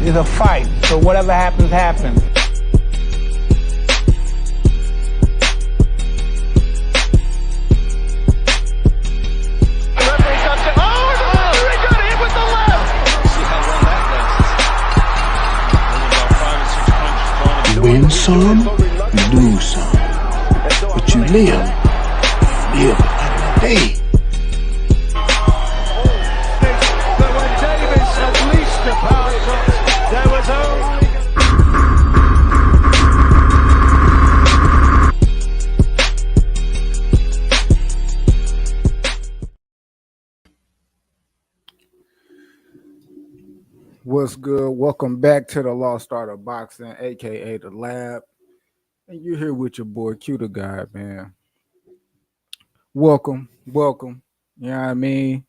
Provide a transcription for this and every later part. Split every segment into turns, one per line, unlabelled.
is a fight. So whatever happens, happens.
Win some, you lose some, but you live another day.
But when Davis unleashed the power shots, there was only...
What's good? Welcome back to the Lost Art of Boxing, aka the Lab. And you're here with your boy Q the Guy, man. Welcome. You know what I mean?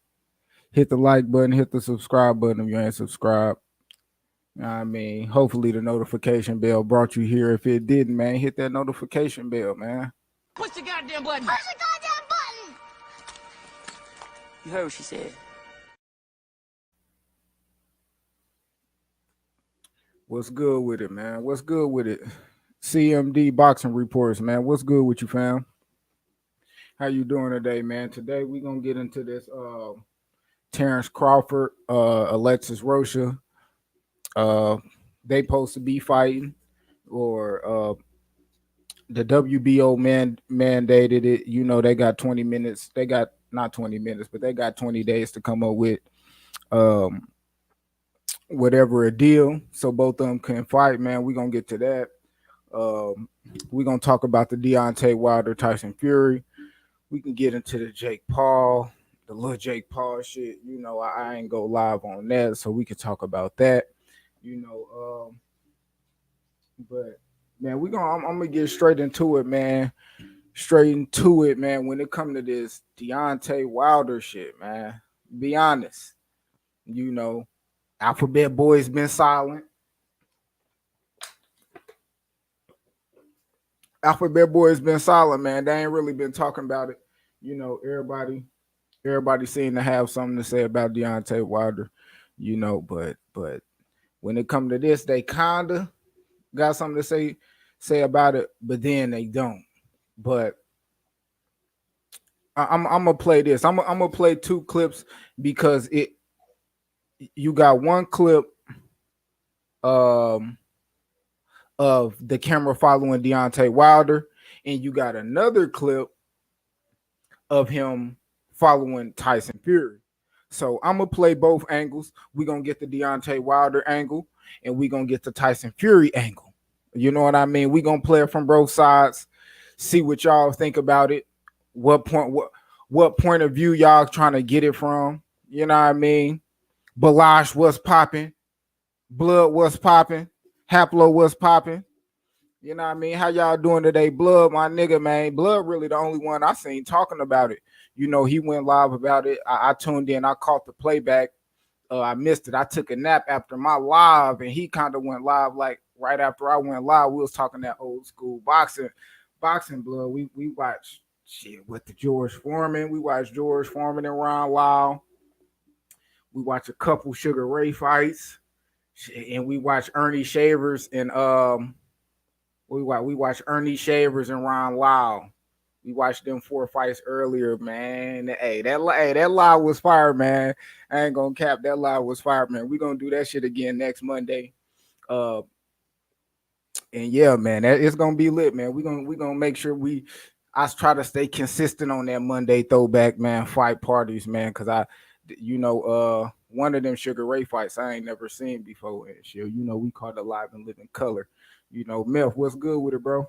Hit the like button, hit the subscribe button if you ain't subscribed. You know what I mean? Hopefully the notification bell brought you here. If it didn't, man, hit that notification bell, man.
Push the goddamn button. Push the goddamn button. You heard what she said.
What's good with it, man? What's good with it? CMD boxing reports, man. What's good with you, fam? How you doing today, man? Today we gonna get into this Terence Crawford, Alexis Rocha. They supposed to be fighting, or the WBO mandated it. You know, they got 20 minutes. They got not 20 minutes, but they got 20 days to come up with whatever a deal, so both of them can fight, man. We're gonna get to that. We're gonna talk about the Deontay Wilder Tyson Fury. We can get into the Jake Paul, the little Jake Paul shit. You know, I ain't go live on that, so we can talk about that. You know, but man, I'm gonna get straight into it, man. When it comes to this Deontay Wilder shit, man. Be honest, you know. Alphabet Boy's been silent. Man. They ain't really been talking about it. You know, everybody seemed to have something to say about Deontay Wilder, you know, but when it comes to this, they kinda got something to say about it, but then they don't. But I'm gonna play this. I'm gonna play two clips because you got one clip of the camera following Deontay Wilder, and you got another clip of him following Tyson Fury. So I'm gonna play both angles. We're gonna get the Deontay Wilder angle, and we're gonna get the Tyson Fury angle. You know what I mean? We're gonna play it from both sides, see what y'all think about it, what point of view y'all trying to get it from. You know what I mean? Balash was popping, Blood was popping, Haplo was popping. You know what I mean? How y'all doing today? Blood, my nigga, man. Blood really the only one I seen talking about it. You know, he went live about it. I tuned in. I caught the playback. I missed it. I took a nap after my live, and he kind of went live like right after I went live. We was talking that old school boxing Blood. We watched shit with the George Foreman. We watched George Foreman and Ron Lyle. We watch a couple Sugar Ray fights, and we watch Ernie Shavers and we watch Ernie Shavers and Ron Lyle. We watched them 4 fights earlier, man. Hey, that live was fire, man. I ain't gonna cap, that live was fire, man. We gonna do that shit again next Monday. And yeah, man, it's gonna be lit, man. We gonna make sure I try to stay consistent on that Monday throwback, man. Fight parties, man, because one of them Sugar Ray fights I ain't never seen before and shit. You know, we call it Live and Live in Color. You know, Meth, what's good with it, bro?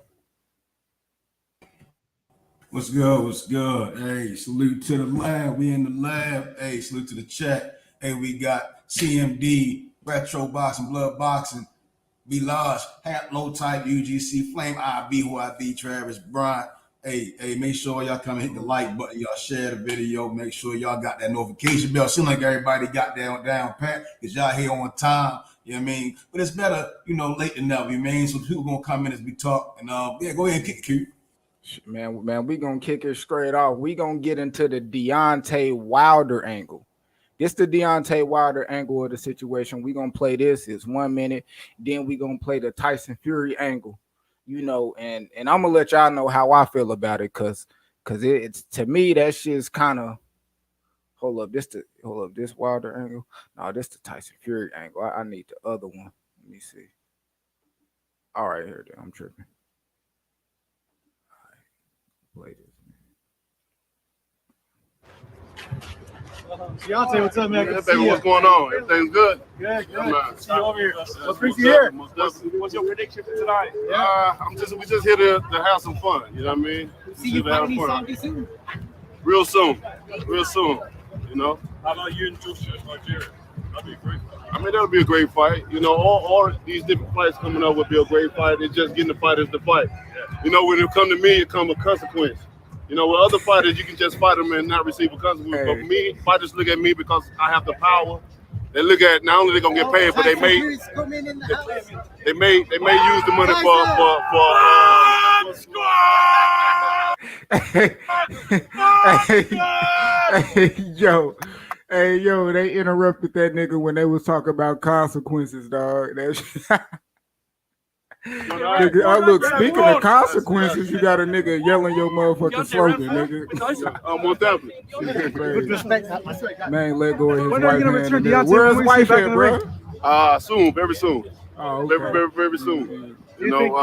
What's good? Hey, salute to the lab. We in the lab. Hey, salute to the chat. Hey, we got CMD, Retro Boxing, Blood Boxing, Village, Hat Low Type, UGC, Flame IB, who I be, Travis Bryant. Hey, make sure y'all come and hit the like button. Y'all share the video. Make sure y'all got that notification bell. Seems like everybody got down pat because y'all here on time. You know what I mean? But it's better, late than never. You know what I mean? So people gonna come in as we talk. And yeah, go ahead and kick it, Q.
Man, we gonna kick it straight off. We gonna get into the Deontay Wilder angle. This the Deontay Wilder angle of the situation. We gonna play this. It's 1 minute. Then we gonna play the Tyson Fury angle. You know, and I'm gonna let y'all know how I feel about it, cause it's to me that shit's kind of. Hold up, this Wilder angle. No, this the Tyson Fury angle. I need the other one. Let me see. All right, here it is. I'm tripping. All right, play this.
Deontay, what's up, man?
Hey, baby, what's going on? Everything's good?
Good.
Yeah,
See you over here.
What's
brings you here?
What's
your prediction for tonight?
we just here to have some fun. You know what I mean?
See you fighting soon?
Real soon. You know?
How about you and Joshua Nigeria? That'd be a great fight.
I mean, that'll be a great fight. You know, all these different fights coming up would be a great fight. It's just getting the fighters to fight. Yeah. You know, when it come to me, it comes with consequence. You know, with other fighters, you can just fight them and not receive a consequence. Hey. But for me, fighters look at me because I have the power. They look at not only they're gonna get paid, but they may use the money
Hey, yo, they interrupted that nigga when they was talking about consequences, dog. Look, speaking of consequences, you got a nigga yelling your motherfucking slogan, nigga.
Most definitely.
Man, let go of his wife hand. Where's his wife at, bro?
Soon, very soon.
Oh, okay.
Very soon. You know,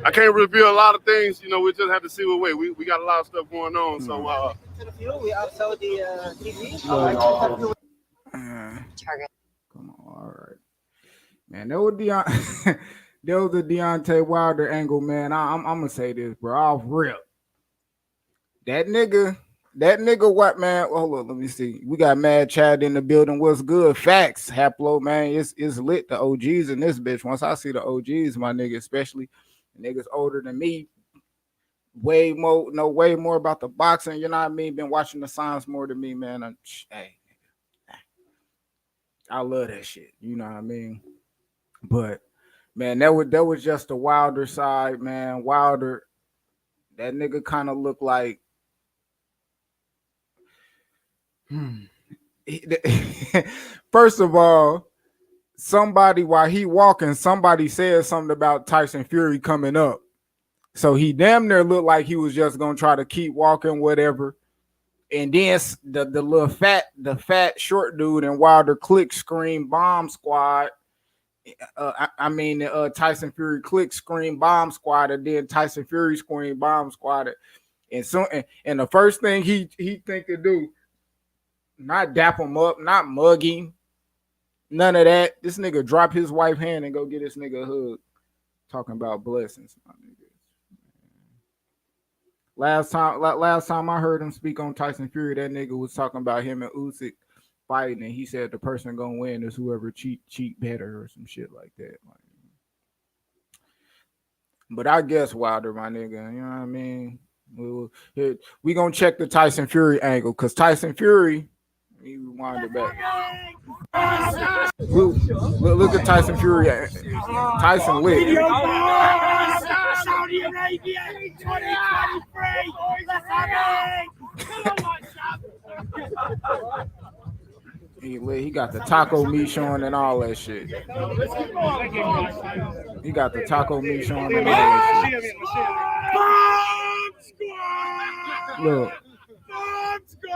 I can't reveal a lot of things. You know, we just have to see what way. We got a lot of stuff going on. So,
we also the TV.
Target. Come on, all right. Man, that was a Deontay Wilder angle, man. I'm gonna say this, bro. Off rip. That nigga, what, man? Hold on, let me see. We got Mad Chad in the building. What's good? Facts, Haplo, man. It's lit. The OGs in this bitch. Once I see the OGs, my nigga, especially niggas older than me, way more about the boxing. You know what I mean? Been watching the signs more than me, man. Hey, I love that shit. You know what I mean? But man, that was just the Wilder side, man. Wilder, that nigga kind of looked like first of all, somebody while he walking, somebody said something about Tyson Fury coming up. So he damn near looked like he was just gonna try to keep walking, whatever. And then the little fat short dude and Wilder click scream bomb squad. Tyson Fury click scream bomb squad, and then Tyson Fury scream bomb squad, and the first thing he think to do, not dap him up, not mug him, none of that. This nigga drop his wife hand and go get this nigga a hug. Talking about blessings, my nigga. Last time I heard him speak on Tyson Fury, that nigga was talking about him and Usyk fighting, and he said the person gonna win is whoever cheat better or some shit like that. But I guess Wilder, my nigga, you know what I mean? We gonna check the Tyson Fury angle, because Tyson Fury, he rewind it back. Look at Tyson Fury. Tyson lit.
Saudi Arabia 2023.
He got the taco meat showing and all that shit. He got the taco meat showing and all that shit. Look,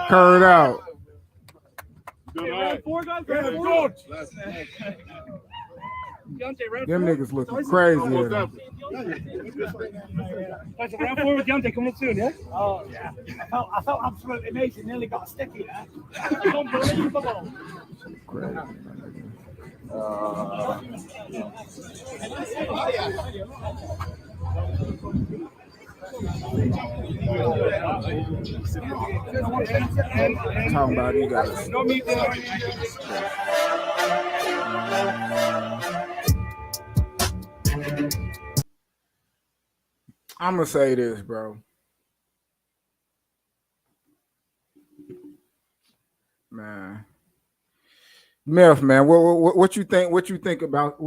curd out. Them niggas looking crazy.
Round 4 with Deontay coming up soon, yeah? Oh, yeah. I felt absolutely amazing. Nearly got sticky there. Unbelievable.
Talking about you guys. I'm gonna say this, bro. Man, Meth, man, what you think? What you think about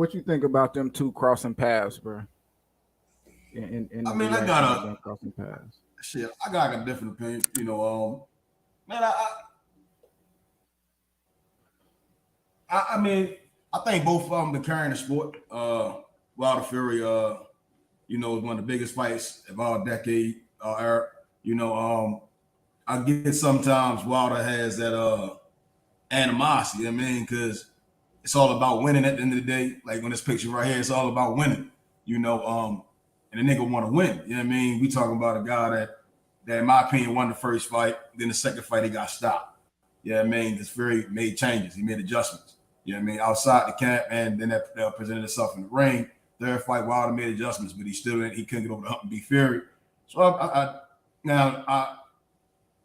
them two crossing paths, bro? I
got
crossing paths.
Shit. I got a different opinion. You know, man, I mean, I think both of them been carrying the sport. Wilder Fury, you know, is one of the biggest fights of our decade, era. You know, I get sometimes Wilder has that animosity. I mean, because it's all about winning at the end of the day. Like on this picture right here, it's all about winning. You know, and the nigga want to win. You know what I mean? We talking about a guy that in my opinion won the first fight, then the second fight he got stopped. You know what I mean? This Fury made changes. He made adjustments. You know what I mean? Outside the camp, and then that presented itself in the ring. Third fight, Wilder made adjustments, but he couldn't get over the hump and beat Fury. So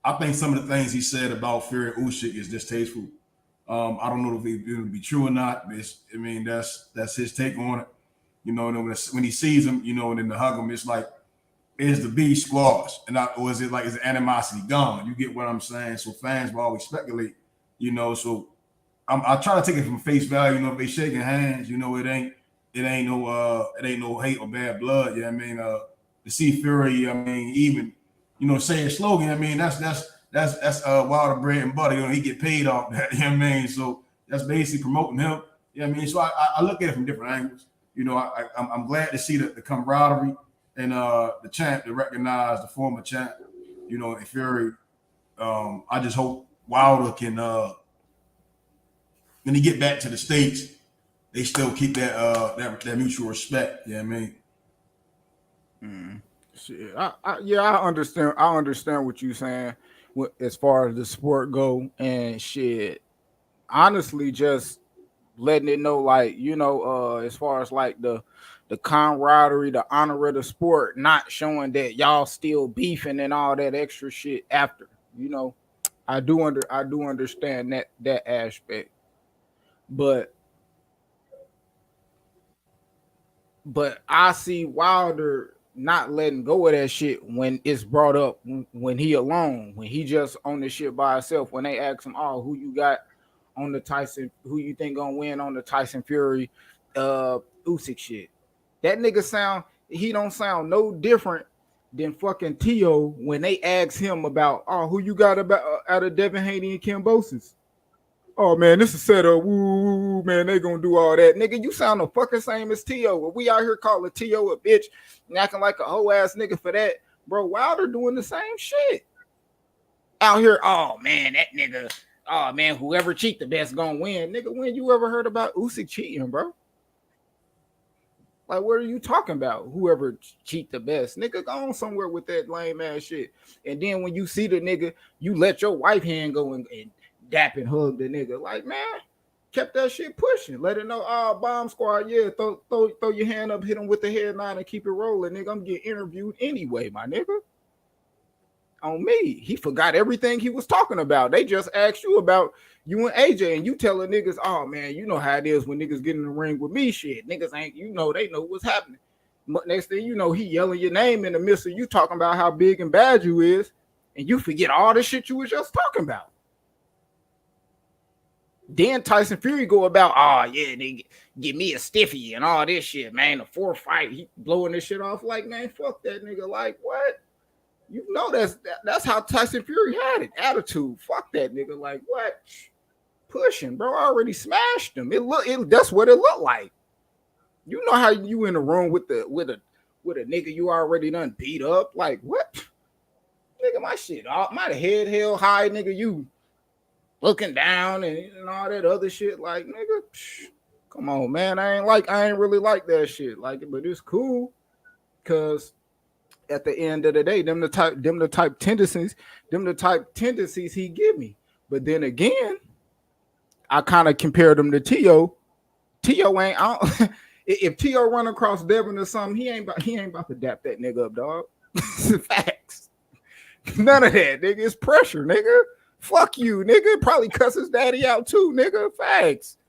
I think some of the things he said about Fury Usyk is distasteful. I don't know if it will be true or not. But I mean, that's his take on it. You know, and when he sees him, you know, and then to hug him, it's like, is the beef squash, or is it like, is the animosity gone? You get what I'm saying? So fans will always speculate, you know. So I try to take it from face value. You know, if they shaking hands, you know, it ain't no hate or bad blood. You know what I mean? To see Fury, I mean, even, you know, say a slogan. I mean, that's Wilder bread and butter. You know, he get paid off that. You know what I mean? So that's basically promoting him. You know what I mean? So I look at it from different angles. You know, I'm glad to see the camaraderie and the champ to recognize the former champ. You know, and Fury. I just hope Wilder can, when he get back to the States, they still keep that mutual respect. You know what I mean?
Shit, I understand. I understand what you're saying as far as the sport go, and shit. Honestly, just letting it know, like, you know, as far as like the camaraderie, the honor of the sport, not showing that y'all still beefing and all that extra shit after. You know, I do understand that aspect, but I see Wilder not letting go of that shit when it's brought up, when he alone, when he just on the shit by himself. When they ask him, "Oh, who you got on the Tyson? Who you think gonna win on the Tyson Fury, Usyk shit?" That nigga he don't sound no different than fucking Tio when they ask him about, "Oh, who you got about out of Devin Haney and Kambosos?" "Oh man, this is set up. Woo, man, they gonna do all that." Nigga, you sound the fucking same as Tio. We out here calling Tio a bitch and acting like a whole ass nigga for that. Bro, Wilder doing the same shit. Out here, "Oh man, that nigga, oh man, whoever cheat the best gonna win." Nigga, when you ever heard about Usyk cheating, bro? Like, what are you talking about? Whoever cheat the best. Nigga, go on somewhere with that lame ass shit. And then when you see the nigga, you let your wife hand go and dap and hug the nigga. Like, man, kept that shit pushing. Let it know, "Oh, bomb squad, yeah, throw your hand up, hit him with the head nod and keep it rolling, nigga. I'm getting interviewed anyway, my nigga." On me, he forgot everything he was talking about. They just asked you about you and AJ, and you telling niggas, "Oh man, you know how it is when niggas get in the ring with me." Shit, niggas ain't, you know, they know what's happening. But next thing you know, he yelling your name in the midst of you talking about how big and bad you is, and you forget all the shit you was just talking about. Then Tyson Fury go about, "Oh yeah, they give me a stiffy and all this shit, man. The fourth fight, he blowing this shit off." Like, man, fuck that nigga. Like, what? You know that's how Tyson Fury had it. Attitude. Fuck that nigga. Like, what? Pushing, bro. I already smashed him. That's what it looked like. You know how you in the room with a nigga you already done beat up? Like, what? Nigga, my shit, my head held high, nigga. You looking down and all that other shit. Like, nigga, come on, man. I ain't really like that shit. Like, but it's cool, cause at the end of the day, them the type tendencies he give me. But then again, I kind of compared him to Tio. Tio ain't. If Tio run across Devin or something, he ain't about to dap that nigga up, dog. Facts. None of that, nigga. It's pressure, nigga. Fuck you, nigga. Probably cuss his daddy out too, nigga. Facts.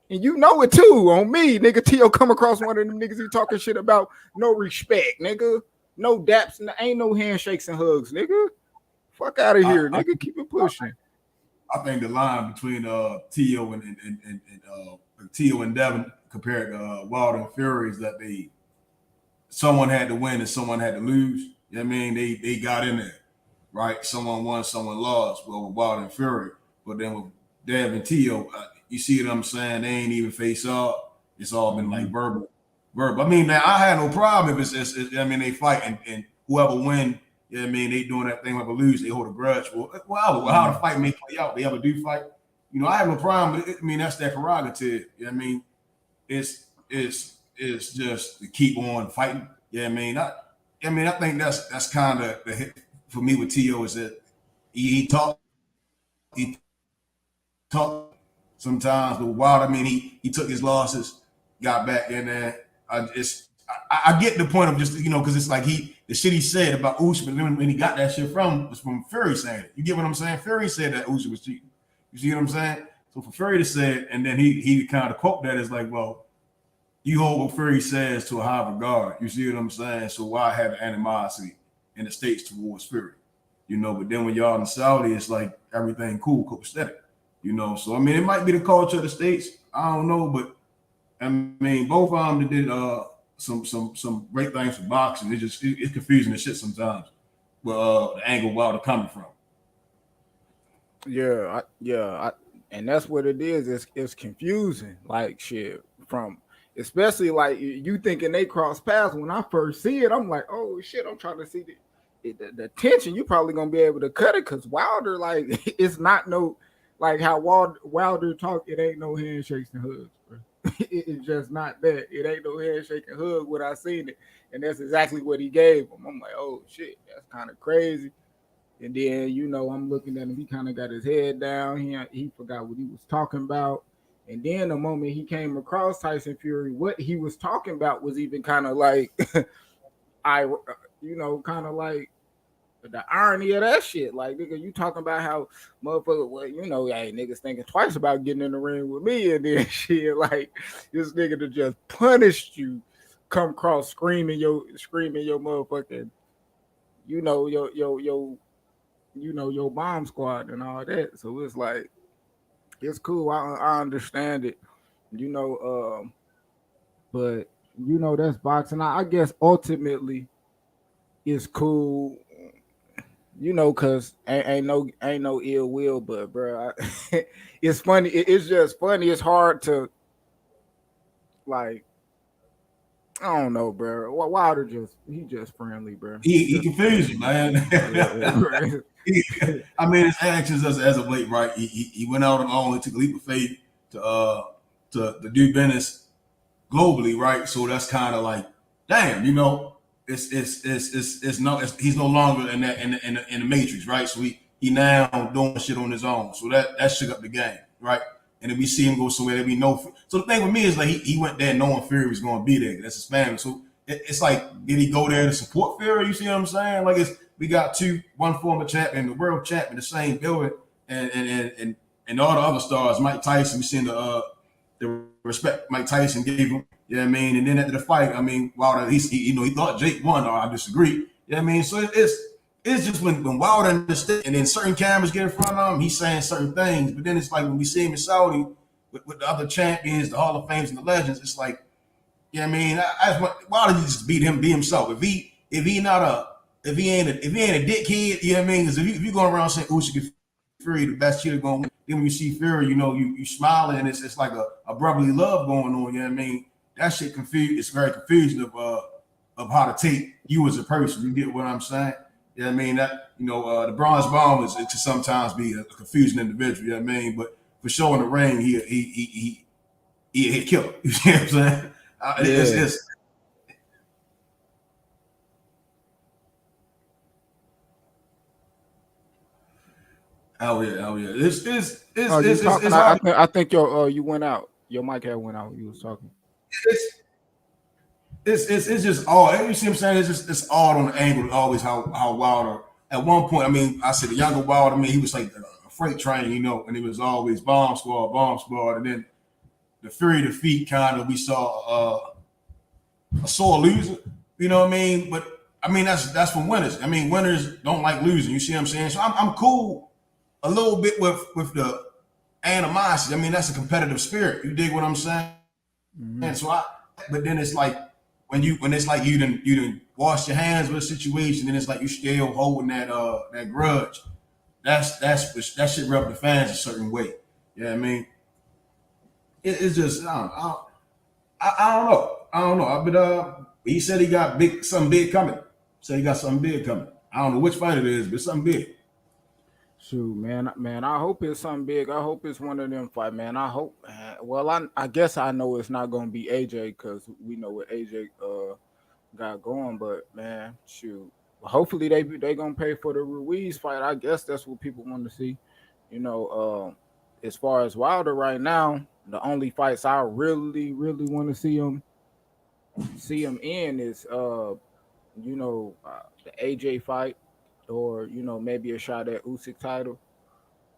And you know it too. On me, nigga. Tio come across one of them niggas he talking shit about. No respect, nigga. No daps, ain't no handshakes and hugs, nigga. Fuck out of here, nigga. Keep it pushing.
I think the line between Tio and Tio and Devin compared to Wilder and Fury is that someone had to win and someone had to lose. You know what I mean? They got in there, right? Someone won, someone lost. Well, with Wilder and Fury, but then with Dev and Tio, you see what I'm saying? They ain't even face up. It's all been like verbal. I mean, now I had no problem if it's I mean, they fight and whoever win, you know what I mean, they doing that thing, whoever lose, they hold a grudge. Well, how the fight may play out, they ever do fight. You know, I have no problem. I mean, that's their prerogative. You know what I mean? It's just to keep on fighting. Yeah, I mean, I think that's kind of the hit for me with T.O. is that he talked sometimes, but Wild, I mean, he took his losses, got back in there. I get the point of just, you know, because it's like the shit he said about Usman when he got that shit was from Fury saying it. You get what I'm saying? Fury said that Usman was cheating. You see what I'm saying? So for Fury to say it, and then he kind of quote that as like, well, you hold what Fury says to a high regard. You see what I'm saying? So why have animosity in the States towards Fury? You know, but then when y'all in Saudi, it's like everything cool, copacetic. You know, so I mean, it might be the culture of the States. I don't know, but I mean, both of them did some great things for boxing. It's confusing as shit sometimes. But the angle where they're coming from.
And that's what it is. It's confusing, like shit. From especially like you thinking they cross paths. When I first see it, I'm like, oh shit! I'm trying to see the tension. You probably gonna be able to cut it because Wilder, like, it's not no like how Wilder talk. It ain't no handshakes and hugs, bro. It's just not that. It ain't no handshake and hug when I seen it, and that's exactly what he gave him. I'm like, oh shit, that's kind of crazy. And then, you know, I'm looking at him. He kind of got his head down. He forgot what he was talking about. And then the moment he came across Tyson Fury, what he was talking about was even kind of like, kind of like the irony of that shit. Like, nigga, you talking about how motherfucker, well, you know, hey, niggas thinking twice about getting in the ring with me, and then shit, like, this nigga to just punish you, come across screaming your motherfucking, your bomb squad and all that. So it's like, it's cool. I understand it, but that's boxing. I guess ultimately it's cool, cause ain't no ill will, but bro, it's funny. It's just funny. It's hard to, like, I don't know, bro. Wilder he just friendly, bro.
He confused you, man. I mean, his actions as of late, right? He went out on own, took a leap of faith to do business globally, right? So that's kind of like, damn, it's he's no longer in the matrix, right? So he now doing shit on his own. So that shook up the game, right? And if we see him go somewhere that we know. So the thing with me is like he went there knowing Fury was going to be there. That's his family. So it's like, did he go there to support Fury? You see what I'm saying? Like, we got one former champion, the world champion, the same building, and all the other stars. Mike Tyson, we seen the respect Mike Tyson gave him. You know what I mean? And then after the fight, I mean, Wilder, he thought Jake won, or I disagree. You know what I mean? So it's just when Wilder understands, and then certain cameras get in front of him, he's saying certain things. But then it's like when we see him in Saudi with the other champions, the Hall of Fames and the legends, it's like, you know what I mean? I just want Wilder to just be himself. If he ain't a dickhead, you know what I mean? Because if you going around saying Usyk Fury, the best cheater going to win, then when you see Fury, you smiling, and it's like a brotherly love going on, you know what I mean? That shit it's very confusing of how to take you as a person. You get what I'm saying? You know what I mean? That, the Bronze Bomb it can sometimes be a confusing individual, you know what I mean? But for sure in the ring, he killer. You see what I'm saying? It's Oh yeah.
I think you went out. Your mic had went out. You was talking.
It's just odd. You see what I'm saying? It's odd on the angle. Always how Wilder. At one point, I mean, I said the younger Wilder. I mean, he was like a freight train, and it was always bomb squad, and then the Fury defeat kind of we saw a sore loser. You know what I mean? But I mean that's from winners. I mean, winners don't like losing. You see what I'm saying? So I'm cool a little bit with the animosity. I mean, that's a competitive spirit. You dig what I'm saying? Mm-hmm. And so but then it's like when it's like you didn't wash your hands with a situation, and it's like you still holding that grudge. That shit rub the fans a certain way. You know what I mean? it's just I don't know. I don't know. But he said he got something big coming. Said he got something big coming. I don't know which fight it is, but it's something big.
Shoot, man, I hope it's something big. I hope it's one of them fight, man. I hope. Well, I guess I know it's not gonna be AJ because we know what AJ got going. But man, shoot, hopefully they gonna pay for the Ruiz fight. I guess that's what people want to see. You know, as far as Wilder right now, the only fights I really want to see him in is the AJ fight, or maybe a shot at Usyk title.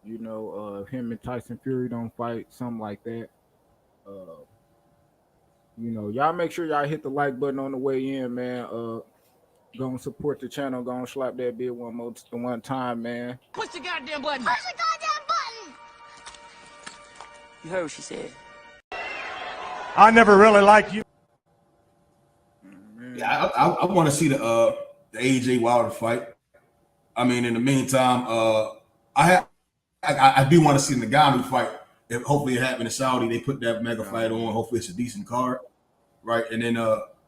Him and Tyson Fury don't fight, something like that. Uh, y'all make sure y'all hit the like button on the way in, man. Go and support the channel. Go and slap that bit one time, man.
Push the goddamn button. Push the goddamn button. You heard what she said.
I never really liked you.
Yeah, I want to see the AJ Wilder fight. I mean, in the meantime, I do want to see the Ngannou fight. If hopefully it happened in Saudi, they put that mega fight on. Hopefully it's a decent card, right? And then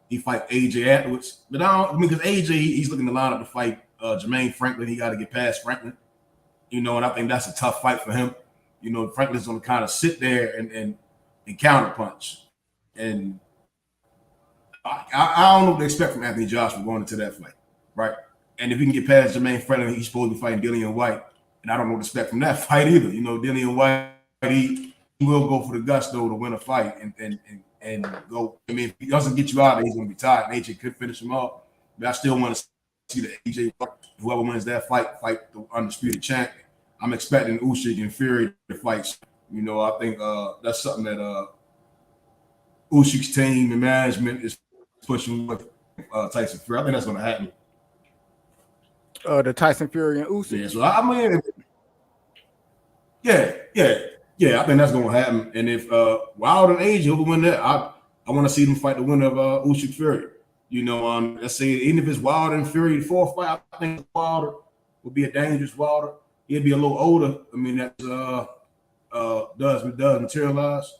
he fight AJ afterwards. But because AJ he's looking to line up to fight Jermaine Franklin. He got to get past Franklin, and I think that's a tough fight for him. Franklin's going to kind of sit there and counterpunch, and I don't know what to expect from Anthony Joshua going into that fight, right? And if he can get past Jermaine Franklin, he's supposed to be fighting Dillian White, and I don't know what to expect from that fight either. Dillian White, he will go for the gusto to win a fight and go. I mean, if he doesn't get you out there, he's going to be tired. And AJ could finish him off, but I still want to see the AJ fight. Whoever wins that fight the undisputed champion. I'm expecting Usyk and Fury to fight. I think that's something that Usyk's team and management is pushing with Tyson Fury. I think that's going to happen.
The Tyson Fury and Usyk.
Yeah, so I mean, yeah. I think that's going to happen. And if Wilder and AJ will win that, I want to see them fight the winner of Usyk Fury. Let's say even if it's Wilder and Fury the fourth fight, I think Wilder would be a dangerous Wilder. He'd be a little older. I mean, that does materialize.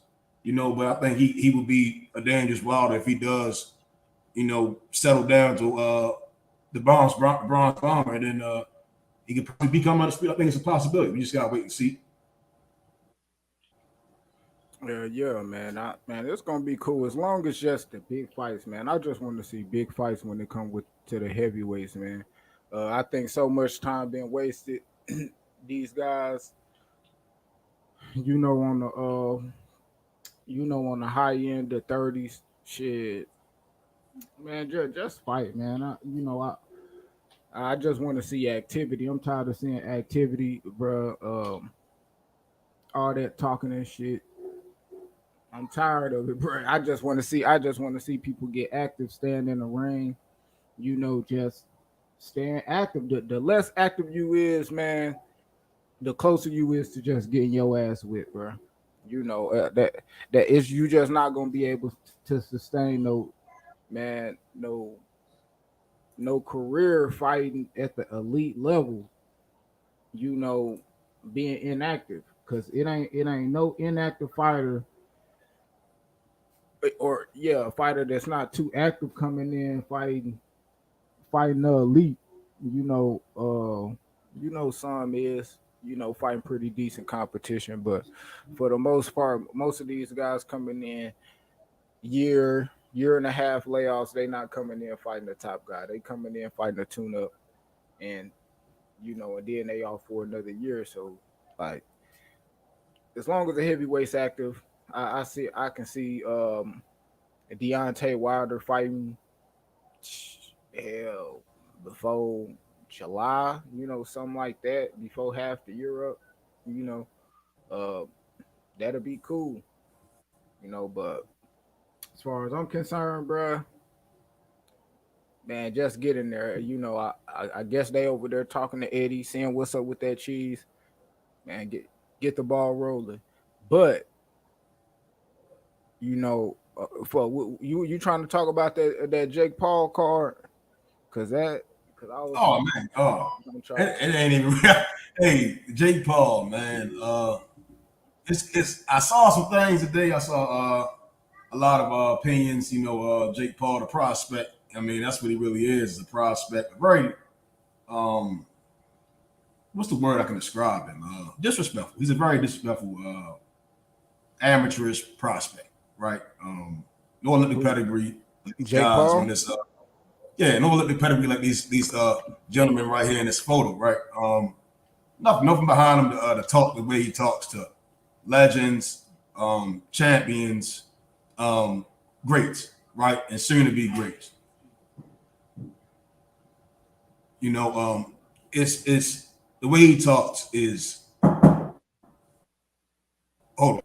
But I think he would be a dangerous Wilder if he does, settle down to the bronze bomber, and then he could probably become undisputed. I think it's a possibility. We just gotta wait and see.
Yeah, man. It's gonna be cool as long as just the big fights, man. I just want to see big fights when they come to the heavyweights, man. I think so much time being wasted. These guys, on the high end, the 30s, shit, man, just fight, man. I just want to see activity. I'm tired of seeing activity, bro. All that talking and shit. I'm tired of it, bro. I just want to see people get active, stand in the ring. Just staying active. The less active you is, man, the closer you is to just getting your ass whipped, bro. That is, you just not gonna be able to sustain no career fighting at the elite level, being inactive, because it ain't no inactive fighter, or a fighter that's not too active coming in fighting the elite. Some is fighting pretty decent competition, but for the most part, most of these guys coming in year and a half layoffs, they not coming in fighting the top guy. They coming in fighting a tune-up, and and then they off for another year. So, like, as long as the heavyweight's active, I can see Deontay Wilder fighting before July, something like that, before half the year up, that'll be cool, but as far as I'm concerned, bro, man, just get in there. I guess they over there talking to Eddie, seeing what's up with that cheese, man. Get the ball rolling. But for you trying to talk about that Jake Paul card, because I was
it ain't even hey, Jake Paul, man. it's. I saw some things today. I saw a lot of opinions. Jake Paul, the prospect. I mean, that's what he really is a prospect. Very what's the word I can describe him? Disrespectful. He's a very disrespectful amateurish prospect, right? No Olympic pedigree. These
Jake
guys on
Paul.
this, no Olympic pedigree like these gentlemen right here in this photo, right? Nothing behind him to talk the way he talks to legends, champions, greats, right, and soon to be greats. It's the way he talks is. Hold on.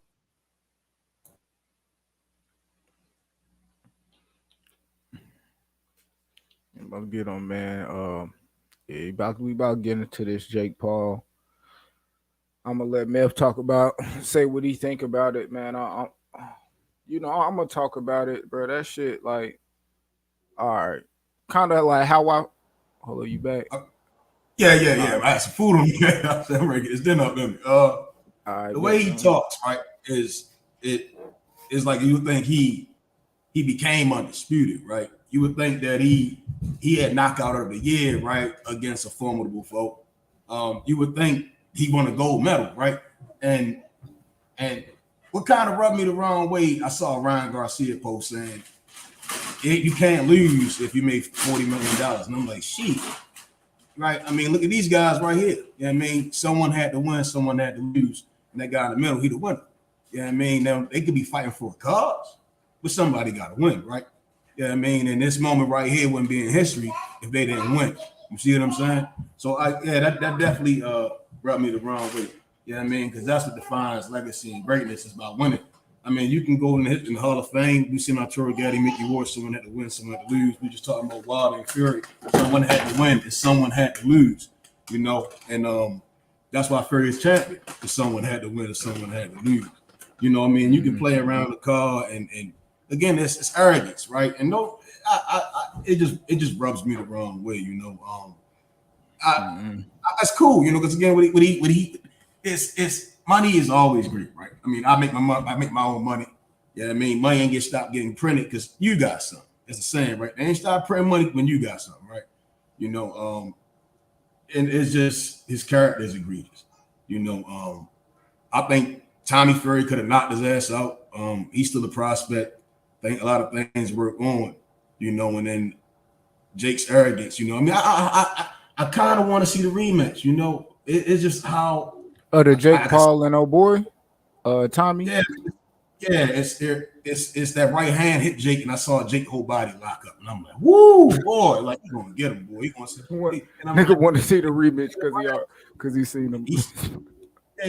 Let's get on, man. We about to get into this Jake Paul. I'm gonna let Mev talk about, say what he think about it, man. I'm gonna talk about it, bro. That shit, like, all right, kind of like how I. Hold on, you back?
Yeah. I had some food on me. I'm ready to get this dinner up. The way he talks, right, is like you would think he became undisputed, right? You would think that he had knockout of the year, right, against a formidable foe. You would think he won a gold medal, right? And what kind of rubbed me the wrong way? I saw Ryan Garcia post saying you can't lose if you make $40 million, and I'm like, shit. Right? I mean, look at these guys right here. You know what I mean? Someone had to win, someone had to lose. And that guy in the middle, he the winner. You know what I mean? Now, they could be fighting for a cause, but somebody got to win, right? You know what I mean? And this moment right here wouldn't be in history if they didn't win. You see what I'm saying? So, that definitely rubbed me the wrong way. You know what I mean? Because that's what defines legacy and greatness is about winning. I mean, you can go in the Hall of Fame. We seen Arturo Gatti, Mickey Ward. Someone had to win, someone had to lose. We just talking about Wilder and Fury. Someone had to win, and someone had to lose. And that's why Fury is champion. Because someone had to win, and someone had to lose. You know what I mean? You can play around the car, and again, it's arrogance, right? And it just rubs me the wrong way. That's cool, because again, what he it's money is always great, right? I mean, I make my own money. Yeah, I mean, money ain't stopped getting printed because you got something. It's the saying, right? They ain't stop printing money when you got something, right? And it's just his character is egregious. I think Tommy Fury could have knocked his ass out. He's still a prospect. I think a lot of things work on, and then Jake's arrogance, I mean, I kind of want to see the rematch, It's just how
the Jake Paul and boy, Tommy.
Yeah, it's that right hand hit Jake, and I saw Jake whole body lock up, and I'm like, woo, boy, like you gonna get him, boy. He gonna
nigga want to see the rematch because he seen him.
He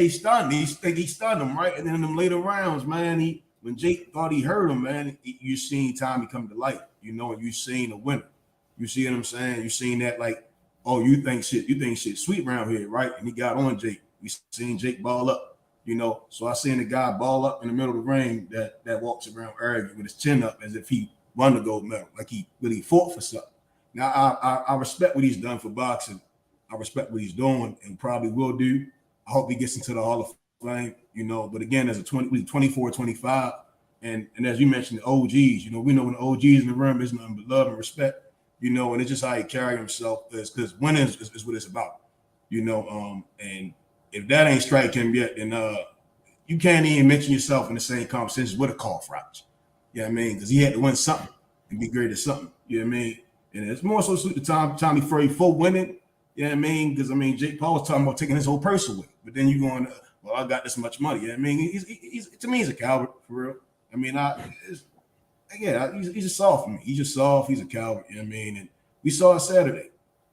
stunned. He stunned him, right? And then in them later rounds, man, when Jake thought he hurt him, man, you seen Tommy come to life, and you seen a winner. You see what I'm saying? You seen that, like, oh, you think shit sweet around here, right? And he got on Jake. We seen Jake ball up, So I seen the guy ball up in the middle of the ring that walks around arrogant with his chin up as if he won the gold medal, like he really fought for something. Now I respect what he's done for boxing. I respect what he's doing and probably will do. I hope he gets into the Hall of Fame, But again, as a 24, 25, and as you mentioned, the OGs, we know when the OGs in the room is nothing but love and respect, and it's just how he carry himself. Because winning is what it's about, and if that ain't strike him yet, then you can't even mention yourself in the same conversation with a Crawford. You know what I mean? Because he had to win something and be great at something. You know what I mean? And it's more so the Tommy Fury for winning. You know what I mean? Because Jake Paul was talking about taking his whole purse away, but then you going, well, I got this much money. You know what I mean? He's to me, he's a coward for real. I mean, he's just soft for me. He's just soft. He's a coward. You know what I mean? And we saw it Saturday.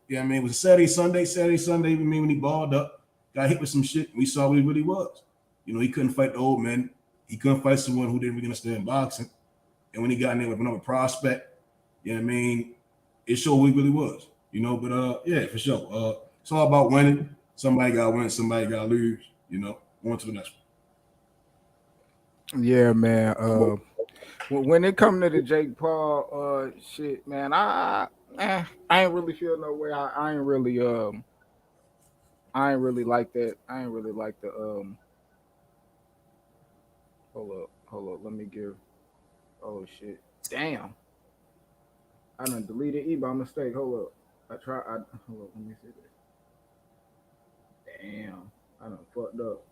You know what I mean? It was Saturday, Sunday. I mean, when he balled up, got hit with some shit, and we saw what he really was. He couldn't fight the old man. He couldn't fight someone who didn't really understand boxing. And when he got in there with another prospect, you know what I mean? It showed what he really was. But yeah, for sure. It's all about winning. Somebody got to win, somebody got to lose. On to the next
one. Yeah, man. When it comes to the Jake Paul shit, man, I ain't really feel no way. I ain't really like that. I ain't really like the Hold up. Let me give. Oh shit! Damn, I done deleted E by mistake. Hold up. Hold up. Let me see this. Damn, I done fucked up.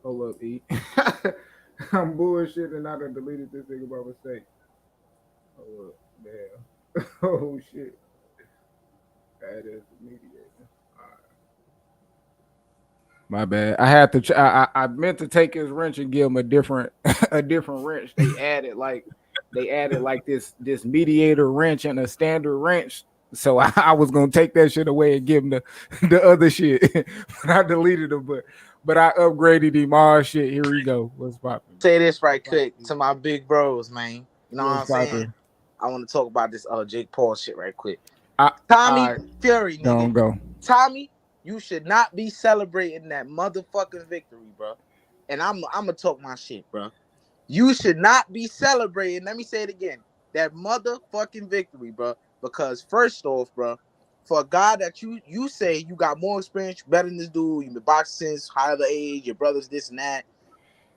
Hold up, E. I'm bullshitting. I done deleted this thing by mistake. Hold up. Damn. Oh shit. That is the mediator. My bad. I had to. I meant to take his wrench and give him a different wrench. They added like this mediator wrench and a standard wrench. So I was gonna take that shit away and give him the other shit. But I deleted him. But I upgraded him. All shit. Here we go. What's popping?
Say this right quick to my big bros, man. You know what I'm saying?
Poppin'?
I want to talk about this Jake Paul shit right quick. Tommy Fury, nigga.
Don't go.
Tommy, you should not be celebrating that motherfucking victory, bro. And I'm gonna talk my shit, bro. You should not be celebrating. Let me say it again. That motherfucking victory, bro. Because first off, bro, for a guy that you say you got more experience, better than this dude, you've been boxing since higher age, your brother's this and that.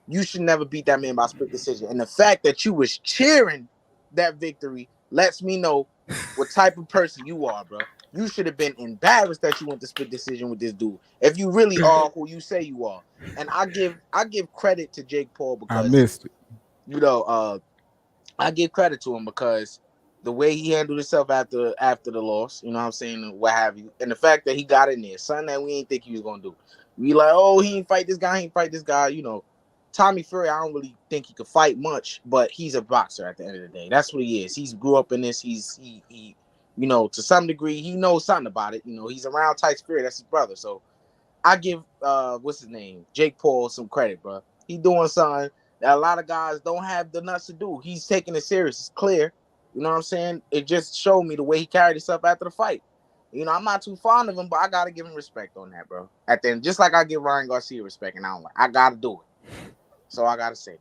You should never beat that man by split decision. And the fact that you was cheering that victory lets me know what type of person you are, bro. You should have been embarrassed that you went to split decision with this dude. If you really are who you say you are. And I give credit to Jake Paul because
I missed it.
You know, I give credit to him because the way he handled himself after the loss, you know what I'm saying, and what have you, and the fact that he got in there, something that we ain't think he was gonna do. We like, oh, he ain't fight this guy, you know. Tommy Fury, I don't really think he could fight much, but he's a boxer at the end of the day. That's what he is. He's grew up in this. He you know, to some degree, he knows something about it. You know, he's around Tyson Fury. That's his brother. So I give what's his name, Jake Paul, some credit, bro. He doing something that a lot of guys don't have the nuts to do. He's taking it serious. It's clear. You know what I'm saying? It just showed me the way he carried himself after the fight. You know, I'm not too fond of him, but I gotta give him respect on that, bro. At the end, just like I give Ryan Garcia respect, and I gotta do it. So I gotta say,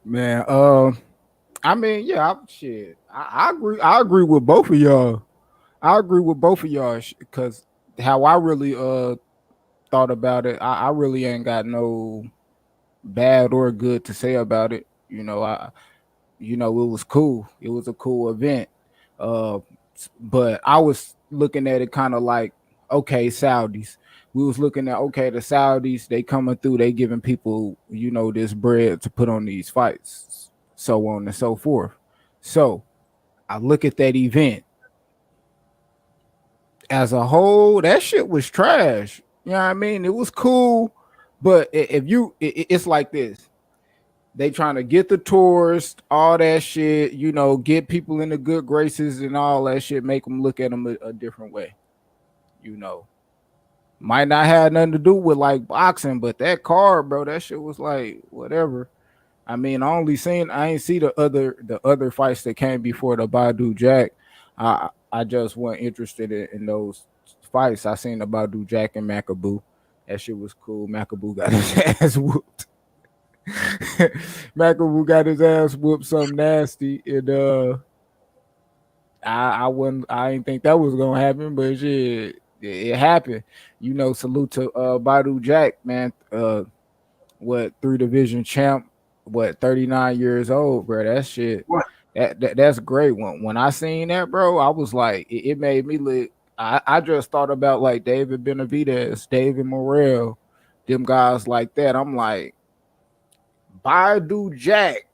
man. I mean, yeah, I agree. I agree with both of y'all. Because how I really thought about it, I really ain't got no bad or good to say about it. You know, it was cool. It was a cool event. But I was looking at it kind of like, okay, Saudis. We was looking at, okay, the Saudis, they coming through, they giving people, you know, this bread to put on these fights, so on and so forth. So I look at that event as a whole, that shit was trash. You know what I mean? It was cool, but it's like this. They trying to get the tourists, all that shit, you know, get people in the good graces and all that shit, make them look at them a different way, you know. Might not have nothing to do with like boxing, but that card, bro, that shit was like whatever. I mean, I ain't see the other fights that came before the Badu Jack. I just wasn't interested in those fights. I seen the Badu Jack and Makabu. That shit was cool. Makabu got his ass whooped. Makabu got his ass whooped something nasty. And I didn't think that was gonna happen, but shit. It happened, you know. Salute to Badu Jack, man. 3 division champ, 39 years old, bro. That shit, that's great. When I seen that, bro, I was like, it made me look. I just thought about like David Benavidez, David Morrell, them guys like that. I'm like, Badu Jack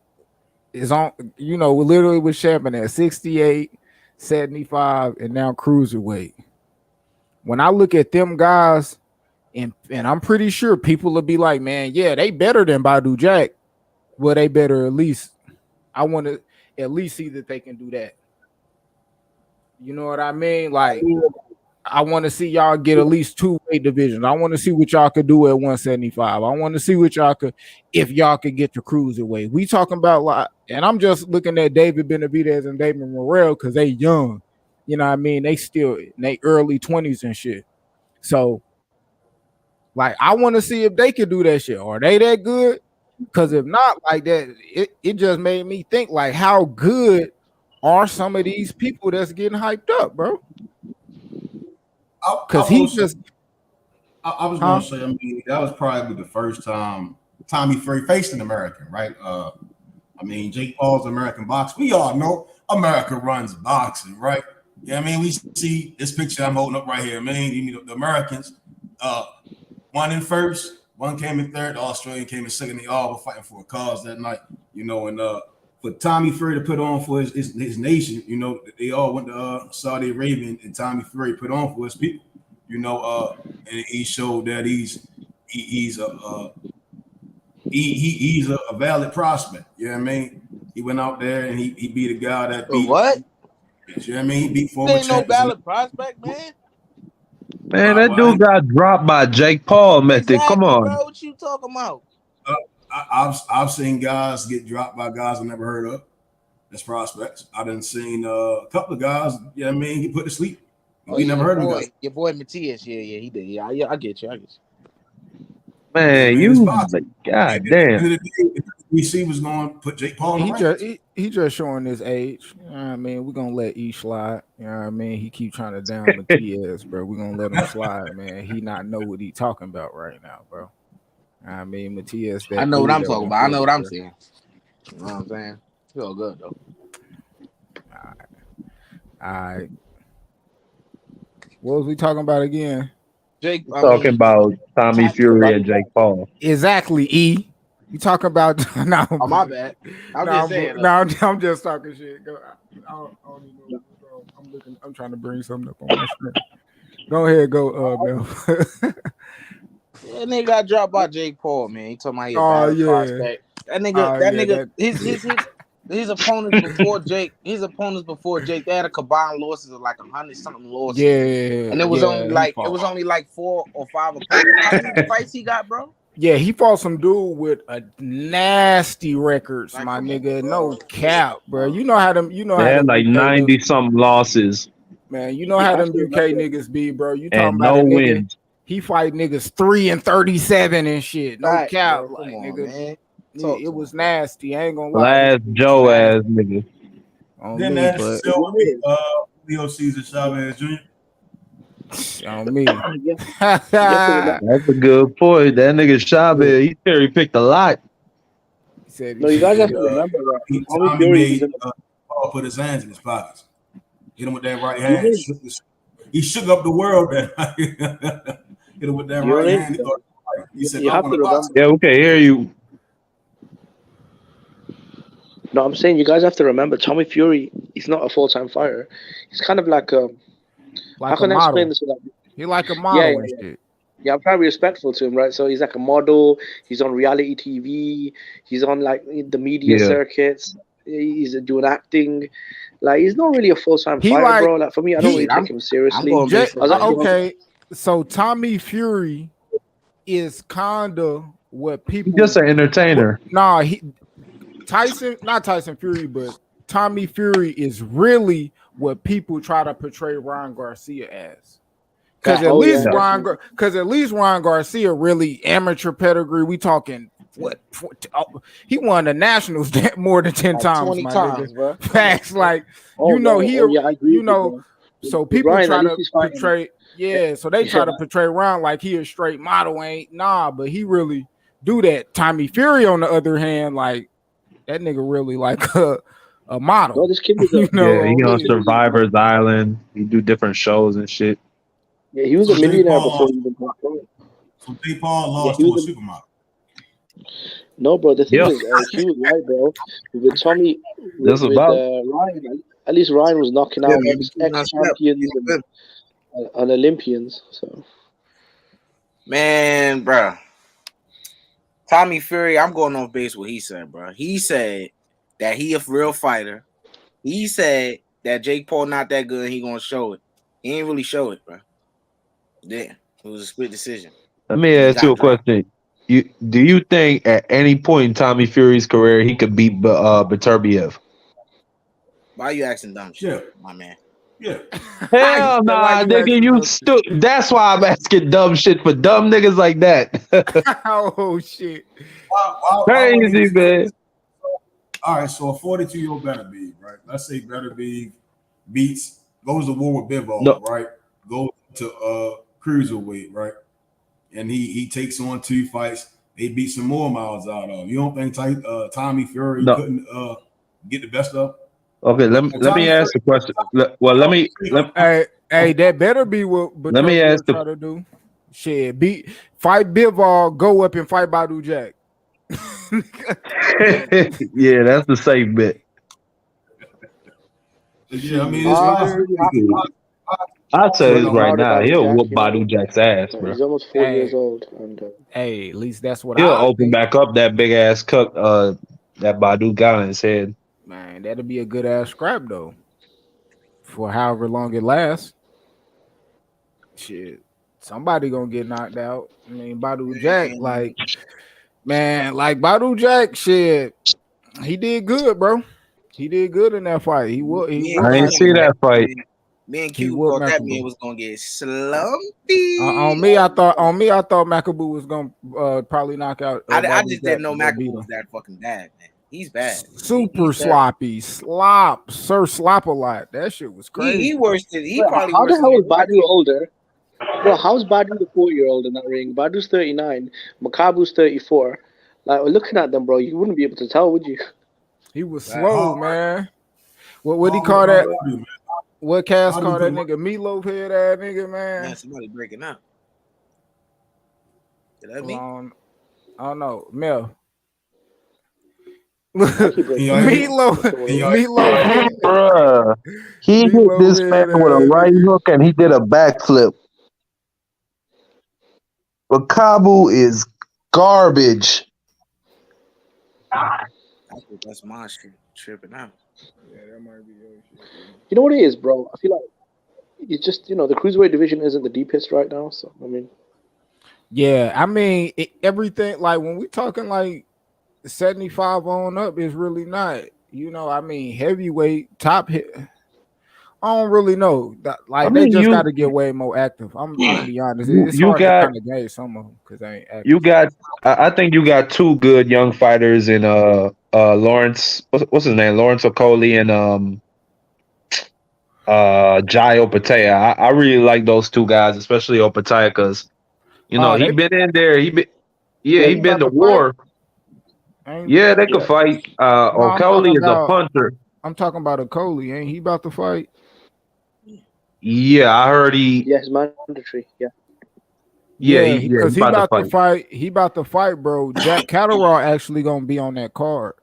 is on, you know, literally was champion at 68, 75, and now cruiserweight. When I look at them guys, and I'm pretty sure people will be like, man, yeah, they better than Badu Jack. Well, they better at least. I want to at least see that they can do that. You know what I mean? Like, I want to see y'all get at least 2 weight divisions. I want to see what y'all could do at 175. I want to see what y'all could, if y'all could get to cruiserweight. We talking about like, and I'm just looking at David Benavidez and David Morrell because they young. You know what I mean? They still in their early 20s and shit. So, like, I want to see if they can do that shit. Are they that good? Because if not like that, it just made me think, like, how good are some of these people that's getting hyped up, bro? Because
I was going to say, I mean, that was probably the first time Tommy Fury faced an American, right? I mean, Jake Paul's American boxing. We all know America runs boxing, right? Yeah, I mean, we see this picture I'm holding up right here. Man, you know, the Americans, one in first, one came in third, the Australian came in second. They all were fighting for a cause that night, you know, and for Tommy Fury to put on for his nation, you know, they all went to Saudi Arabia, and Tommy Fury put on for his people, you know, and he showed that he's a valid prospect. You know what I mean? He went out there and he beat a guy that beat
what?
You know what I mean? He beat
He
former
ain't no
champions.
valid prospect, man.
Man, that dude got dropped by Jake Paul, Method.
Exactly,
Come on.
bro. What you talking about?
I've seen guys get dropped by guys I never heard of. That's prospects. I done seen a couple of guys. You know what I mean? He put to sleep. We never heard of him.
Your boy Matias, yeah, he did. Yeah, I get you.
Man, God damn.
DC was going to put Jake Paul in
he just showing his age. You know what I mean? We're gonna let E slide. You know what I mean? He keep trying to down Matias, bro. We're gonna let him slide, man. He not know what he talking about right now, bro. I mean, Matias.
I know what I'm talking about. I know what I'm saying. You know what I'm saying? It's all good though.
All right. What was we talking about again?
Jake
talking about Tommy Fury and Jake Paul.
Exactly, E. You talking about no?
Oh, my bad.
I'm just talking shit. Go. I don't even know what's wrong. I'm trying to bring something up on my screen. Go ahead, Mel.
That nigga got dropped by Jake Paul, man. He talking about his prospect. That nigga, his opponents before Jake. His opponents before Jake, they had a combined losses of like 100-something losses.
Yeah,
and it was only like 4 or 5 opponents. How many fights he got, bro?
Yeah, he fought some dude with a nasty records, my nigga. No cap, bro. You know how them.
They had like 90-something losses.
Man, you know how them UK niggas be, bro. You talking
and
about
no
a nigga?
wins.
He fight niggas 3-37 and shit. No
Right,
cap,
bro,
like
nigga. Man.
It was nasty. I ain't gonna lie.
Last Joe ass nigga.
Then Anderson Silva beat Leo Cesar Chavez Jr.
On me.
That's a good point. That nigga Chavez, he cherry picked a lot.
No, you guys have to remember that.
Tommy made Paul put his hands in his pockets. Hit him with that right hand. He shook up the world. Hit him with that right hand. He said,
you have to remember.
Yeah, okay, hear you.
No, I'm saying you guys have to remember Tommy Fury, he's not a full-time fighter. He's kind of like how can I explain this without
he like a model and shit.
Yeah, I'm trying to be respectful to him, right? So he's like a model, he's on reality TV, he's on like the media circuits, he's doing acting. Like he's not really a full-time fighter, bro. Like for me, I don't really take him seriously.
Okay, so Tommy Fury is kinda what people
He's just an entertainer.
Not Tyson Fury, but Tommy Fury is really what people try to portray Ryan Garcia as. Because at least Ryan Garcia really amateur pedigree. We talking he won the Nationals more than 10 times,
20
my
times,
nigga.
Bro.
Facts, like so people
Ryan,
try to portray. Yeah, so they try to portray Ryan like he a straight model, but he really do that. Tommy Fury, on the other hand, like that nigga really like a model.
No, this kid was
he on Survivor's Island. He do different shows and shit.
Yeah, he was a millionaire before he even got pro.
So Jake Paul lost to a supermodel.
No, bro. The thing is, he was right, bro. With Tommy, Ryan, at least Ryan was knocking out ex-champions and Olympians. So,
man, bro. Tommy Fury, I'm going off base what he said, bro. He said that he a real fighter. He said that Jake Paul not that good. He gonna show it. He ain't really show it, bro. Yeah, it was a split decision.
Let me ask you a question. Do you think at any point in Tommy Fury's career he could beat Beterbiev?
Why are you asking dumb shit, my man?
Yeah.
Hell nah, nigga, you stupid. That's why I'm asking dumb shit for dumb niggas like that.
Oh shit.
Crazy, man.
All right, so a 42-year-old Beterbiev, right? Let's say Beterbiev goes to war with Bivol, right? Goes to cruiserweight, right? And he takes on 2 fights, they beat some more miles out of. You don't think Tommy Fury
No.
couldn't get the best of?
Okay, let me ask the question. Well, let me
Hey, that better be what
Let me
Petroleum
ask the-
try to do. Shit, fight Bivol, go up and fight Badu Jack.
yeah, that's the safe bet.
Yeah, I mean, it's possible.
I'll say this right
harder
now.
Badu
He'll
Jack,
whoop
you know?
Badu Jack's ass, bro.
He's almost 40 years old, and
hey, at least that's what
He'll
I
open
think.
back up that big ass cut that Badu got in his head.
Man, that'll be a good ass scrap though. For however long it lasts. Shit. Somebody gonna get knocked out. I mean, Badu Jack, like Badu Jack, shit. He did good, bro. He did good in that fight. He
I ain't see that fight.
Me and Q thought that man was gonna get slumpy.
On me, I thought Makabu was gonna probably knock out.
I just didn't know Makabu was that fucking bad, man. He's bad.
Super sloppy, Sir Slop a lot. That shit was crazy.
He worse than he
Bro,
probably.
How the hell is Badu older? Bro, how's Badu the 4-year-old in that ring? Badu's 39, Makabu's 34. Like, looking at them, bro, you wouldn't be able to tell, would you?
He was slow, man. What he call that? What Cass call that nigga? Meatloaf head ass nigga, man.
Man, somebody breaking up. Did that mean?
I don't know, Mel.
Meatloaf.
Meatloaf.
Bruh. He hit this man with a right hook and he did a backflip. But Kabu is garbage.
I think that's my shit tripping out.
Yeah, that might be your shit.
You know what it is, bro? I feel like it's just, the cruiserweight division isn't the deepest right now. So, I mean.
Yeah, I mean, everything, like, when we talking, like, 75 on up is really not, I mean, heavyweight, top hit. I don't really know. They just got to get way more active. I'm gonna be honest. It's hard to kind of gauge some of them because they ain't active.
I think you got two good young fighters in Lawrence. What's his name? Lawrence Okoli and Jai Opataya. I really like those two guys, especially Opataya, because he been in there. He been to war. Yeah, they could fight. Okoli is a puncher.
I'm talking about Okoli. Ain't he about to fight?
Yeah, I heard he.
Yeah, it's mandatory. Yeah.
Yeah, because he about to fight. He about to fight, bro. Jack Catterall actually gonna be on that card.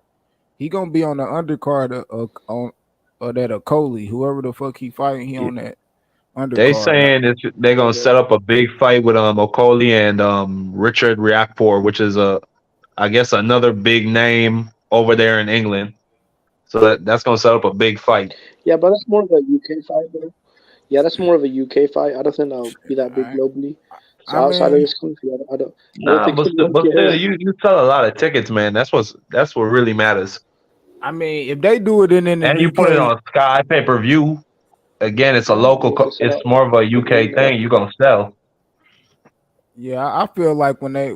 He gonna be on the undercard on that Okoli. Whoever the fuck he fighting, he on that undercard.
They saying they're gonna set up a big fight with Okoli and Richard Riakporhe, which is I guess another big name over there in England. So that's gonna set up a big fight.
Yeah, but that's more of a UK fight, bro. Yeah, that's more of a UK fight. I don't think that'll be that big globally. So outside of this country, I don't think
but still, you sell a lot of tickets, man. That's what really matters.
I mean, if they do it in the
and
UK,
you put it on Sky pay-per-view, again, it's a local. It's more of a UK thing. You're gonna sell.
Yeah, I feel like when they,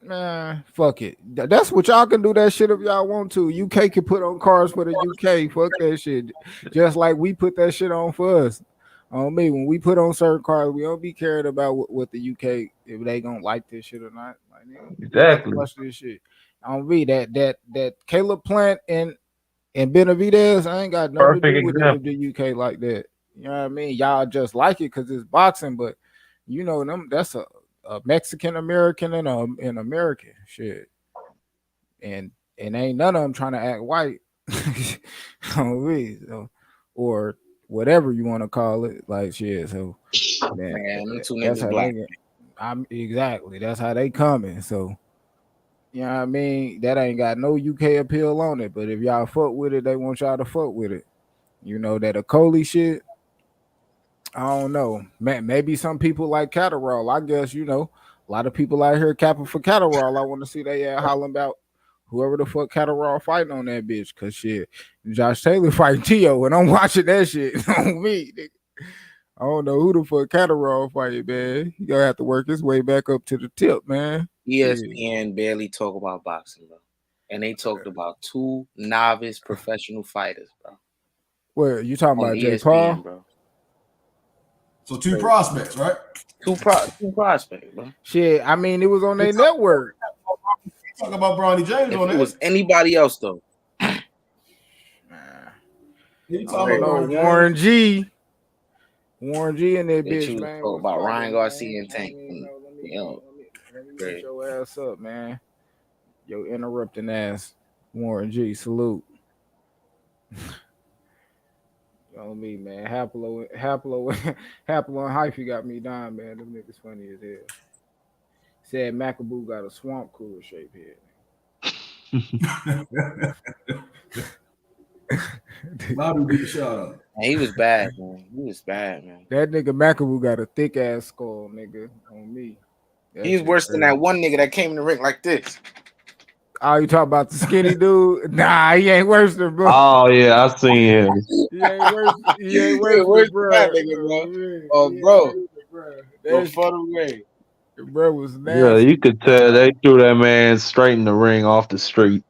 man, fuck it. That's what y'all can do that shit if y'all want to. UK can put on cars for the UK. Fuck that shit. Just like we put that shit on for us. On me, when we put on certain cars, we don't be caring about what the UK, if they gonna like this shit or not. Like,
exactly.
Watch this shit. On me, that Caleb Plant and Benavidez, I ain't got nothing to do with it the UK like that. You know what I mean? Y'all just like it because it's boxing, but them that's a Mexican American and an American shit, and ain't none of them trying to act white, or whatever you want to call it, like shit. So
man, that's how black.
Exactly that's how they coming. So you know what I mean? That ain't got no UK appeal on it, but if y'all fuck with it, they want y'all to fuck with it. That Okoli shit. I don't know. Maybe some people like Catterall. I guess, a lot of people out here capping for Catterall. I want to see they hollering about whoever the fuck Catterall fighting on that bitch. Cause shit, Josh Taylor fighting Tio, and I'm watching that shit on me. Nigga. I don't know who the fuck Catterall fighting, man. He gonna have to work his way back up to the tip, man.
ESPN barely talk about boxing, bro. And they talked about two novice professional fighters, bro.
Where you talking about Jay Paul?
Bro.
So two prospects, right?
Two prospects, bro.
Shit, I mean, it was on their network.
Talk about Bronny James
if
on
it
that.
was anybody else though.
You talking about Bronny
Warren
James?
G. Warren G in that
They
bitch,
choose
man.
about Ryan Garcia and
Let
Tank.
me get your ass up, man. Yo, interrupting ass, Warren G. Salute. On me, man. Haplo, and Hyphy got me down, man. Them niggas funny as hell. Said Macaboo got a swamp cooler shape head.
Bobby get the shout out.
He was bad, man. He was bad, man.
That nigga Macaboo got a thick ass skull, nigga. On me.
He's worse than that one nigga that came in the ring like this.
Oh, you talking about the skinny dude? Nah, he ain't worse than bro.
Oh yeah, I seen him.
He ain't worse. He ain't worse than
that nigga, bro. Oh, bro. Go far away.
Bro was nasty.
Yeah, you could tell they threw that man straight in the ring off the street.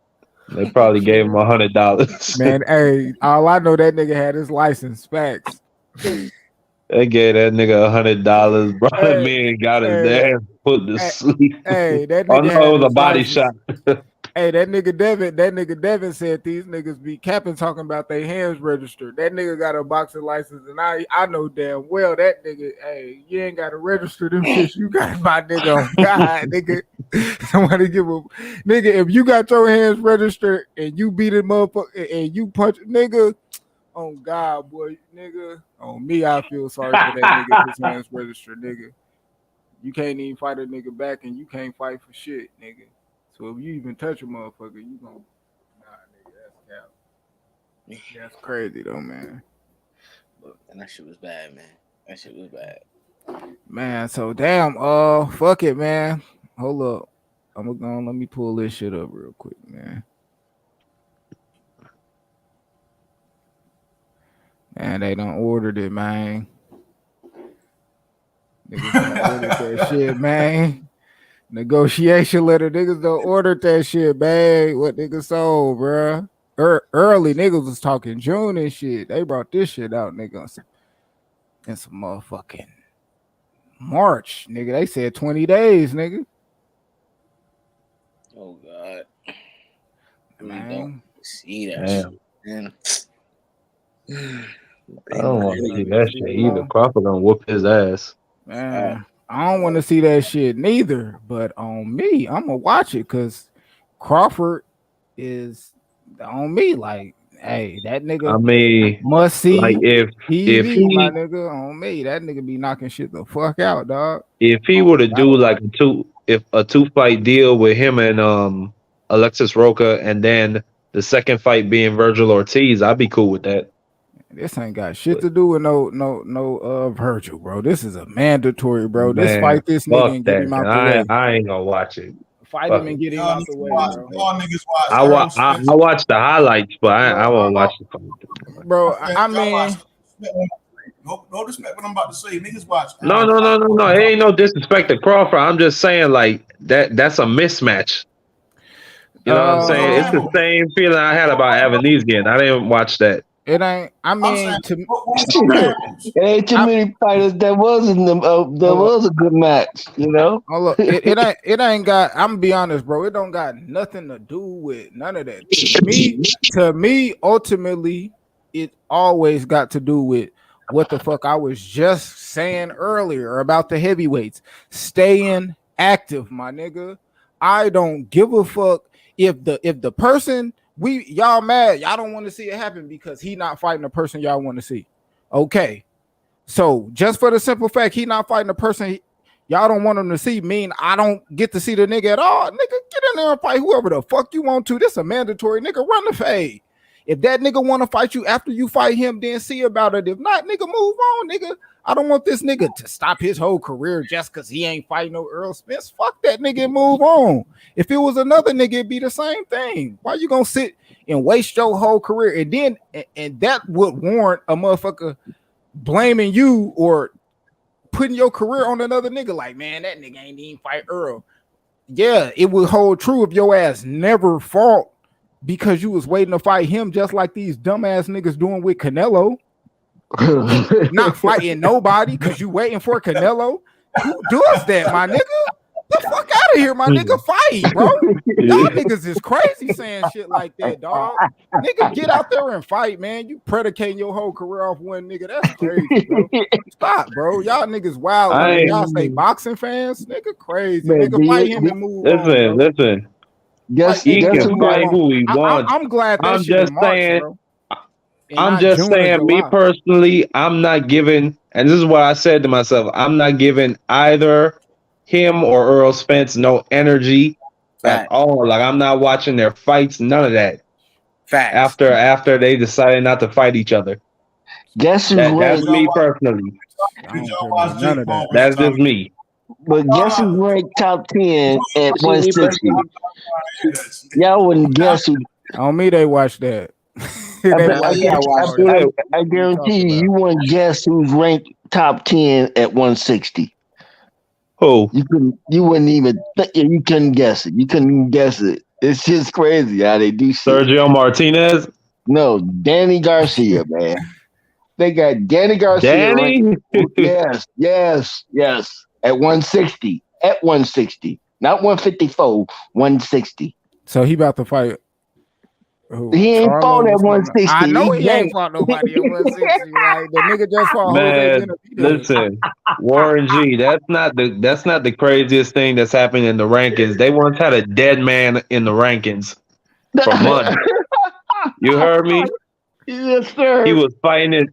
They probably gave him $100.
Man, hey, all I know that nigga had his license. Facts.
They gave that nigga $100, bro. That man got his ass put to sleep.
Hey, that
Oh
nigga
no,
had
it was a
his
body
license.
shot.
Hey, that nigga Devin said these niggas be capping talking about their hands registered. That nigga got a boxing license, and I know damn well that nigga, hey, you ain't gotta register them shits. You got my nigga on God, nigga. Somebody give a nigga, if you got your hands registered and you beat him up and you punch nigga, on God, boy, nigga. On me, I feel sorry for that nigga if his hands registered, nigga. You can't even fight a nigga back and you can't fight for shit, nigga. So if you even touch a motherfucker, you gonna nigga, that's cap. That's crazy though, man.
And that shit was bad, man. That shit was bad.
Man, so damn, fuck it, man. Hold up. I'm gonna let me pull this shit up real quick, man. Man, they done ordered it, man. Niggas done ordered that shit, man. Negotiation letter, niggas done ordered that shit, man. What niggas sold, bro? Early niggas was talking June and shit. They brought this shit out, nigga, in some motherfucking March, nigga. They said 20 days, nigga.
Oh God,
man.
Don't see that shit, man.
I don't want to see that shit either. Crawford gonna whoop his ass.
Man, I don't want to see that shit neither. But on me, I'm gonna watch it because Crawford is on me. Like, hey, that nigga.
I mean,
must see.
Like if he,
my nigga, on me, that nigga be knocking shit the fuck out, dog.
If he were to do like a two fight deal with him and Alexis Rocha, and then the second fight being Virgil Ortiz, I'd be cool with that.
This ain't got shit to do with no Virgil, bro. This is a mandatory, bro.
Man,
This fight this nigga and get him out the way.
I ain't gonna watch it.
Fight him and get him out the way, bro.
Y'all niggas watch.
I watch the highlights, but I won't watch the fight.
Bro, I mean,
no disrespect what I'm about to say. Niggas watch.
No. It ain't no disrespect to Crawford. I'm just saying like that's a mismatch. You know what I'm saying? It's the same feeling I had about Avenesian. I didn't watch that.
It ain't. I mean,
it ain't too many fighters that was in them. That was a good match, you know.
Look, it ain't got. I'm gonna be honest, bro. It don't got nothing to do with none of that. To me, ultimately, it always got to do with what the fuck I was just saying earlier about the heavyweights staying active, my nigga. I don't give a fuck if the person. Y'all mad, y'all don't want to see it happen because he not fighting the person y'all want to see. Okay. So just for the simple fact he not fighting the person y'all don't want him to see, mean I don't get to see the nigga at all. Nigga, get in there and fight whoever the fuck you want to. This a mandatory, nigga. Run the fade. If that nigga want to fight you after you fight him, then see about it. If not, nigga, move on, nigga. I don't want this nigga to stop his whole career just because he ain't fighting no Earl Spence. Fuck that nigga and move on. If it was another nigga, it'd be the same thing. Why you gonna sit and waste your whole career? And then and that would warrant a motherfucker blaming you or putting your career on another nigga. Like, man, that nigga ain't even fight Earl. Yeah, it would hold true if your ass never fought because you was waiting to fight him, just like these dumbass niggas doing with Canelo. Not fighting nobody because you waiting for Canelo. Who does that, my nigga? The fuck out of here, my nigga. Fight, bro. Y'all niggas is crazy saying shit like that, dog. Nigga, get out there and fight, man. You predicating your whole career off one nigga. That's crazy, bro. Stop, bro. Y'all niggas wild. Y'all say boxing fans, nigga, crazy.
Man,
nigga, fight him and move on, bro.
Listen.
Guess
He
who
can fight who he wants.
I'm glad that
I'm
shit
just
in March,
saying.
bro.
I'm just saying, me personally, I'm not giving, and this is what I said to myself, I'm not giving either him or Earl Spence no energy at all. Like, I'm not watching their fights, none of that.
Facts.
After they decided not to fight each other.
Guess who's
that's me personally.
None of that.
That's just me.
But guess who's ranked top 10 at 160? Y'all wouldn't guess who.
On me, they watch that.
I guarantee you wouldn't guess who's ranked top 10 at 160.
Who?
You wouldn't even you couldn't guess it. You couldn't even guess it. It's just crazy how they do shit.
Sergio Martinez?
No, Danny Garcia, man. They got Danny Garcia.
Danny?
Yes. At 160. At 160. Not 154, 160.
So he about to fight.
He ain't fought at 160.
I know he ain't fought nobody at 160. Like the nigga just fought Jose
Man, listen, Warren G, that's not the craziest thing that's happened in the rankings. They once had a dead man in the rankings for months. You heard me?
Yes, sir.
He was fighting it.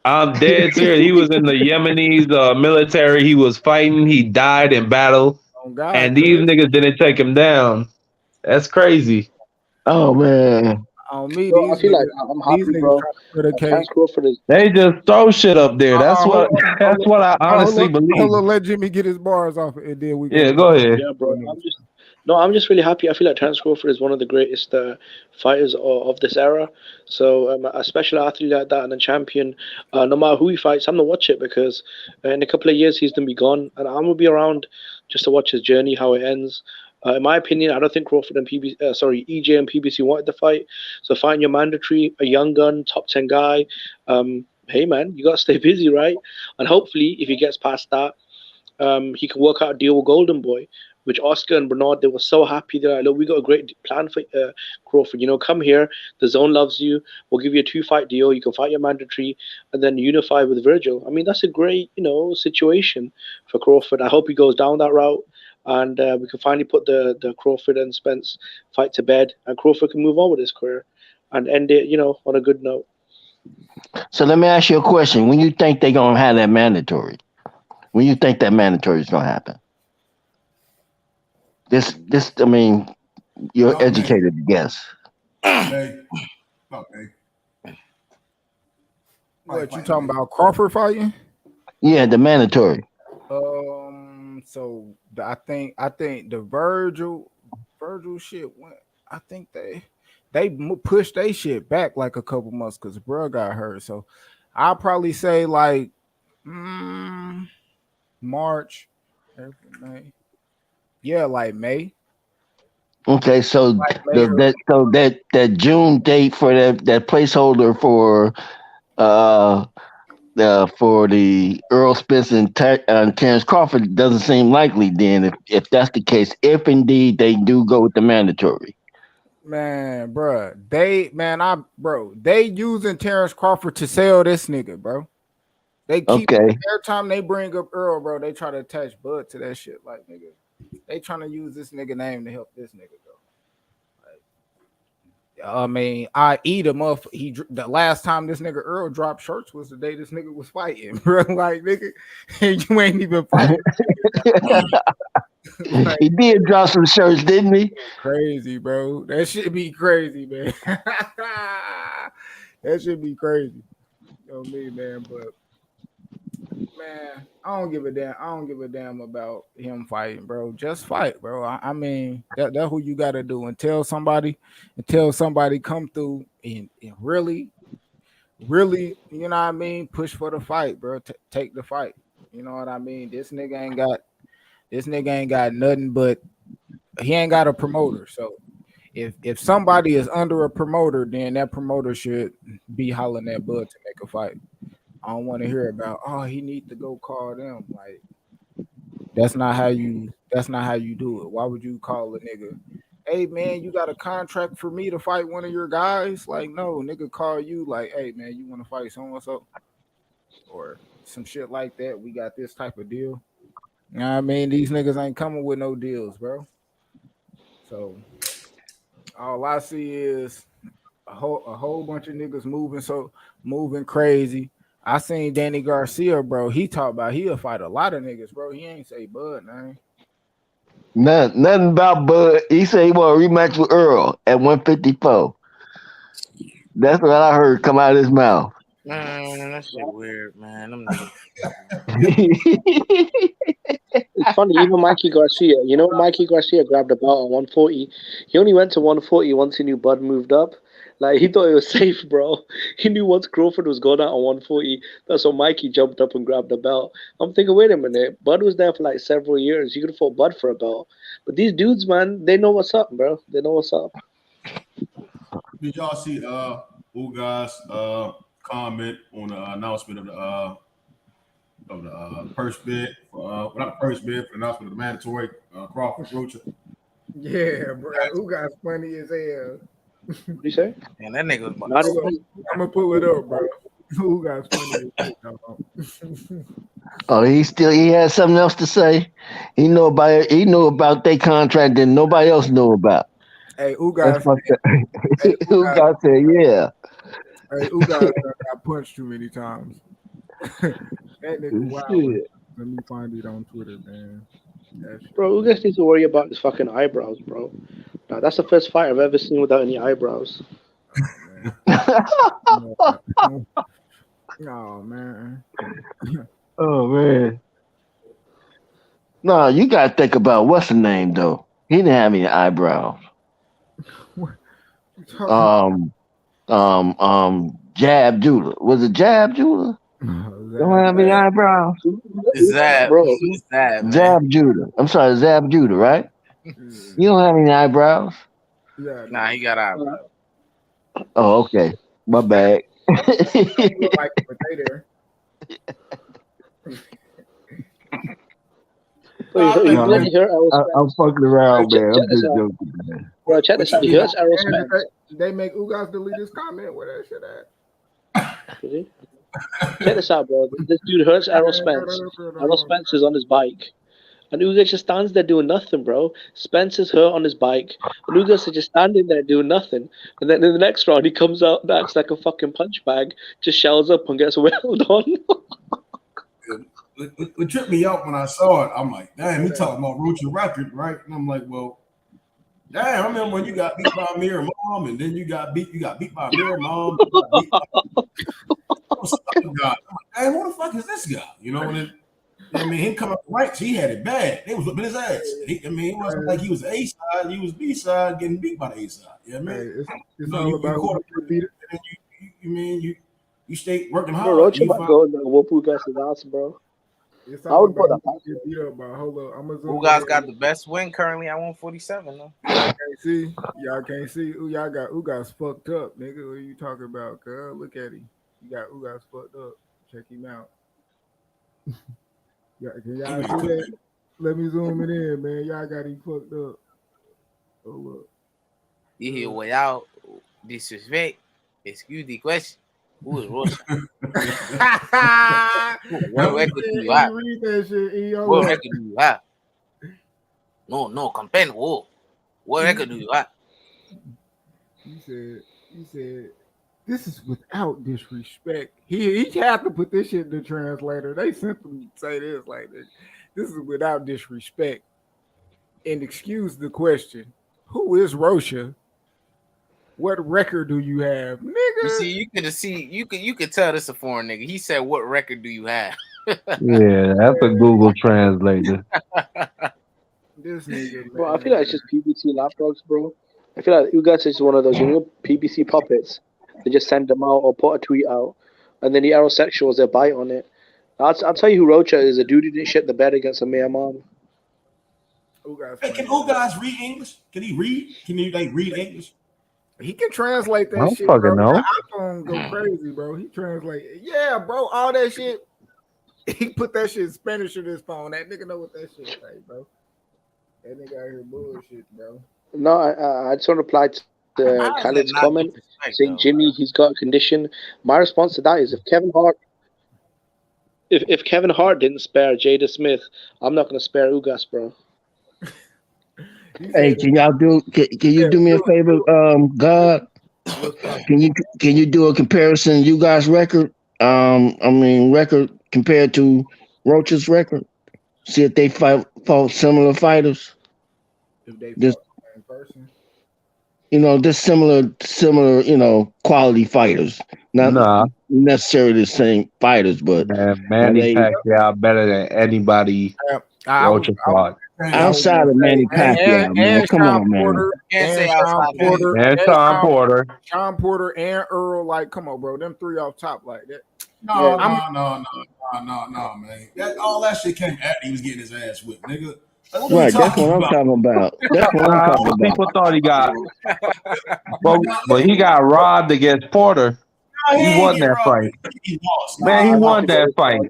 I'm dead serious. He was in the Yemenis military. He was fighting. He died in battle. And these niggas didn't take him down. That's crazy.
Oh, man.
On me,
I feel like I'm happy, bro. Terence Crawford is.
They just throw shit up there. That's what I honestly believe.
Let Jimmy get his bars off, and then we.
Go ahead.
Yeah, bro. I'm just really happy. I feel like Terence Crawford is one of the greatest fighters of this era. So a special athlete like that and a champion, no matter who he fights, I'm gonna watch it because in a couple of years he's gonna be gone, and I'm gonna be around just to watch his journey, how it ends. In my opinion, I don't think Crawford and EJ and PBC wanted the fight. So fighting your mandatory, a young gun, top 10 guy. Hey man, you gotta stay busy, right? And hopefully, if he gets past that, he can work out a deal with Golden Boy. Which Oscar and Bernard, they were so happy. They're like, look, we got a great plan for Crawford. You know, come here. The zone loves you. We'll give you a 2-fight deal. You can fight your mandatory and then unify with Virgil. I mean, that's a great, situation for Crawford. I hope he goes down that route and we can finally put the Crawford and Spence fight to bed and Crawford can move on with his career and end it, on a good note.
So let me ask you a question. When you think they're going to have that mandatory? When you think that mandatory is going to happen? I mean, you're educated to guess.
Okay.
What you talking about? Crawford fighting?
Yeah, the mandatory.
So I think the Virgil shit went. I think they pushed their shit back like a couple months because bro got hurt. So I'll probably say like March, April, May. Yeah, like May.
Okay, so that June date for that placeholder for the Earl Spence and Terence Crawford doesn't seem likely. Then, if that's the case, if indeed they do go with the mandatory,
man, bro, they using Terence Crawford to sell this nigga, bro. They keep every time they bring up Earl, bro, they try to attach Bud to that shit, like nigga. They trying to use this nigga name to help this nigga go. Like, I mean, I eat him up. The last time this nigga Earl dropped shirts was the day this nigga was fighting, bro. Like nigga, you ain't even fighting.
Like, he did drop some shirts, didn't he?
Crazy, bro. That should be crazy, man. That should be crazy. You know me, man, but. Man, I don't give a damn. I don't give a damn about him fighting, bro. Just fight, bro. I mean, that's who you got to do. Until somebody come through and really, you know what I mean? Push for the fight, bro. Take the fight. You know what I mean? This nigga ain't got nothing, but he ain't got a promoter. So if somebody is under a promoter, then that promoter should be hollering at Bud to make a fight. I don't want to hear about he need to go call them. Like that's not how you That's not how you do it. Why would you call a nigga, hey man, you got a contract for me to fight one of your guys? Like, no, nigga call you like, hey man, you want to fight so and so? Or some shit like that. We got this type of deal. You know what I mean? These niggas ain't coming with no deals, bro. So all I see is a whole bunch of niggas moving crazy. I seen Danny Garcia, bro. He talked about he'll fight a lot of niggas, bro. He ain't say Bud, man.
Nothing about Bud. He said he want a rematch with Earl at 154. That's what I heard come out of his mouth.
Man, that shit weird, man. Them niggas.
It's funny, even Mikey Garcia. You know, Mikey Garcia grabbed a belt at 140. He only went to 140 once he knew Bud moved up. Like, he thought it was safe, bro. He knew once Crawford was going out on 140, that's when Mikey jumped up and grabbed the belt. I'm thinking, wait a minute. Bud was there for like several years. You could have fought Bud for a belt. But these dudes, man, they know what's up, bro. They know what's up.
Did y'all see Ugas comment on the announcement of the purse bid for not the purse bid, for the announcement of the mandatory Crawford Rocha?
Yeah, bro. Ugas funny as hell.
What do you say?
Man, that nigga was
I'm gonna pull it up, bro. Ugas funny as hell.
Oh, he had something else to say. He knew about their contract that nobody else knew about.
Hey, Ugas.
Ugas said, yeah.
Hey, Ugas got punched too many times. That nigga wild. Let me find it on Twitter, man.
Bro, Ugas needs to worry about his fucking eyebrows, bro. Now, that's the first fight I've ever seen without any eyebrows.
Oh, man.
Oh, man. No, you got to think about what's the name, though. He didn't have any eyebrows. Jab Judah. Was it Jab Judah? Don't have any eyebrows.
Zab,
bro.
Zab Judah. I'm sorry, Zab Judah, right? You don't have any eyebrows?
Yeah.
Nah, he got eyebrows.
Oh, okay. My bad.
Like, but they there.
I'm fucking around, man. I'm just joking, man.
Bro, check this out. He hurts Errol Spence.
They make Ugas delete his comment. Where that shit at?
Check this out, bro. This dude hurts Errol Spence. Errol Spence is on his bike. And Ugas just stands there doing nothing, bro. Spence is hurt on his bike. And Ugas is just standing there doing nothing. And then in the next round, he comes out and acts like a fucking punch bag, just shells up and gets wailed on.
It tripped me out when I saw it. I'm like, damn, he talking about Rocha record, right? And I'm like, well, damn, I remember when you got beat by Amir Mom, and then you got beat by Amir Mom. Damn, who the fuck is this guy? You know, him coming up the ranks, he had it bad. They was whipping his ass. It wasn't like he was A side, he was B side, getting beat by the A side. You know what I mean?
It's all about
you stay working hard.
Bro, Rocha might go and whoop Ugas' ass, bro.
I would put beat up by. Hold up, I'm
who guys got the best win currently at 147 though?
Y'all can't see. Y'all got Ugas fucked up, nigga. What are you talking about, girl? Look at him. You got Ugas fucked up. Check him out. Can y'all see that? Let me zoom it in, man. Y'all got him fucked up. Oh look.
You hear without disrespect. Excuse the question. Who is Rocha? What record do you have? What record do you have? No, campaign. Whoa. What record do you have?
He said, this is without disrespect. He had to put this shit in the translator. They simply say this like this. This is without disrespect. And excuse the question. Who is Rocha? What record do you have, nigga?
You could tell this a foreign nigga. He said, "What record do you have?"
Yeah, that's a Google translator.
This nigga,
bro, I feel like it's just PBC lapdogs, bro. I feel like Ugas is one of those, PBC puppets. They just send them out or put a tweet out, and then the aerosexuals they bite on it. I'll tell you who Rocha is. A dude who didn't shit the bed against a mere mom.
Hey, can Ugas read English? Can he read? Can he read English?
He can translate that shit,
fucking
bro.
know.
The iPhone go crazy, bro. He translate. Yeah, bro. All that shit. He put that shit in Spanish in his phone. That nigga know what that shit say, bro. That nigga out here bullshit, bro.
No, I just want to reply to Khaled's comment saying Jimmy, he's got a condition. My response to that is if Kevin Hart didn't spare Jada Smith, I'm not gonna spare Ugas, bro.
Hey, can y'all can you do me a favor, God? Can you do a comparison of you guys' record? Record compared to Rocha's record. See if they fought similar fighters.
If they fought the same person.
Just similar, quality fighters. Not necessarily the same fighters, but
Manny Pacquiao better than anybody Rocha fought.
Outside of Manny Pacquiao, man. Come on, man.
Sean Porter and Earl, like, come on, bro. Them three off top like that.
No, man. All that shit came after he was getting his ass whipped, nigga.
Right, that's what I'm talking about.
People thought he got, but he got robbed against Porter. He won that fight.
He lost.
Man, he won that fight.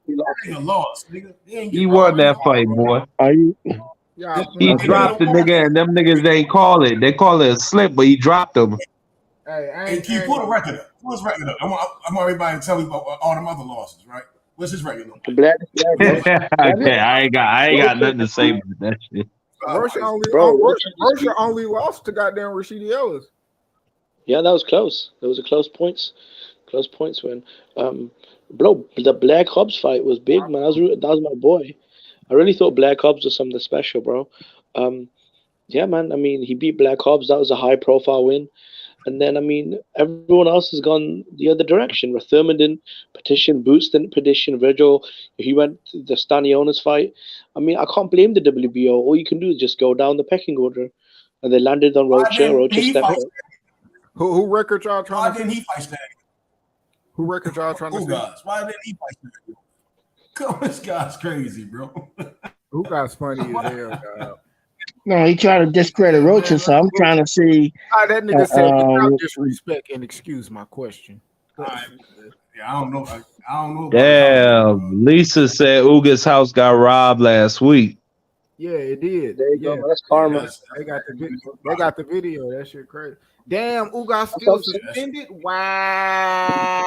He lost, nigga.
He won that fight, boy.
Are you?
He dropped the nigga, and them niggas they call it. They call it a slip, but he dropped him.
Hey, can you pull the record up? Pull his record up. I want everybody to tell me about all them other losses, right? What's his record look?
I ain't got nothing to say about that shit.
Rocha only lost to goddamn Rashidi Ellis.
Yeah, that was close. There was a close points win. Bro, the Black Hobbs fight was big, man. That was my boy. I really thought Black Hobbs was something special, bro. Yeah, man. I mean, he beat Black Hobbs. That was a high-profile win. And then, I mean, everyone else has gone the other direction. Thurman didn't petition. Boots didn't petition. Virgil, he went to the Stanionis fight. I mean, I can't blame the WBO. All you can do is just go down the pecking order. And they landed on Rocha. Rocha stepped up.
Who record y'all trying
Why
to
didn't he fight Stan?
Who record y'all trying to
see? Why didn't he fight Stan? Come on, this guy's crazy, bro.
Who guy's funny as hell, dog?
No, he tried to discredit Rocha, so I'm trying to see.
That nigga said without disrespect and excuse my question.
Yeah, I don't know.
Damn, Lisa said Uga's house got robbed last week.
Yeah, it did.
There you go. That's karma.
They got the video. That shit crazy. Damn, Uga still suspended. Wow.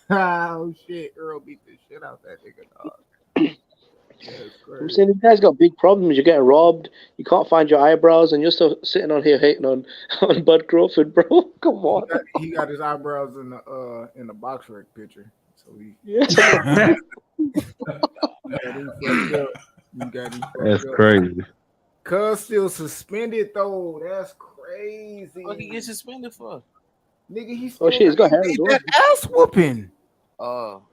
Oh shit, Earl beat the shit out that nigga, dog.
I'm saying these guys got big problems. You're getting robbed. You can't find your eyebrows, and you're still sitting on here hating on Bud Crawford, bro. Come on.
He got his eyebrows in the box rec picture. So
That's crazy.
Cuz still suspended though. That's crazy.
What he get suspended for?
Nigga, he's still
he's got
that ass whooping.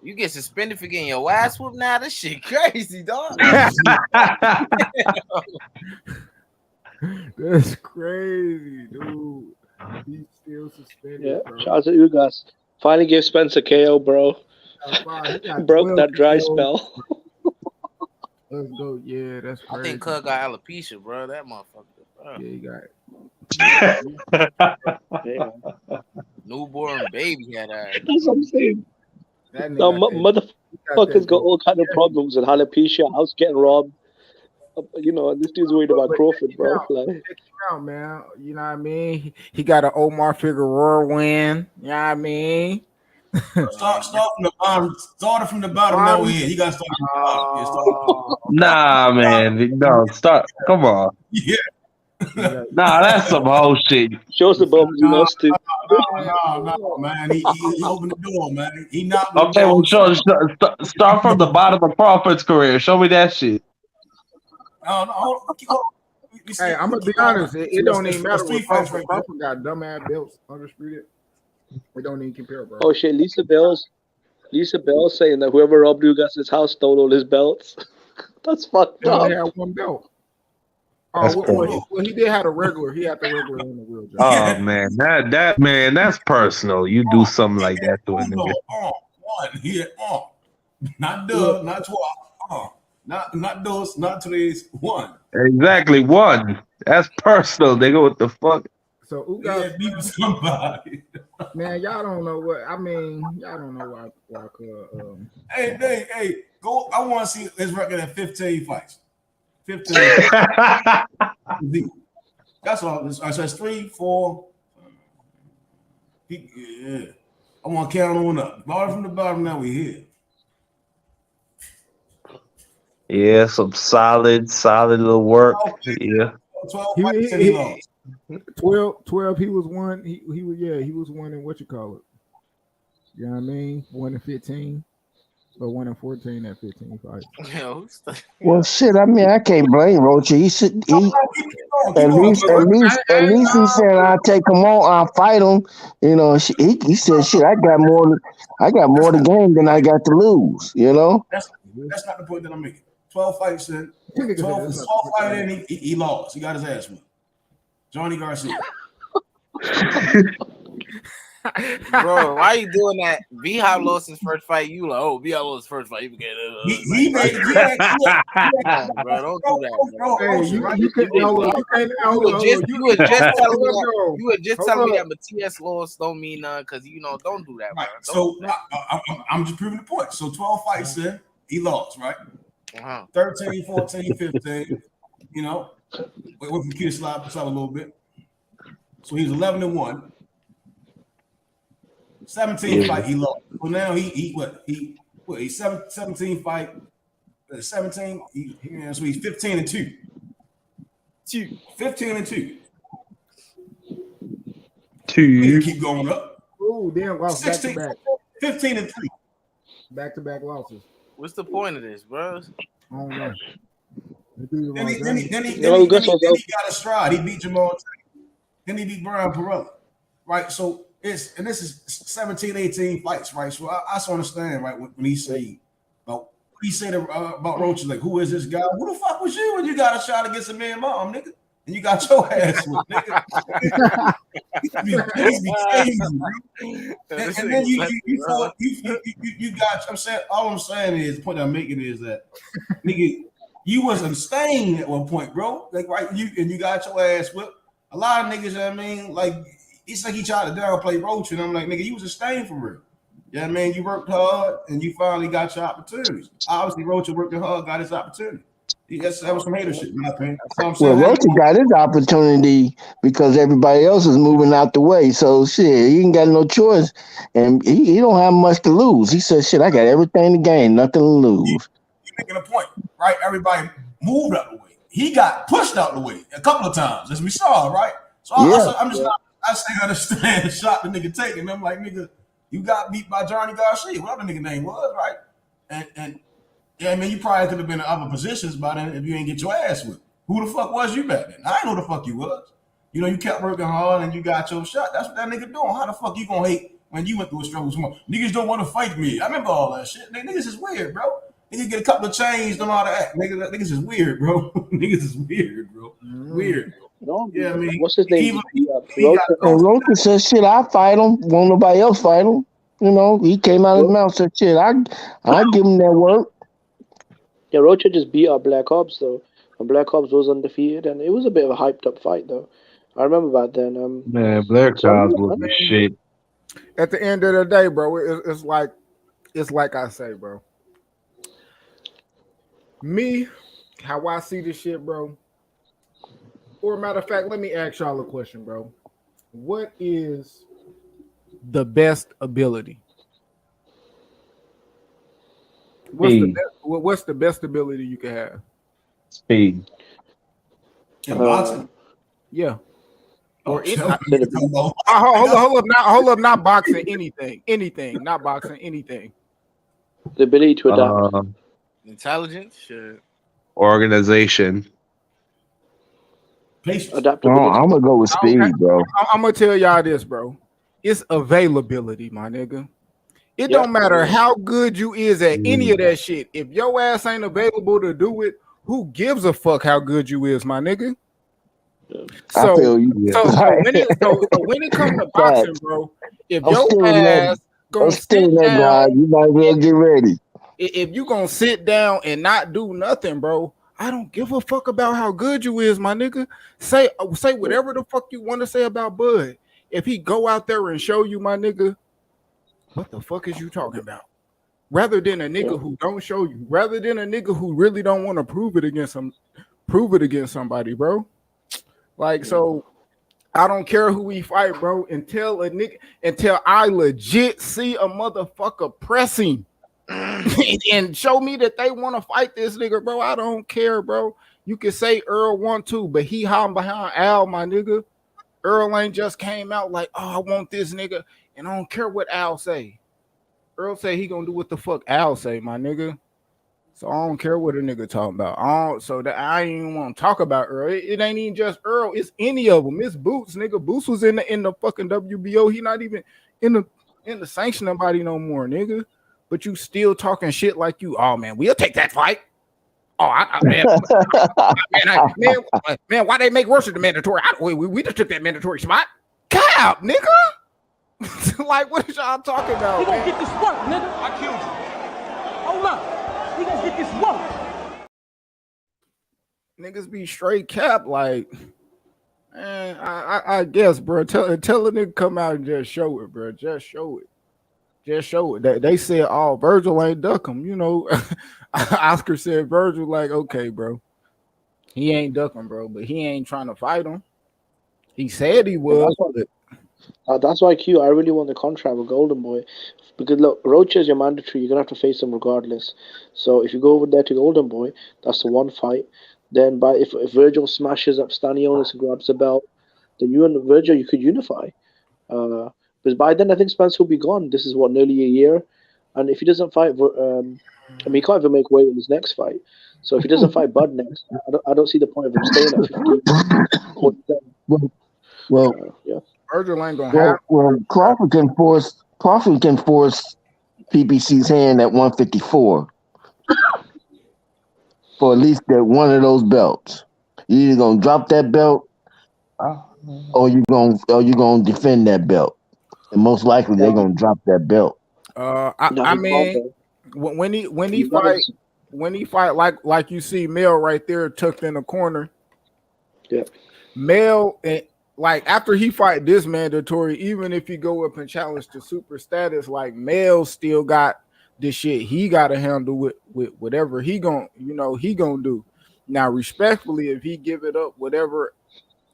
You get suspended for getting your ass whooped now? This shit crazy, dog.
That's crazy, dude. He's still suspended.
Yeah,
bro.
shout out to Ugas. Finally gave Spencer KO, bro. Broke that dry spell.
Let's go. Yeah, that's crazy.
I think Cuz got alopecia, bro. That motherfucker. Bro.
Yeah, he got
it.
Newborn baby had ass.
That's what I'm saying. Motherfuckers got all kind of problems with alopecia, house getting robbed. This dude's worried about Crawford, bro.
Check him out, man. You know what I mean? He got an Omar Figueroa win. You know what I mean?
Start from the bottom. Started from the bottom. Now we're here. He got to start from the bottom.
Nah, man. No, start. Come on.
Yeah.
Nah, that's some whole shit.
Shows the bums,
No, man. He opened the door, man. He knocked.
Okay, well, start from the bottom of Crawford's career. Show me that shit.
No.
Hey, I'm gonna be honest. It don't even matter what Crawford got dumbass belts undisputed. We don't even compare, bro.
Oh shit, Lisa Bell's saying that whoever robbed Ugas' house stole all his belts. That's fucked up.
He only had one belt. Well, he did have a regular. He had the regular in the wheelchair.
Oh man, that's personal. You do something like that to a nigga.
Not dub, not 12. Not those, not today's one.
Exactly, one. That's personal, nigga. What the fuck?
So Ugas
beat somebody.
Man, y'all don't know what I mean. Y'all don't know why
Hey, go. I want to see his record at 15 fights. 15. That's all. So that's 3, 4. Yeah. I want to count on up. Bottom from the bottom, now we here.
Yeah, some solid little work. Yeah.
12 fights and he lost.
12, he was one. He was one in what you call it. You know what I mean? 1 in 15. But 1 in 14 at 15 fights.
Well, shit. I mean, I can't blame Rocha. At least he said I'll take him on. I'll fight him. You know, he said, shit. I got more to gain than I got to lose. You know.
That's not the point that I'm making. 12 fights in. 12 fights in. He lost. He got his ass whipped. Johnny Garcia.
Bro, why you doing that? B-Hop lost his first fight. You like, oh, B-Hop lost his first fight. He began bro, don't do that, bro.
Hey, you
were just telling me that Metascience lost don't mean nothing because don't do that, bro.
Right. So I'm just proving the point. So 12 fights in, he lost, right? 13, 14, 15. You know, wait for the kid to slide this out a little bit. So he's 11-1. 17 fight he lost. Well, now he's 17 fight. 17. So he's 15-2. 15-2. Two. Keep going up.
Oh, damn! Lost
16,
back to back.
15-3.
Back-to-back losses.
What's the point of this, bro?
I don't know.
Then he got a stride. He beat Jamal. Then he beat Brian Perella. Right. So this is 17, 18 fights, right? So I also understand, right, when he said about Rocha, like, who is this guy? Who the fuck was you when you got a shot against a man mom, nigga? And you got your ass whipped, nigga. And then you got. I'm saying, all I'm saying is, the point I'm making is that, nigga, you wasn't staying at one point, bro. Like, right, you got your ass whipped. A lot of niggas, you know what I mean, like, it's like he tried to downplay Rocha, and I'm like, nigga, you was a stain for real. You know what I mean? You worked hard, and you finally got your opportunities. Obviously, Rocha working hard, got his opportunity. That was some hater shit, in my opinion.
Well, Rocha got his opportunity because everybody else is moving out the way. So, shit, he ain't got no choice, and he don't have much to lose. He said, shit, I got everything to gain, nothing to lose.
You're making a point, right? Everybody moved out the way. He got pushed out the way a couple of times, as we saw, right? So I still understand the shot the nigga taking. I'm like, nigga, you got beat by Johnny Garcia, whatever the nigga name was, right? And yeah, I mean, you probably could have been in other positions by then if you ain't get your ass whipped. Who the fuck was you back then? I ain't know who the fuck you was. You know, you kept working hard and you got your shot. That's what that nigga doing. How the fuck you gonna hate when you went through a struggle? Niggas don't want to fight me. I remember all that shit. Niggas is weird, bro. Niggas get a couple of chains, don't know how to act. Niggas is weird, bro. Niggas is weird, bro. Weird.
No,
yeah, I mean,
what's his name?
Rocha said, shit, I fight him. Won't nobody else fight him. You know, he came out of his mouth and said, shit, I give him that work.
Yeah, Rocha just beat up Black Ops, though. And Black Ops was undefeated, and it was a bit of a hyped up fight, though. I remember back then.
Man, Black Ops was the shit.
At the end of the day, bro, it's like I say, bro. Me, how I see this shit, bro. Or matter of fact, let me ask y'all a question, bro. What is the best ability? What's the best ability you can have?
Speed.
In boxing?
Yeah. Or
hold
up, not boxing, anything, not boxing, anything.
The ability to adapt.
Intelligence, shit.
Organization.
Adaptability.
I'm gonna go with speed, bro.
I'm gonna tell y'all this, bro. It's availability, my nigga. It don't matter how good you is at any of that shit. If your ass ain't available to do it, who gives a fuck how good you is, my nigga? So when it comes to boxing, bro, if your ass gonna sit down,
you might well get ready.
If you gonna sit down and not do nothing, bro, I don't give a fuck about how good you is, my nigga. Say whatever the fuck you want to say about Bud. If he go out there and show you, my nigga, what the fuck is you talking about? Rather than a nigga who don't show you, rather than a nigga who really don't want to prove it against him, prove it against somebody, bro. Like, so I don't care who we fight, bro, until I legit see a motherfucker pressing and show me that they want to fight this nigga, bro. I don't care, bro. You can say Earl want to, but he hiding behind Al, my nigga. Earl ain't just came out like, oh, I want this nigga, and I don't care what Al say. Earl say he gonna do what the fuck Al say, my nigga. So I don't care what a nigga talking about. So that I ain't even want to talk about Earl. It ain't even just Earl. It's any of them. It's Boots, nigga. Boots was in the fucking WBO. He not even in the sanctioning body no more, nigga. But you still talking shit like you. Oh man, we'll take that fight. Oh, man, why they make Rocha the mandatory? We just took that mandatory spot. Cap, nigga. Like, what is y'all talking about?
He gonna get this work, nigga. I killed you. Hold up. He gonna get this work.
Niggas be straight cap, like, man, I guess, bro. Tell a nigga come out and just show it, bro. Just show it. Just show it. They said, oh, Virgil ain't duck him. You know, Oscar said Virgil, like, okay, bro. He ain't ducking, bro, but he ain't trying to fight him. He said he was.
That's why Q, I really want the contract with Golden Boy. Because look, Rocha is your mandatory. You're going to have to face him regardless. So if you go over there to Golden Boy, that's the one fight. Then if Virgil smashes up Stanionis and grabs the belt, then you and Virgil, you could unify. Because by then, I think Spence will be gone. This is nearly a year. And if he doesn't fight, he can't even make weight in his next fight. So if he doesn't fight Bud next, I don't see the point of him staying at 15.
Well,
yeah.
Virgil ain't gonna have.
Well, Crawford can force PBC's hand at 154 for at least one of those belts. You either gonna drop that belt, or you gonna defend that belt. And most likely they're gonna drop that belt.
I mean, when he fight like you see Mel right there tucked in the corner.
Yeah,
Mel and. Like, after he fight this mandatory, even if he go up and challenge to super status, like, Mel still got this shit he got to handle with whatever he gonna do. Now, respectfully, if he give it up, whatever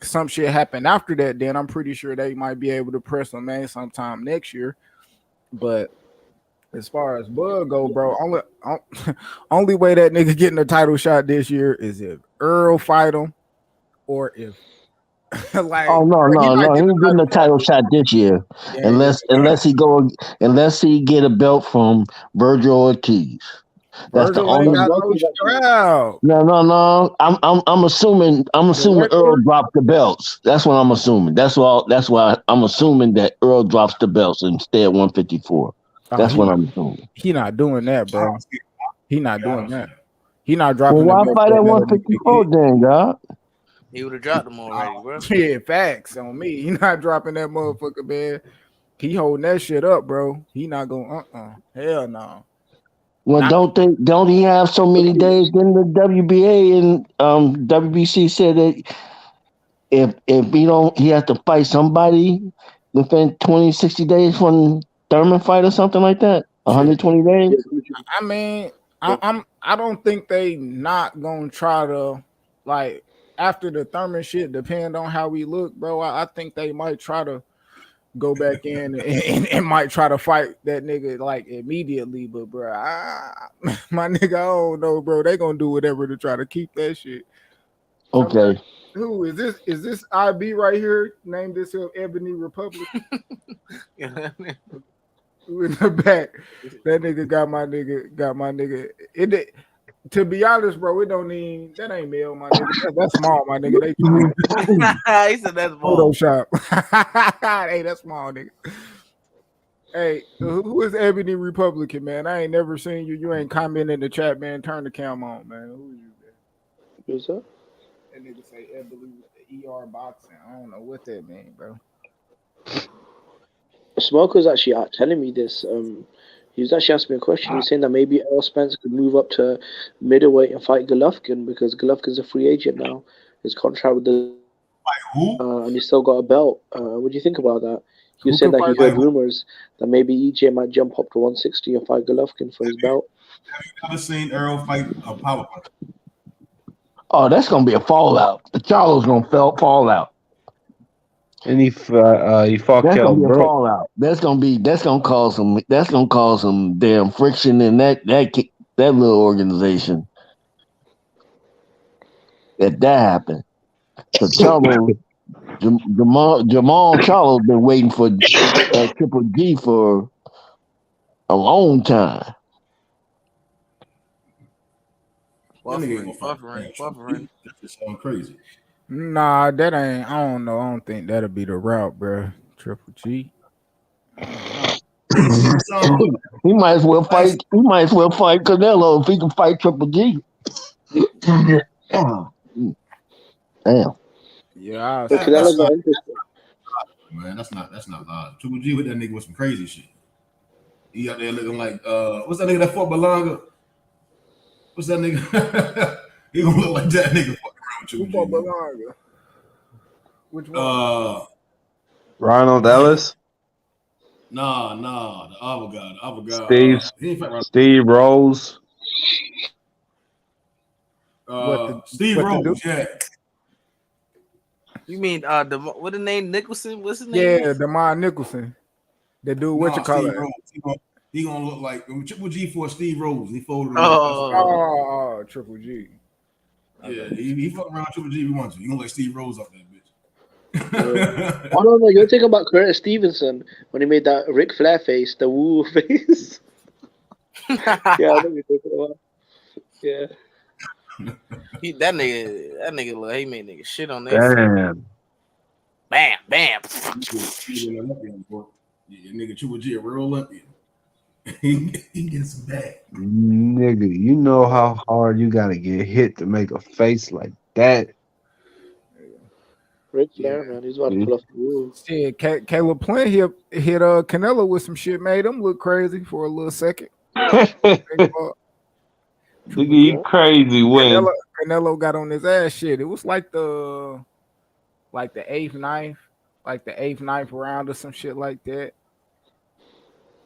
some shit happen after that, then I'm pretty sure they might be able to press him, man, sometime next year. But as far as Bud go, bro, only way that nigga getting a title shot this year is if Earl fight him, or if like,
no, he ain't getting a title shot this year, unless he get a belt from Virgil Ortiz. That's the only. No. I'm assuming Earl dropped the belts. That's what I'm assuming. That's why I'm assuming that Earl drops the belts and stay at 154. That's what I'm assuming.
He not doing that, bro. He not doing that. He not dropping.
Well, why fight at 154 then, God?
He would have dropped them already, bro.
Yeah, facts on me. He not dropping that motherfucker, man. He holding that shit up, bro. He not going. Hell no.
Well, don't he have so many days in the WBA and WBC said that if he has to fight somebody within 20, 60 days from Thurman fight or something like that? 120 days?
I mean, I don't think they not gonna try to, like, after the Thurman shit, depend on how we look, bro. I think they might try to go back in and might try to fight that nigga like immediately. But bro, my nigga, I don't know, bro. They gonna do whatever to try to keep that shit.
Okay.
Who is this? Is this IB right here? Named this Ebony Republic. Who in the back? That nigga got my nigga. To be honest, bro, that ain't Mel, my nigga. That's small, my nigga.
He said that's small.
Photoshop. Hey, that's small, nigga. Hey, who is Ebony Republican, man? I ain't never seen you. You ain't commenting in the chat, man. Turn the cam on, man. Who is you, man?
Who's that?
That nigga say Ebony ER boxing. I don't know what that means, bro.
Smoke was actually telling me this. He was actually asking me a question. He was saying that maybe Errol Spence could move up to middleweight and fight Golovkin because Golovkin's a free agent now. His contract with the and he's still got a belt. What do you think about that? He was saying that he heard rumors that maybe EJ might jump up to 160 and fight Golovkin for his belt.
Have you ever seen Errol fight a power puncher?
Oh, that's gonna be a fallout. The Charlo's gonna fall out.
And he fought
That's
Kell
gonna be a
Brook.
fallout. That's gonna cause some damn friction in that little organization. That happened. So Charlo, Jamal Charlo been waiting for Triple G for a long time.
That nigga ain't gonna fight.
Buffering.
That just sound crazy.
Nah, that ain't. I don't know. I don't think that'll be the route, bro. Triple G.
He might as well fight. He might as well fight Canelo if he can fight Triple G. Damn.
Yeah,
That's not, man. That's not logic. Triple G with that nigga with some crazy shit. He out there looking like what's that nigga that fought Belonga? What's that nigga? He gonna look like that nigga fucking around with Triple G.
Belonga? Which one?
Ronald Ellis.
Nah, the other guy. He ain't fight
Steve Rose.
Steve Rose, yeah.
You mean what the name Nicholson? What's his name?
Yeah, DeMar Nicholson. The dude, what you call it?
He gonna look like Triple G for Steve Rose. He folded.
Triple G.
Yeah, he fucked around Triple G. He wants to. He gonna like Steve Rose up that bitch.
Oh no, you're thinking about Curtis Stevenson when he made that Ric Flair face, the woo face. Yeah, I know what you're thinking about. Yeah.
That nigga look, he made nigga shit on that.
Damn.
Bam.
Yeah, nigga Triple G a real Olympian. He gets some bad.
Nigga, you know how hard you gotta get hit to make a face like that.
Ric Flair, man, he's about to pull off the woo.
Shit, Caleb Plant hit Canelo with some shit, made him look crazy for a little second.
Nigga, you crazy when
Canelo got on his ass shit. It was like the eighth, ninth round or some shit like that.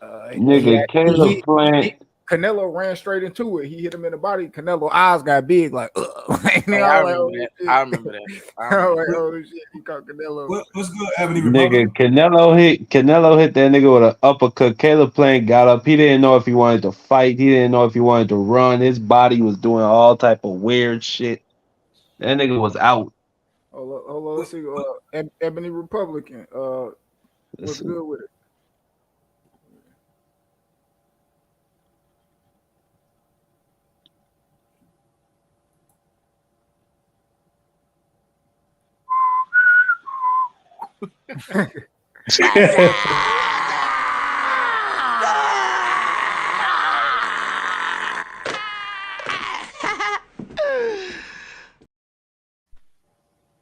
Caleb Plant.
Canelo ran straight into it. He hit him in the body. Canelo eyes got big, like.
I remember that. I remember that.
Oh shit! He caught Canelo.
What's good, Ebony?
Nigga, Canelo hit that nigga with an uppercut. Caleb Plant got up. He didn't know if he wanted to fight. He didn't know if he wanted to run. His body was doing all type of weird shit. That nigga was out.
Hold on. Let's see. Ebony Republican. What's good with it?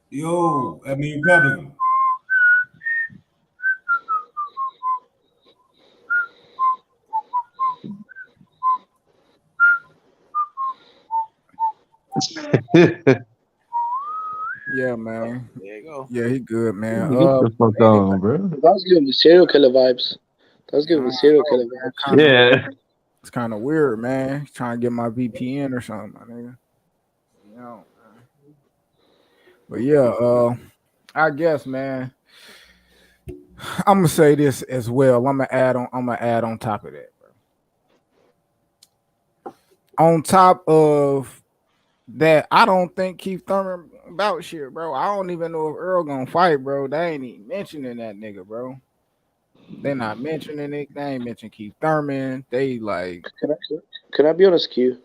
Yo, I mean Republican.
Yeah, man.
There you go.
Yeah, he good, man.
Get the fuck on, bro.
That was giving me serial killer vibes.
Yeah.
It's kind of weird, man. He's trying to get my VPN or something, my nigga. You know. But yeah, I guess, man. I'm gonna say this as well. I'm gonna add on top of that, bro. On top of that, I don't think Keith Thurman about shit, bro. I don't even know if Earl gonna fight, bro. They ain't even mentioning that nigga, bro. They're not mentioning it. They ain't mentioning Keith Thurman. They like.
Can I be honest, Q?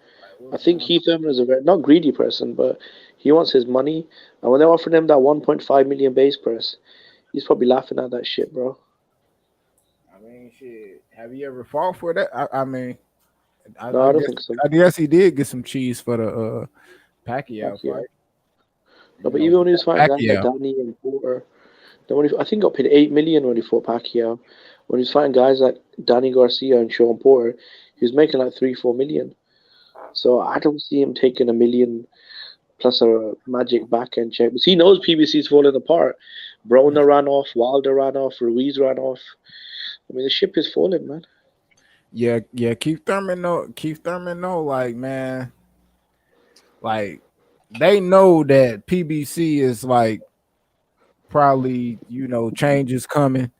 I think Keith Thurman is a very not greedy person, but he wants his money. And when they offered him that 1.5 million base price, he's probably laughing at that shit, bro.
I mean, shit. Have you ever fought for that? I mean,
I don't think so.
I guess he did get some cheese for the Pacquiao fight.
No, but even when he was fighting guys like Danny and Porter, I think he got paid $8 million when he fought Pacquiao. When he was fighting guys like Danny Garcia and Sean Porter, he was making like $3-4 million. So I don't see him taking $1 million plus a magic backhand check. Because he knows PBC's falling apart. Broner ran off, Wilder ran off, Ruiz ran off. I mean, the ship is falling, man.
Yeah. Keith Thurman know, like, man, like they know that PBC is like probably change is coming,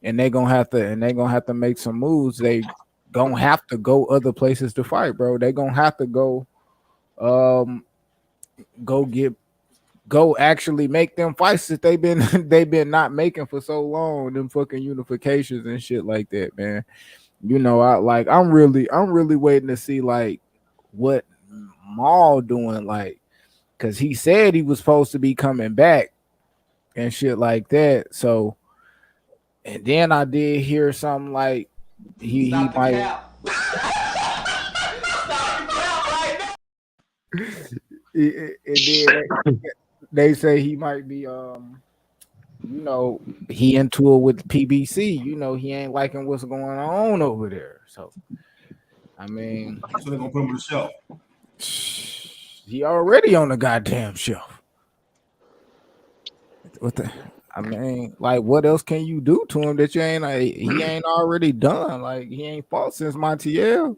and they're gonna have to make some moves. They gonna have to go other places to fight, bro. They gonna have to go actually make them fights that they've been not making for so long, them fucking unifications and shit like that, man. I'm really waiting to see like what Maul doing, like, because he said he was supposed to be coming back and shit like that. So, and then I did hear something like he might. And then they say he might be he into it with PBC. He ain't liking what's going on over there. So I mean,
so they're gonna put him on the shelf.
He already on the goddamn shelf. I mean, like, what else can you do to him that he ain't already done? Like, he ain't fought since Montiel.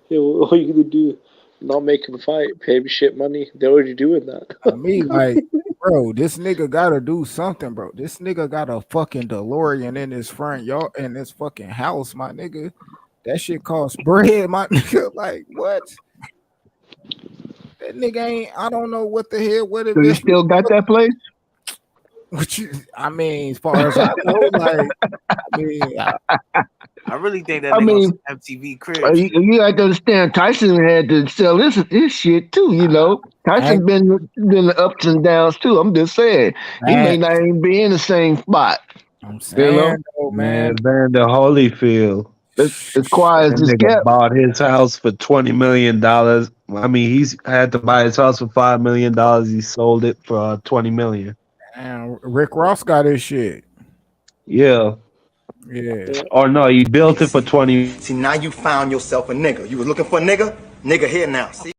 Yeah, what are you gonna do? Not make him fight, pay him shit money. They're already doing that.
I mean, like, bro, this nigga gotta do something, bro. This nigga got a fucking DeLorean in his front yard, in his fucking house, my nigga. That shit costs bread, my nigga. Like, what? That nigga ain't. I don't know what the hell. What
So you still got that place?
I
mean, as far as I know, like,
I really think that nigga on MTV crib.
You have to understand, Tyson had to sell his shit too. Tyson been the ups and downs too. I'm just saying, he may not even be in the same spot.
I'm saying, man,
Vander Holyfield.
It's quiet as
that nigga
kept.
bought his house for $20 million. I mean, he's had to buy his house for $5 million. He sold it for $20 million.
And Rick Ross got his shit.
Yeah. Or no, he built it for 20.
See, now you found yourself a nigga. You was looking for a nigga? Nigga here now. See?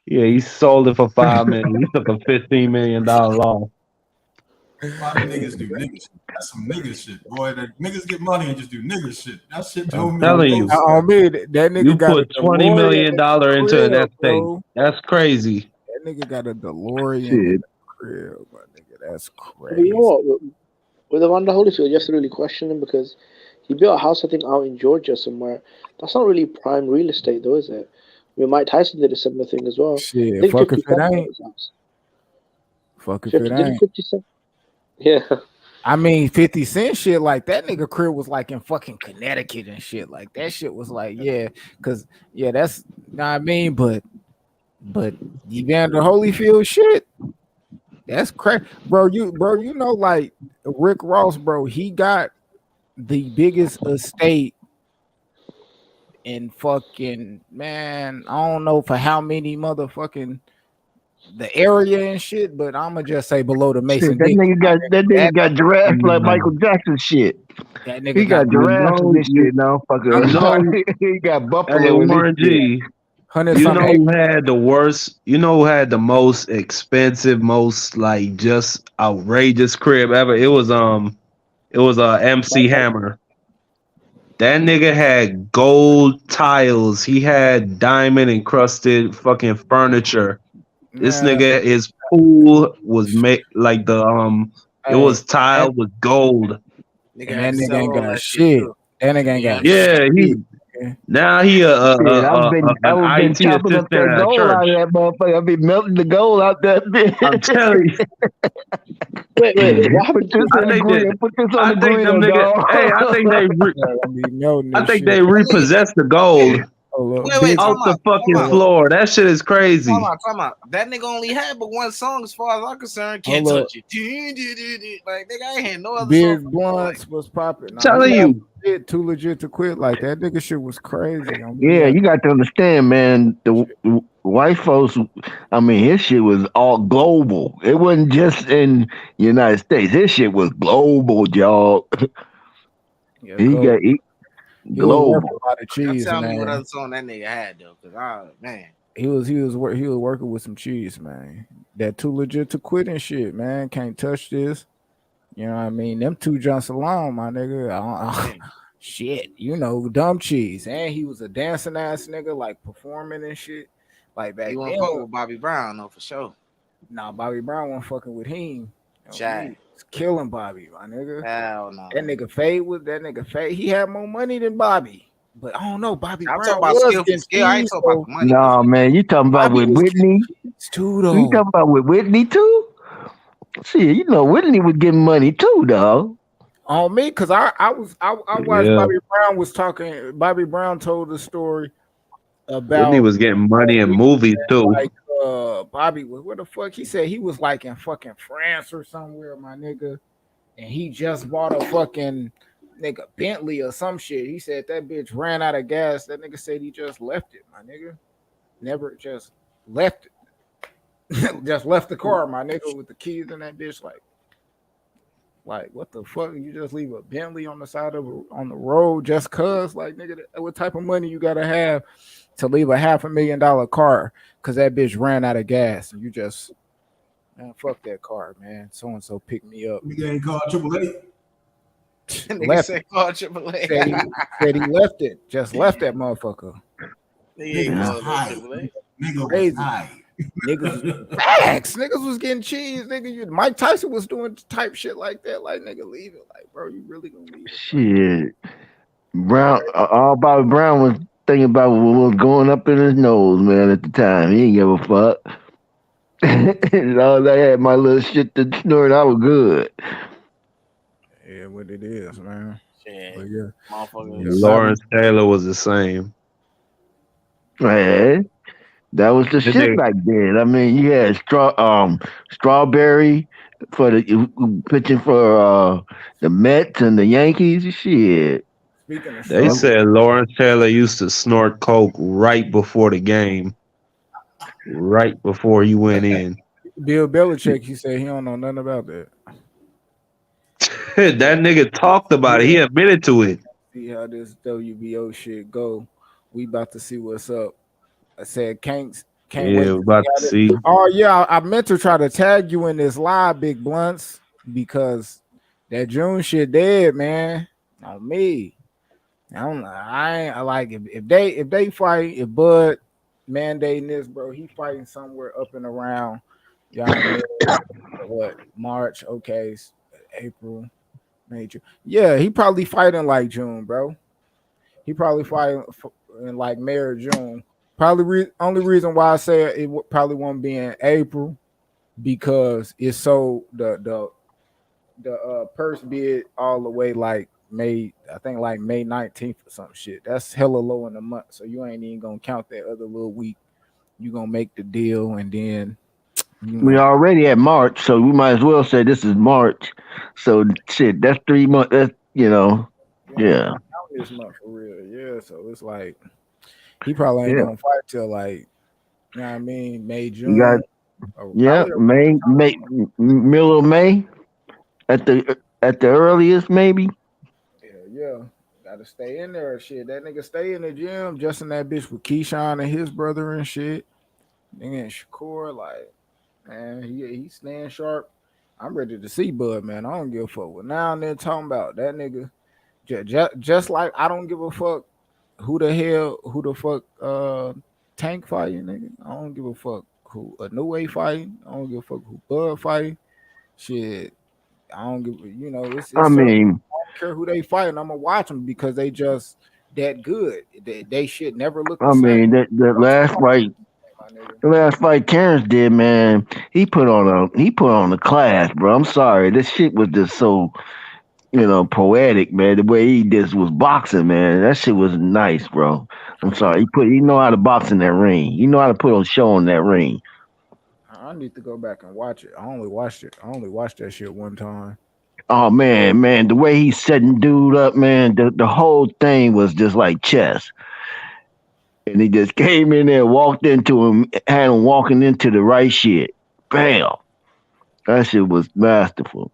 Yeah, he sold it for $5 million. He took a $15 million loss.
A lot of niggas do nigga shit. That's some nigga shit, boy. That niggas get money and just do nigga shit. That shit told me.
Telling you,
that nigga
you
got
put $20 million into an estate.
Bro.
That's crazy.
That nigga got a DeLorean in the crib, my nigga. That's crazy.
But you know what? With Evander Holyfield, you have to really question him because he built a house, I think, out in Georgia somewhere. That's not really prime real estate, though, is it? I mean, Mike Tyson did a similar thing as well.
Shit, fuck if it ain't. Fuck if it ain't.
50 Cent? Yeah.
I mean, 50 Cent shit, like, that nigga crib was like in fucking Connecticut and shit. Like, that shit was like, that's, what I mean, but Evander Holyfield shit, that's crazy, bro. You know, like, Rick Ross, bro, he got the biggest estate in fucking, man, I don't know for how many motherfucking the area and shit, but I'ma just say below the Mason.
That nigga got giraffes like Michael Jackson shit.
That nigga
he got giraffes and this shit now. He got buffalo and
Warren G. You know who had the worst? You know who had the most expensive, most like just outrageous crib ever? It was MC Hammer. That nigga had gold tiles. He had diamond encrusted fucking furniture. This nigga, his pool was made like it was tiled with gold.
And that nigga ain't got shit. That nigga ain't got
shit. Now he
I've been chopping up that gold out of that motherfucker. I've been melting the gold out that bitch.
I'm telling you.
Wait. Put this on the grill, dog.
Hey, I think they repossessed the gold.
Wait,
off the fucking floor. That shit is crazy.
Come on. That nigga only had but one song as far as I'm concerned. Can't touch it. Like, nigga, I ain't had no other
Big
song.
Blunts was popping.
Telling you.
Too legit to quit. Like, that nigga shit was crazy.
Yeah, you got to understand, man. The white folks, I mean, his shit was all global. It wasn't just in the United States. His shit was global, y'all.
Yeah,
global.
A lot of cheese,
tell
man.
me what other song that nigga had though, because man,
he was working with some cheese, man. That too legit to quit and shit, man. Can't touch this. You know what I mean? Them two jumps alone, my nigga. Shit, dumb cheese. And he was a dancing ass nigga, like performing and shit. Like back
he
then,
won't fuck with Bobby Brown though for sure.
Nah, Bobby Brown wasn't fucking with him.
Chad.
He's killing Bobby, my nigga.
Hell no.
That nigga Fade. He had more money than Bobby. But I don't know. Bobby
I'm
Brown
talking about
was
skill for
getting
skill. I ain't
cheese,
talking about the money.
No, man, you talking about
Bobby
with
was
Whitney?
too, though.
You talking about with Whitney too? See, you know Whitney was getting money too, dog.
On me, because I watched
Yeah.
Bobby Brown was talking. Bobby Brown told the story
Whitney
about
was getting money in movies too.
like Bobby was where the fuck he said he was like in fucking France or somewhere, my nigga, and he just bought a fucking nigga Bentley or some shit. He said that bitch ran out of gas. That nigga said he just left it, my nigga. Never just left it. Just left the car, my nigga, with the keys in that bitch. Like what the fuck? You just leave a Bentley on the side of on the road just cause? Like nigga, what type of money you gotta have to leave a $500,000 car because that bitch ran out of gas and you just man, fuck that car, man. So and so picked me up.
Nigga ain't called AAA.
Nigga said call AAA.
Said he left it. Just left that motherfucker.
Nigga
was high. Nigga
Crazy.
was high.
Niggas facts. Niggas was getting cheese. Nigga, Mike Tyson was doing type shit like that. Like nigga, leave it. Like bro, you really gonna leave it?
Shit, Brown. All Bobby Brown was thinking about what was going up in his nose, man. At the time, he didn't give a fuck. As long as I had my little shit to snort, I was good.
Yeah, what it is, man.
Shit.
But yeah.
Lawrence Taylor was the same.
Man, that was the shit back then. I mean, you had Strawberry for the pitching for the Mets and the Yankees. Shit.
Speaking of
They said Lawrence Taylor used to snort coke right before the game, right before you went in.
Bill Belichick, he said he don't know nothing about that.
That nigga talked about it. He admitted to it.
See how this WBO shit go. We about to see what's up. I said can't
Yeah,
wait.
we're about to see.
Oh yeah, I meant to try to tag you in this live, Big Blunts, because that June shit dead, man. On me. I like if they fight, if Bud mandating this, bro, he fighting somewhere up and around what March, okay, April, May, June. Yeah, he probably fighting like June, bro. He probably fighting in like May or June. Probably only reason why I say it probably won't be in April because it's so the purse bid all the way like May, I think like May 19th or some shit. That's hella low in the month, so you ain't even gonna count that other little week. You gonna make the deal and then
We already at March, so we might as well say this is March. So shit, that's 3 months. That's yeah.
This month for real, yeah. So it's like he probably ain't gonna fight till like, you know what I mean, May, June.
You got May, middle of May at the earliest, maybe.
Yeah. Gotta stay in there, shit. That nigga stay in the gym, just in that bitch with Keyshawn and his brother and shit. Nigga and Shakur, like, man, he staying sharp. I'm ready to see Bud, man. I don't give a fuck what now and then talking about that nigga. Just like I don't give a fuck who the fuck Tank fighting, nigga. I don't give a fuck who a New Way fighting. I don't give a fuck who Bud fighting. Shit, I don't give it's
I mean,
I don't care who they fighting. I'm gonna watch them because they just that good. They shit never look the
I mean
same.
the last fight Terence did, man, he put on a class, bro. I'm sorry, this shit was just so poetic, man. The way he just was boxing, man, that shit was nice, bro. I'm sorry, he know how to box in that ring. He know how to put on show in that ring.
I need to go back and watch it. I only watched that shit one time.
Oh man, the way he's setting dude up, man, the whole thing was just like chess. And he just came in there, walked into him, had him walking into the right shit. Bam. That shit was masterful.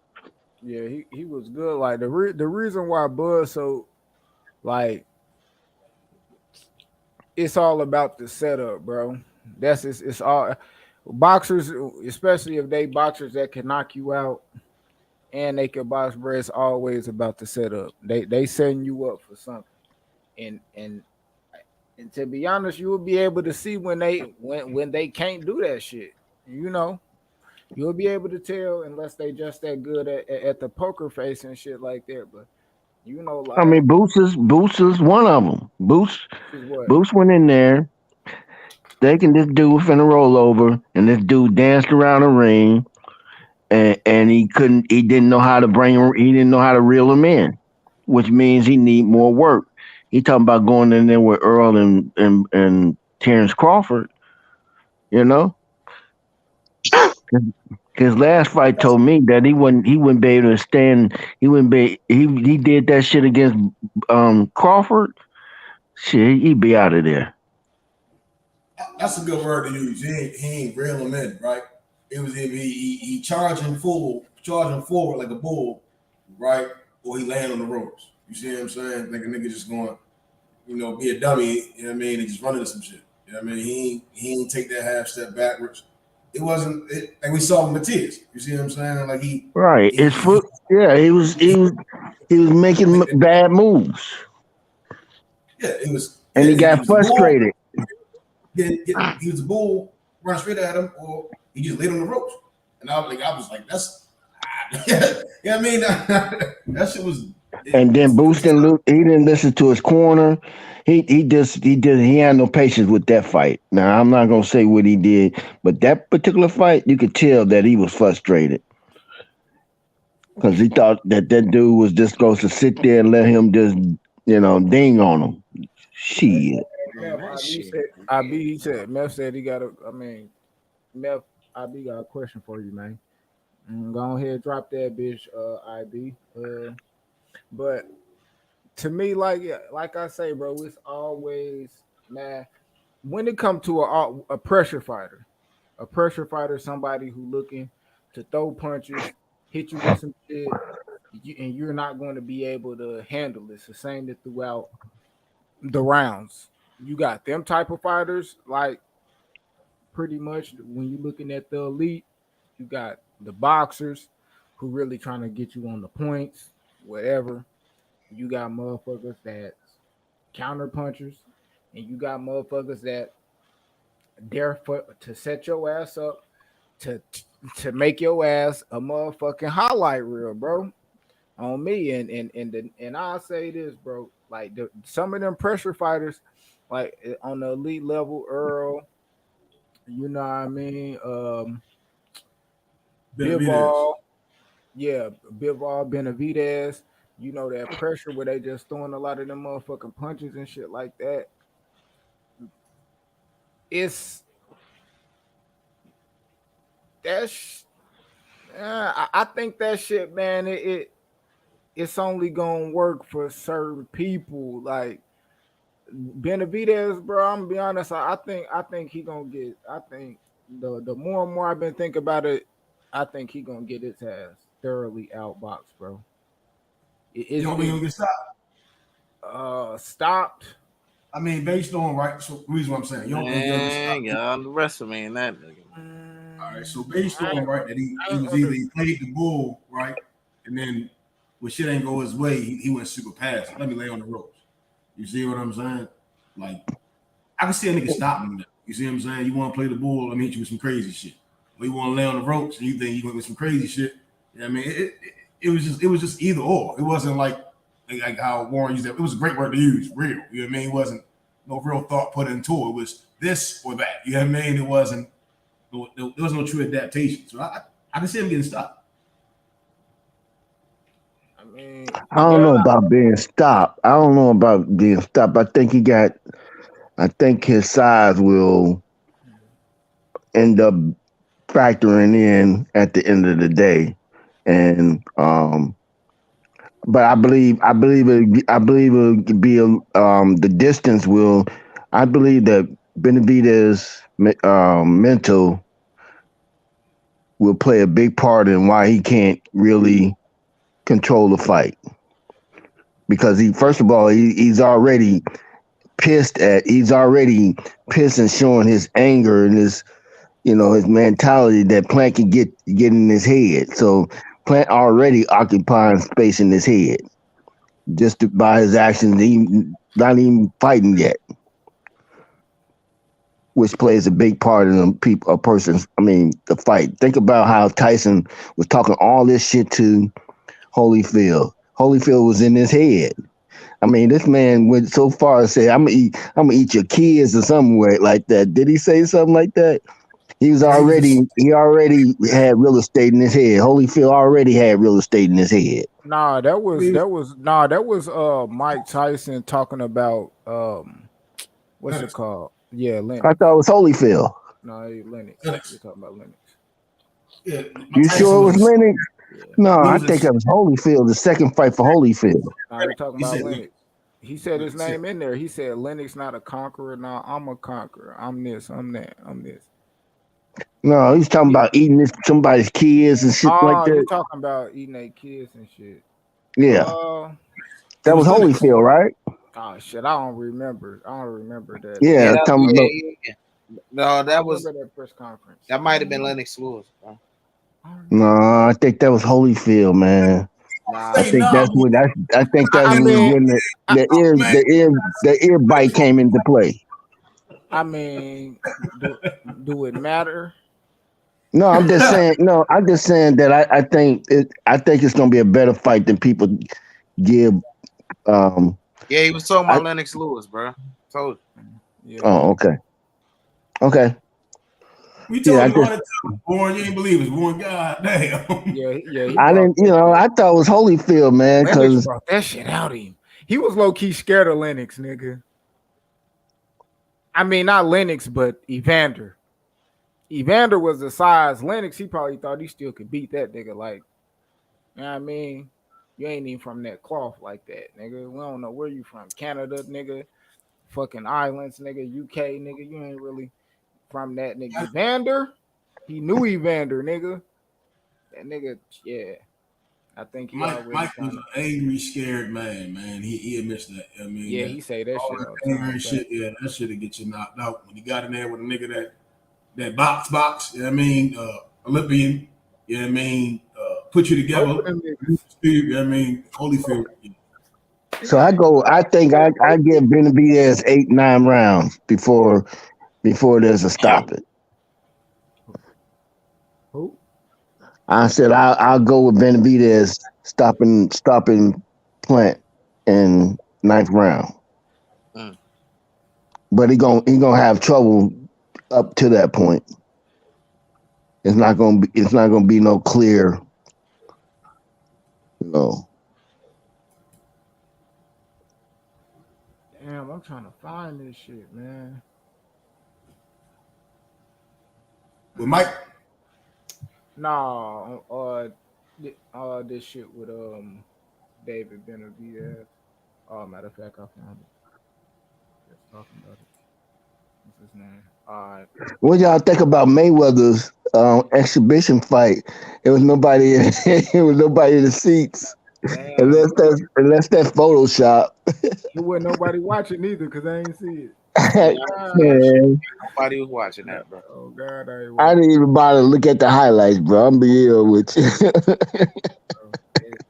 Yeah, he was good. Like the reason why Bud so like it's all about the setup, bro. It's all boxers, especially if they boxers that can knock you out and they can box, bro. It's always about the setup. They setting you up for something, and And to be honest, you will be able to see when they can't do that shit. You know, you'll be able to tell unless they just that good at the poker face and shit like that. But you know,
I
like
mean, Boots is one of them.
is what
Boots went in there. Thinking this dude finna roll over, and this dude danced around the ring, and he didn't know how to he didn't know how to reel him in, which means he need more work. He talking about going in there with Earl and Terence Crawford, you know. His last fight told me that he wouldn't be able to stand. He did that shit against Crawford. Shit, he'd be out of there.
That's a good word to use. He ain't reel him in, right? It was either he charging forward like a bull, right? Or he laying on the ropes. You see what I'm saying? Like a nigga just going, be a dummy, you know what I mean, and just running to some shit. You know what I mean? He ain't take that half step backwards. It wasn't like we saw with Matias. You see what I'm saying? Like
right. His foot, yeah, he was making bad moves.
Yeah, it was.
And
Yeah,
he got frustrated.
He was a bull, run straight at him, or he just laid on the ropes. And I was like, that's, yeah, I mean, that shit was.
And then boosting Luke, he didn't listen to his corner. He had no patience with that fight. Now I'm not gonna say what he did, but that particular fight, you could tell that he was frustrated because he thought that dude was just supposed to sit there and let him just ding on him. Shit.
IB said Meth said he got Meth IB got a question for you, man. Go ahead, drop that bitch, IB. But to me, like I say, bro, it's always, man, when it comes to a pressure fighter, somebody who looking to throw punches, hit you with some shit, and you're not going to be able to handle this. The same that throughout the rounds. You got them type of fighters, like pretty much when you're looking at the elite, you got the boxers who really trying to get you on the points, whatever. You got motherfuckers that's counter punchers, and you got motherfuckers that dare to set your ass up to make your ass a motherfucking highlight reel, bro. On me, and I'll say this, bro. Like some of them pressure fighters, like on the elite level, Earl, you know what I mean? Bivol, yeah, Bivol, Benavidez, you know that pressure where they just throwing a lot of them motherfucking punches and shit like that. I think that shit, man, it's only gonna work for certain people. Like Benavidez, bro, I'm gonna be honest. I think he gonna get. I think the more and more I've been thinking about it, I think he gonna get his ass thoroughly outboxed, bro.
You don't think he'll get stopped?
Stopped.
I mean, based on right. So the reason what I'm saying, you don't think he'll get stopped?
Y'all underestimating that nigga.
All right. So based on right that he was either he played the bull right, and then when shit ain't go his way, he went super fast. Let me lay on the ropes. You see what I'm saying? Like, I can see a nigga stop me. You see what I'm saying? You want to play the bull, let me hit you with some crazy shit. Or you want to lay on the ropes and you think you went with some crazy shit. You know what I mean? It was just either or. It wasn't like how Warren used that. It was a great word to use, real. You know what I mean? It wasn't no real thought put into it. It was this or that. You know what I mean? It wasn't. There was no true adaptation. So I can see him getting stopped.
I don't know about being stopped. I think his size will end up factoring in at the end of the day. And but I believe it'll be the distance will. I believe that Benavidez mental will play a big part in why he can't really control the fight, because he's already pissed and showing his anger and his his mentality that Plant can get in his head. So Plant already occupying space in his head just by his actions. He not even fighting yet. which plays a big part in the fight. Think about how Tyson was talking all this shit to Holyfield. Holyfield was in his head. I mean, this man went so far as say, "I'm gonna eat your kids" or something like that. Did he say something like that? He already had real estate in his head. Holyfield already had real estate in his head.
Nah, that was Mike Tyson talking about what's it called? Yeah, Lennox.
I thought it was Holyfield.
No, Lennox. You're talking about Lennox.
Yeah,
you sure it was Lennox?
Yeah.
No, I think that was Holyfield. The second fight for Holyfield.
Nah, you're talking about Lennox. He said his name in there. He said Lennox not a conqueror. No, I'm a conqueror. I'm this. I'm that. I'm this.
No, he's talking about eating somebody's kids and shit like that.
You're talking about eating their kids and shit.
Yeah. That was Holyfield, right?
Oh shit, I don't remember that.
Yeah,
No, that was
that press conference.
That might have been Lennox Lewis, bro.
No, I think that was Holyfield, man.
Nah,
I think that's when the ear bite came into play.
I mean, do it matter?
No, I'm just saying. No, I'm just saying that I think it's gonna be a better fight than people give.
Yeah, he was talking about Lennox Lewis, bro. Told
you.
Oh, okay.
We told you all the time, Warren, you ain't believe us, Warren. God damn.
Yeah.
I didn't. I thought it was Holyfield, man, because
brought that shit out of him. He was low key scared of Lennox, nigga. I mean, not Lennox, but Evander. Evander was the size. Lennox, he probably thought he still could beat that nigga. Like, you know what I mean? You ain't even from that cloth like that, nigga. We don't know where you from. Canada, nigga. Fucking islands, nigga. UK, nigga. You ain't really from that nigga. Evander, he knew Evander, nigga. That nigga, yeah. I think he
Mike was an angry, scared man. He admits that. I mean,
yeah, he say that shit all
the time. Angry shit, yeah, that shit'll get you knocked out. When you got in there with a nigga that box, you know what I mean, Olympian, you know what I mean, put you together, you know what I mean, Holyfield.
So I think I give Benavidez 8-9 rounds before there's a stoppage.
Who?
I said I'll go with Benavidez stopping Plant in 9th round. But he gonna have trouble up to that point. It's not gonna be no clear,
Damn, I'm trying to find this shit, man.
With Mike?
Nah, this shit with David Benavidez. Oh, matter of fact, I found it. Just talking about it. What's his name? All right.
What y'all think about Mayweather's exhibition fight? It was nobody. It was nobody in the seats.
Damn.
Unless that Photoshop.
It wasn't nobody watching either because I ain't see it.
Nobody was watching that, bro.
Oh God,
I didn't even bother to look at the highlights, bro. I'm being real with you.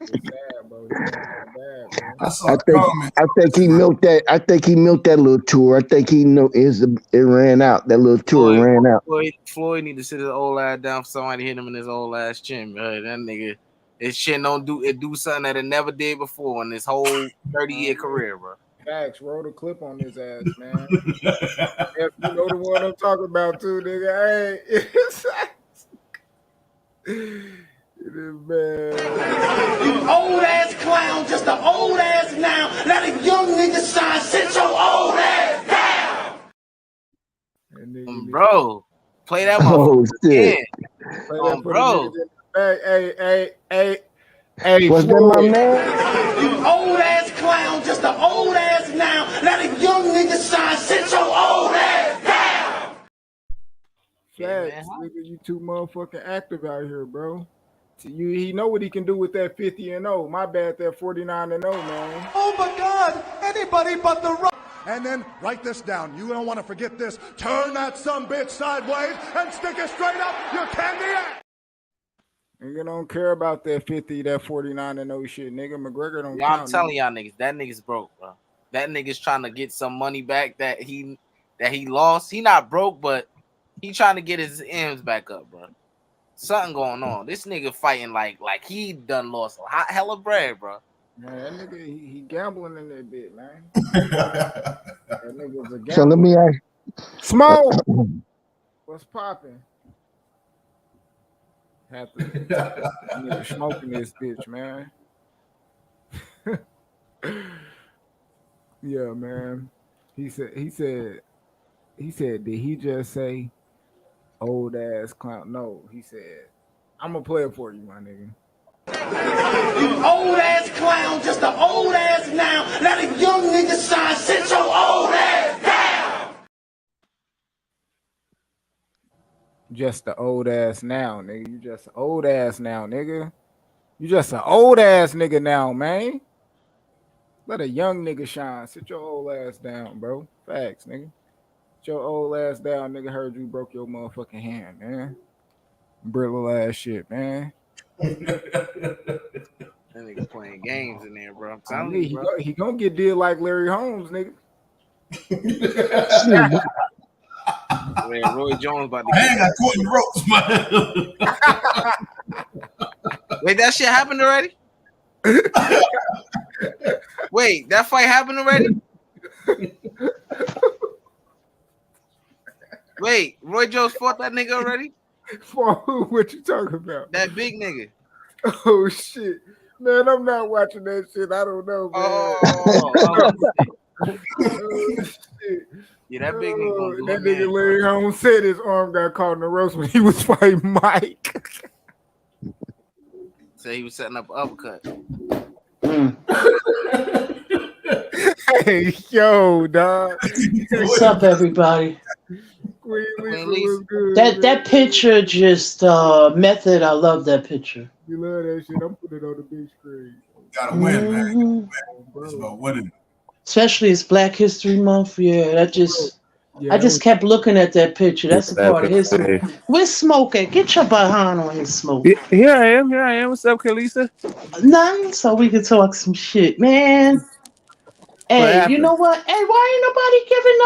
It's bad, bro.
I think he milked that. I think he milked that little tour. I think he knew it ran out. That little tour ran out.
Floyd need to sit his old ass down for somebody hit him in his old ass chin, bro. That nigga, his chin do something that it never did before in his whole 30-year career, bro.
Facts, roll the clip on his ass, man. If you know the one I'm talking about too, nigga. Hey, it is bad.
You old ass clown, just an old ass now. Let a young nigga shine. Sit your old ass down.
Bro, play that
motherfucker
again.
Bro. Hey,
what's that, my man?
You old ass clown, just an old ass now. Let a young nigga shine. Sit your old ass down.
Facts, nigga, you too motherfucking active out here, bro. He know what he can do with that 50-0. My bad, that 49-0, man.
Oh my God! Anybody but the Rocha. And then write this down. You don't want to forget this. Turn that sumbitch sideways and stick it straight up your candy ass.
Nigga don't care about that 50, that 49-0 shit. Nigga, McGregor don't count.
I'm telling y'all niggas, that nigga's broke, bro. That nigga's trying to get some money back that he that he lost. He not broke, but he trying to get his M's back up, bro. Something going on. This nigga fighting like he done lost a hella bread, bro.
Man, that nigga he gambling in that bit, man. That nigga's a gambler.
So let me ask.
Smoke. What's popping? Have to nigga smoking this bitch, man. Yeah, man. He said, did he just say old ass clown? No, he said, I'm gonna play it for you, my nigga.
You old ass clown, just an old ass now. Let a young nigga shine. Sit your old ass down.
Just the old ass now, nigga. You just old ass now, nigga. You just an old ass nigga now, man. Let a young nigga shine. Sit your old ass down, bro. Facts, nigga. Sit your old ass down, nigga. Heard you broke your motherfucking hand, man. Brittle ass shit, man.
That nigga playing games in there, bro. I'm telling you, bro.
He gonna get did like Larry Holmes, nigga.
Man, Roy Jones about to
I ain't got caught in the ropes, man.
Wait, that shit happened already? Wait, that fight happened already? Wait, Roy Jones fought that nigga already?
For who? What you talking about?
That big nigga.
Oh shit, man! I'm not watching that shit. I don't know, man.
Oh shit. Yeah, that big nigga.
That nigga Larry Holmes said his arm got caught in the ropes when he was fighting Mike.
So he was setting up an uppercut.
Hey, yo, dog.
What's up, everybody? That picture just method. I love that picture.
You love that shit. I'm putting it on the big screen.
Gotta win, man. It's about winning.
Especially it's Black History Month. Yeah, that just. I just kept looking at that picture. That's a part of history. Where's Smoke at? Get your behind on his Smoke.
Here I am. What's up, Kalisa?
None, so we can talk some shit, man. Hey, you know what? Hey, why ain't nobody giving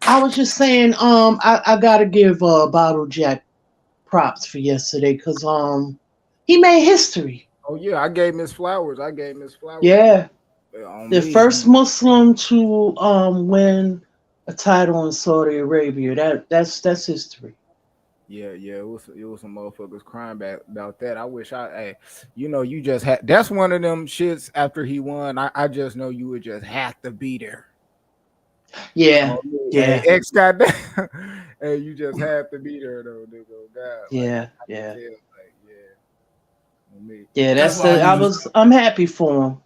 I was just saying I gotta give Bottle Jack props for yesterday because he made history.
Oh yeah, I gave Miss Flowers.
Yeah. The first Muslim to win a title in Saudi Arabia. That's history.
Yeah, it was some motherfuckers crying about that. I wish you just had. That's one of them shits. After he won, I just know you would just have to be there.
Yeah, yeah.
X got that. Hey, you just have to be there though, nigga. God.
Yeah.
Yeah,
I'm happy for him.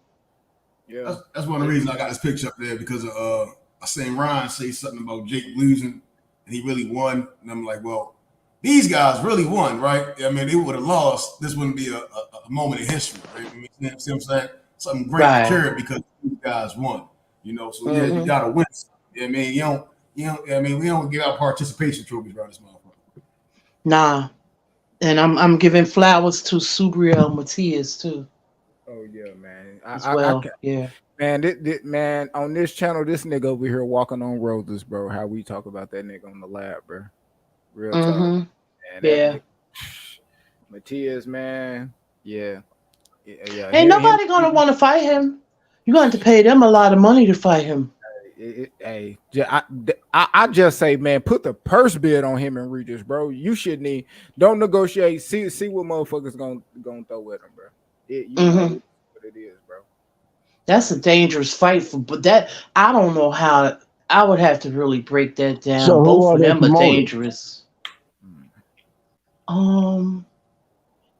Yeah,
that's one of the reasons I got this picture up there because I seen Ryan say something about Jake losing and he really won, and I'm like, well, these guys really won, right? I mean, they would have lost. This wouldn't be a moment in history, right? I mean, see what I'm saying? Something great occurred because these guys won. So yeah, you gotta win. I mean, we don't give out participation trophies around this motherfucker.
Nah, and I'm giving flowers to Subriel Matias too.
Oh yeah, man.
Yeah.
Man, on this channel, this nigga over here walking on roses, bro. How we talk about that nigga on the lab, bro. Real talk. Man,
yeah.
Matias, man. Yeah.
Ain't nobody gonna want to fight him. You're going to pay them a lot of money to fight him.
Hey, I just say, man, put the purse bid on him and Regis, bro. You shouldn't don't negotiate. See what motherfuckers gonna throw at him, bro. You know what it is, bro.
That's a dangerous fight but that I don't know how. I would have to really break that down.
So
both of them are dangerous.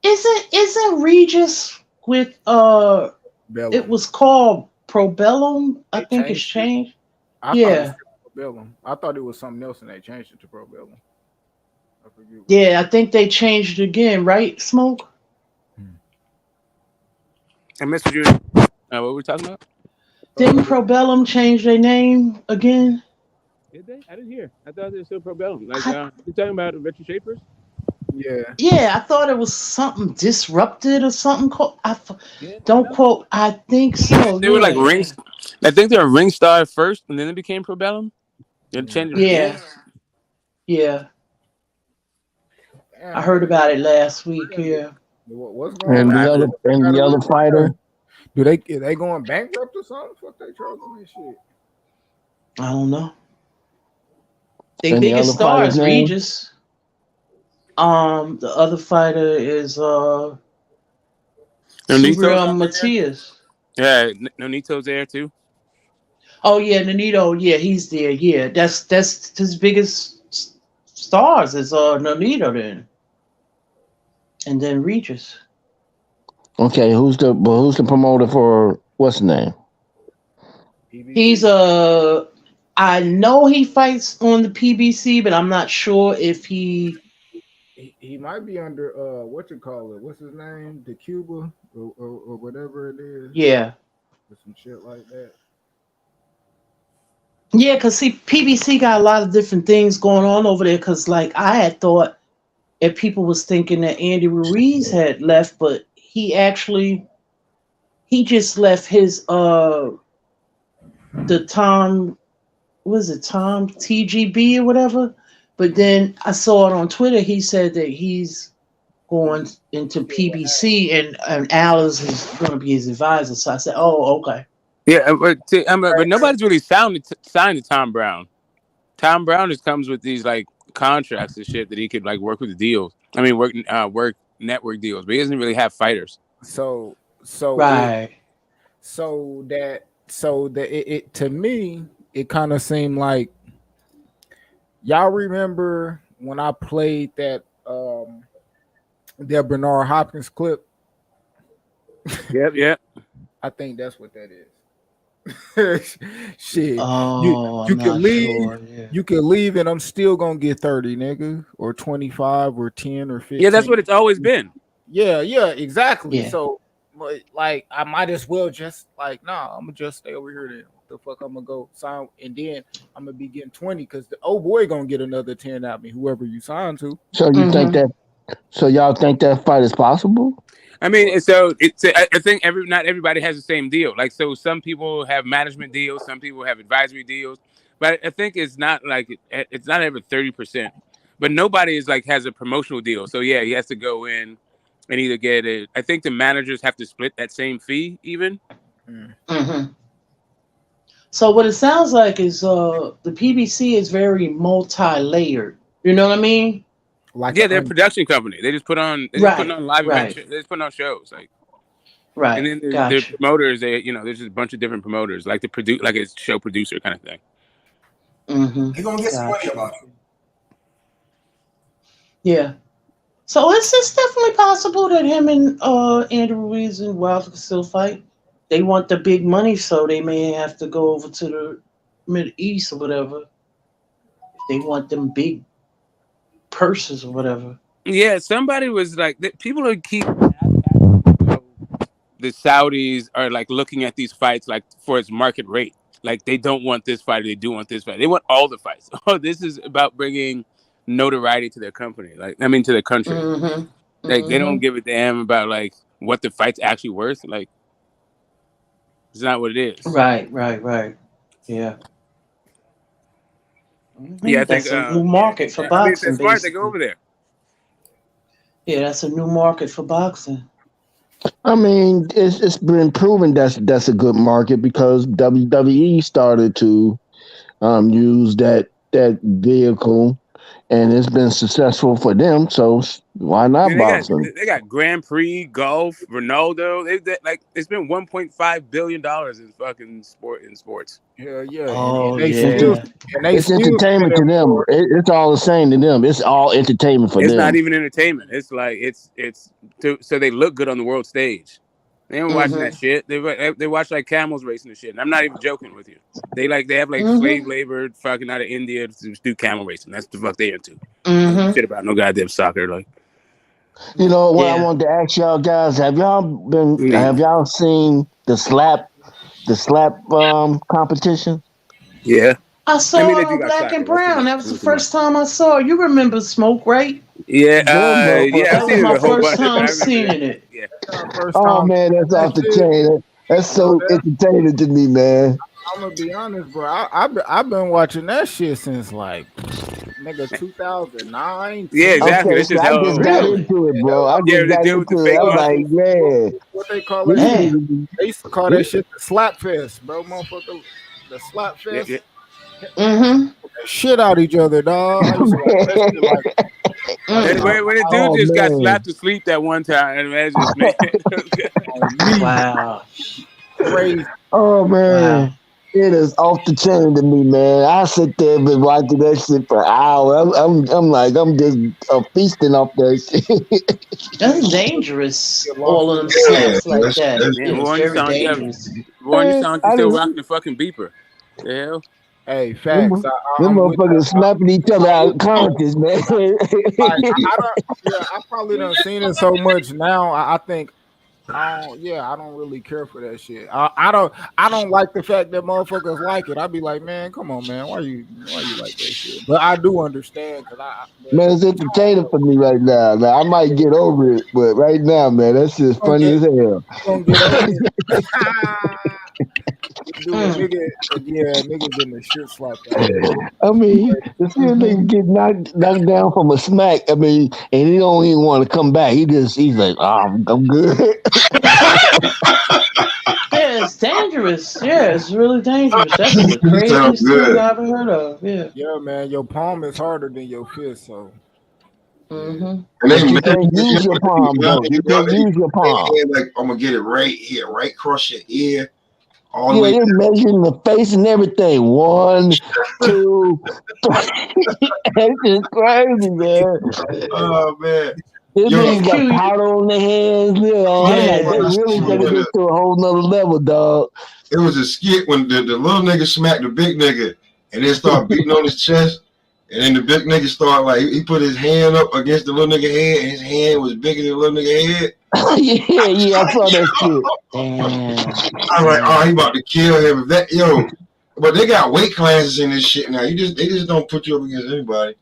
Isn't Regis with
Bellum.
It was called Probellum. I think it's changed.
I thought it was something else and they changed it to Probellum.
Yeah, I think they changed it again, right? Smoke.
And Mr. Junior, what were we talking about?
Didn't Probellum change their name again?
Did they? I didn't hear. I thought they were still Probellum. Like you're talking about Richard Schaefer's?
Yeah, I thought it was something disrupted or something. Don't quote. I think so.
They were like
Yeah.
rings. I think they were ring star first, and then it became Probellum. They changed it again.
Yeah. I heard about it last week. Yeah.
What's going
And
on?
the other fighter.
Do they going bankrupt or something? Fuck, they charging this shit.
I don't know. Their biggest star is Regis. The other fighter is Subriel Matias.
Yeah, Nonito's there too.
Oh yeah, Nonito. Yeah, he's there. Yeah, that's his biggest stars is Nonito then, and then Regis.
Okay, who's the promoter for what's the name?
He's I know he fights on the PBC, but I'm not sure if he
might be under what you call it? What's his name? The Cuba or whatever it is.
Yeah.
Or some shit like that.
Yeah, because see, PBC got a lot of different things going on over there. Because like I had thought, and people was thinking that Andy Ruiz had left, but he just left his the Tom TGB or whatever. But then I saw it on Twitter. He said that he's going into PBC and Al is going to be his advisor. So I said, oh, okay.
Yeah, but nobody's really signed to Tom Brown. Tom Brown just comes with these like contracts and shit that he could like work with the deals. I mean, work network deals, but he doesn't really have fighters.
So
right.
It to me it kind of seemed like y'all remember when I played that Bernard Hopkins clip.
Yep.
I think that's what that is. Shit,
oh,
you can leave.
Sure, yeah.
You can leave, and I'm still gonna get 30, nigga, or 25, or 10, or 15.
Yeah, that's what it's always been.
Yeah, exactly.
Yeah.
So, like, I might as well just like, nah, I'm gonna just stay over here. Then what the fuck, I'm gonna go sign, and then I'm gonna be getting 20 because the old boy gonna get another 10 out of me, whoever you sign to.
So you think that? So y'all think that fight is possible?
I mean, I think not everybody has the same deal. Like, so some people have management deals, some people have advisory deals, but I think it's not like it's not ever 30%. But nobody is like has a promotional deal. So yeah, he has to go in and either get it. I think the managers have to split that same fee even.
Mm-hmm. So what it sounds like is the PBC is very multi-layered. You know what I mean?
Like
they're a production company. They just put on live events. They just put on shows like.
Right.
And then there's promoters. There's just a bunch of different promoters, like like a show producer kind of thing.
Mm-hmm.
They're gonna get some money about it.
Yeah. So it's definitely possible that him and Andrew Ruiz and Wilder can still fight. They want the big money, so they may have to go over to the Middle East or whatever. If they want them big purses or whatever.
Yeah, somebody was like, people are keep. The Saudis are like looking at these fights like for its market rate. Like they don't want this fight, they do want this fight. They want all the fights. Oh, this is about bringing notoriety to their company. Like to their country.
Mm-hmm.
Like they don't give a damn about like what the fight's actually worth. Like it's not what it is.
Right. Yeah. Mm-hmm. Yeah, I think that's a new market for boxing.
It's smart. They go over there.
Yeah, that's a new market for boxing.
I mean, it's been proven that's a good market because WWE started to use that vehicle, and it's been successful for them. So why not boxing?
They got Grand Prix, golf, Ronaldo. It's been $1.5 billion in fucking sports.
Hell yeah!
Oh,
it's entertainment to them. It's all the same to them. It's all entertainment for them.
It's not even entertainment. It's like so they look good on the world stage. They ain't watching that shit. They watch like camels racing and shit. And I'm not even joking with you. They have slave labor fucking out of India to do camel racing. That's the fuck they into. Shit about no goddamn soccer. Like,
you know what I wanted to ask y'all guys? Have y'all seen the slap competition?
Yeah.
I
I mean,
saw
they
it
do
on
got
Black
slapped,
and
but that's too
Brown.
much.
That was the first time I saw it. You remember Smoke, right?
Yeah,
That
yeah, I've
That was
seen it
my
a whole
first
bunch, but
time
I remember that.
seeing it.
Yeah.
First
oh
time
man, that's
that
off the
shit,
chain. That's
no,
so entertaining to me, man.
I'm gonna be honest, bro. I've been watching that shit since like nigga 2009.
Yeah,
10.
exactly.
Okay,
That's
so
just
I
how
just
old.
got
Really?
into it, bro. I
Yeah,
just
the
got
deal with the
into it.
fake
I'm like,
muscles.
man,
What they call that
these
shit?
Damn.
niggas,
They used to call that shit the slap fest, bro. Motherfucker, the slap
Yeah,
fest.
yeah.
Mm-hmm.
Shit out each other, dog. I used to watch that shit like
And
Mm.
when the dude
oh
just got
man.
slapped to sleep that one time, and that's just man.
on me.
Wow.
Crazy.
Oh
Wow.
man. It is off the chain to me, man. I sit there and been watching that shit for hours. I'm like, I'm just feasting off that shit.
That's dangerous.
Get lost
All of
in
them
the
Yeah,
slaps like that.
that's
Man,
Yeah, it's
Warren, you
very
sound yeah.
dangerous.
Warren, you
Man,
sound like you
I
still
just
rocking the fucking beeper. The hell?
Hey, facts.
them, them
I'm with
motherfuckers snapping each other
I'm with
out conscious, man.
like I don't. Yeah, I probably done seen it so much now. I think. I don't really care for that shit. I don't like the fact that motherfuckers like it. I be like, man, come on, man, why you like that shit? But I do understand because but
Man, it's entertaining for me right now. Now I might get over it, but right now, man, that shit's funny as hell.
you gonna get over it. Do a
Mm.
nigga, nigga getting the shit slapped out of him.
I mean, to see a nigga get knocked down from a smack, I mean, and he don't even want to come back. He's like, oh, I'm good.
Yeah, it's dangerous. Yeah, it's really dangerous. That's the
you sound
craziest thing
good.
I ever heard of. Yeah.
Yeah, man, your palm is harder than your fist, so
Mm-hmm.
And they
But you
measure
can't use your palm, though. You can't use your palm.
like I'm gonna get it right here, right across your ear, all the
Yeah,
way
they're measuring the face and everything. 1, 2, 3. That's just crazy, man.
Oh man.
These
Yo,
Hey,
niggas got
Q.
powder on their hands. You know, I'm like, they
Yeah.
really taking this to a whole nother level, dog.
it was a skit when the little nigga smacked the big nigga and then start beating on his chest. And then the big nigga started like he put his hand up against the little nigga head, and his hand was bigger than the little nigga head.
yeah, I saw that shit.
Damn.
I was like, oh, he about to kill him. But they got weight classes in this shit now. They just don't put you up against anybody.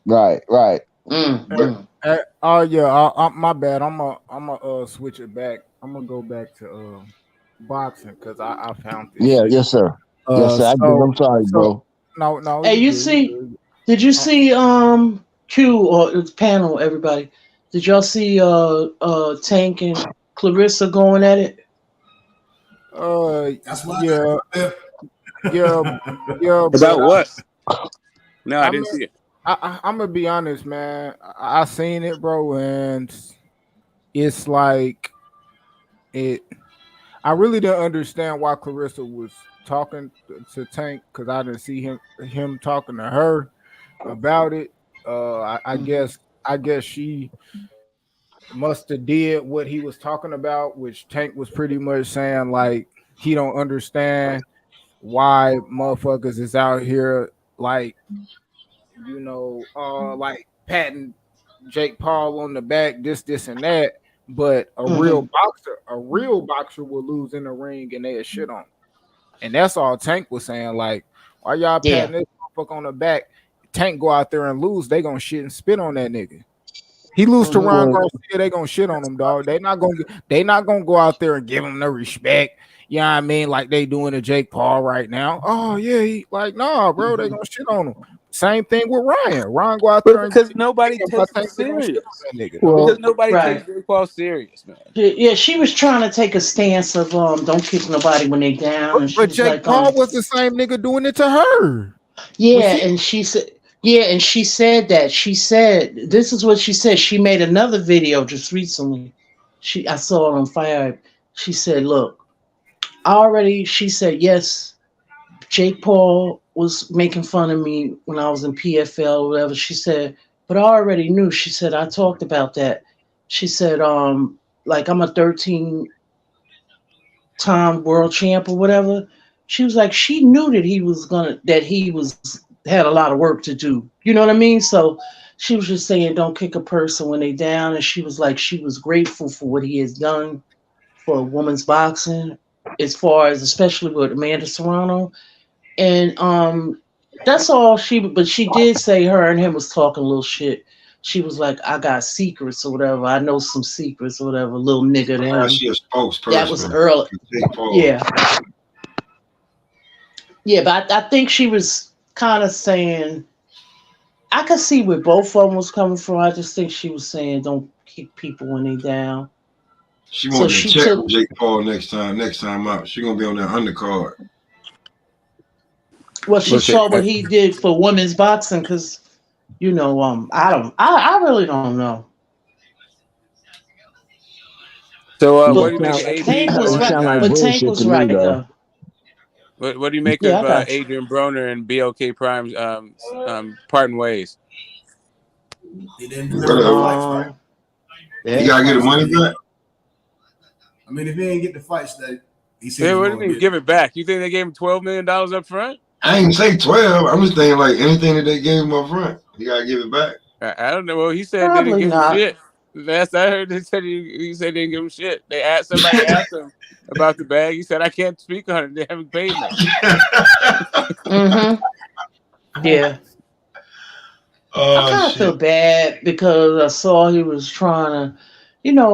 Right.
My bad. I'm switch it back. I'm gonna go back to boxing because I found this
Yeah,
shit.
yes, sir. Yes, sir. I'm sorry, bro.
No.
Hey, you
good,
see?
good.
Did you see Q or the panel? Everybody, did y'all see Tank and Clarissa going at it?
That's why.
Yeah. But
About what? No, I didn't see it.
I'm gonna be honest, man. I seen it, bro, and it's like it. I really didn't understand why Clarissa was talking to Tank because I didn't see him talking to her about it. I guess she must have did what he was talking about, which Tank was pretty much saying like he don't understand why motherfuckers is out here like like patting Jake Paul on the back, this and that. But a real boxer will lose in the ring and they shit on him. And that's all Tank was saying. Like, why y'all patting this motherfucker on the back? Tank go out there and lose, they gonna shit and spit on that nigga. He lose to Ron Garcia, they gonna shit on him, dog. They not gonna go out there and give him the respect. You know what I mean? Like they doing to Jake Paul right now. Oh yeah, nah, bro, they gonna shit on him. Same thing with Ryan. Ryan go out there
because nobody takes him serious. Because nobody takes Jake Paul serious, man.
Yeah, she was trying to take a stance of don't kick nobody when they down. And
but Jake Paul was the same nigga doing it to her.
Yeah, and she said. Yeah, and she said that. She said this is what she said. She made another video just recently. I saw it on Fire. She said, "Look, she said yes. Jake Paul was making fun of me when I was in PFL or whatever." She said, "But I already knew." She said, "I talked about that." She said, like I'm a 13-time world champ or whatever." She was like, she knew that he had a lot of work to do. You know what I mean? So she was just saying, don't kick a person when they down. And she was like, she was grateful for what he has done for women's boxing, as far as especially with Amanda Serrano. And That's all but she did say her and him was talking a little shit. She was like, I got secrets or whatever. I know some secrets or whatever, little nigga to him.
She a spokesperson.
That was early. Yeah. Yeah, but I think she was kind of saying, I could see where both of them was coming from. I just think she was saying, don't kick people when they down.
She wanted to check with Jake Paul next time out. She gonna be on that undercard.
Well, she saw what he did for women's boxing because, I really don't know.
So what do you make of AB?
Tank was right, but Tank was right though.
What do you make of Adrian Broner and BLK Prime's parting ways?
He didn't deliver the fights, right?
He gotta get the money back.
I mean, if he ain't get the fights that he said,
what do you mean give it back? You think they gave him $12 million up front?
I ain't say 12. I'm just thinking like anything that they gave him up front, he gotta give it back.
I don't know. Well, he said they didn't give him shit. Last I heard, he said he said they didn't give him shit. Somebody asked him about the bag. He said, "I can't speak on it. They haven't paid me."
Yeah. I kind of feel bad because I saw he was trying to,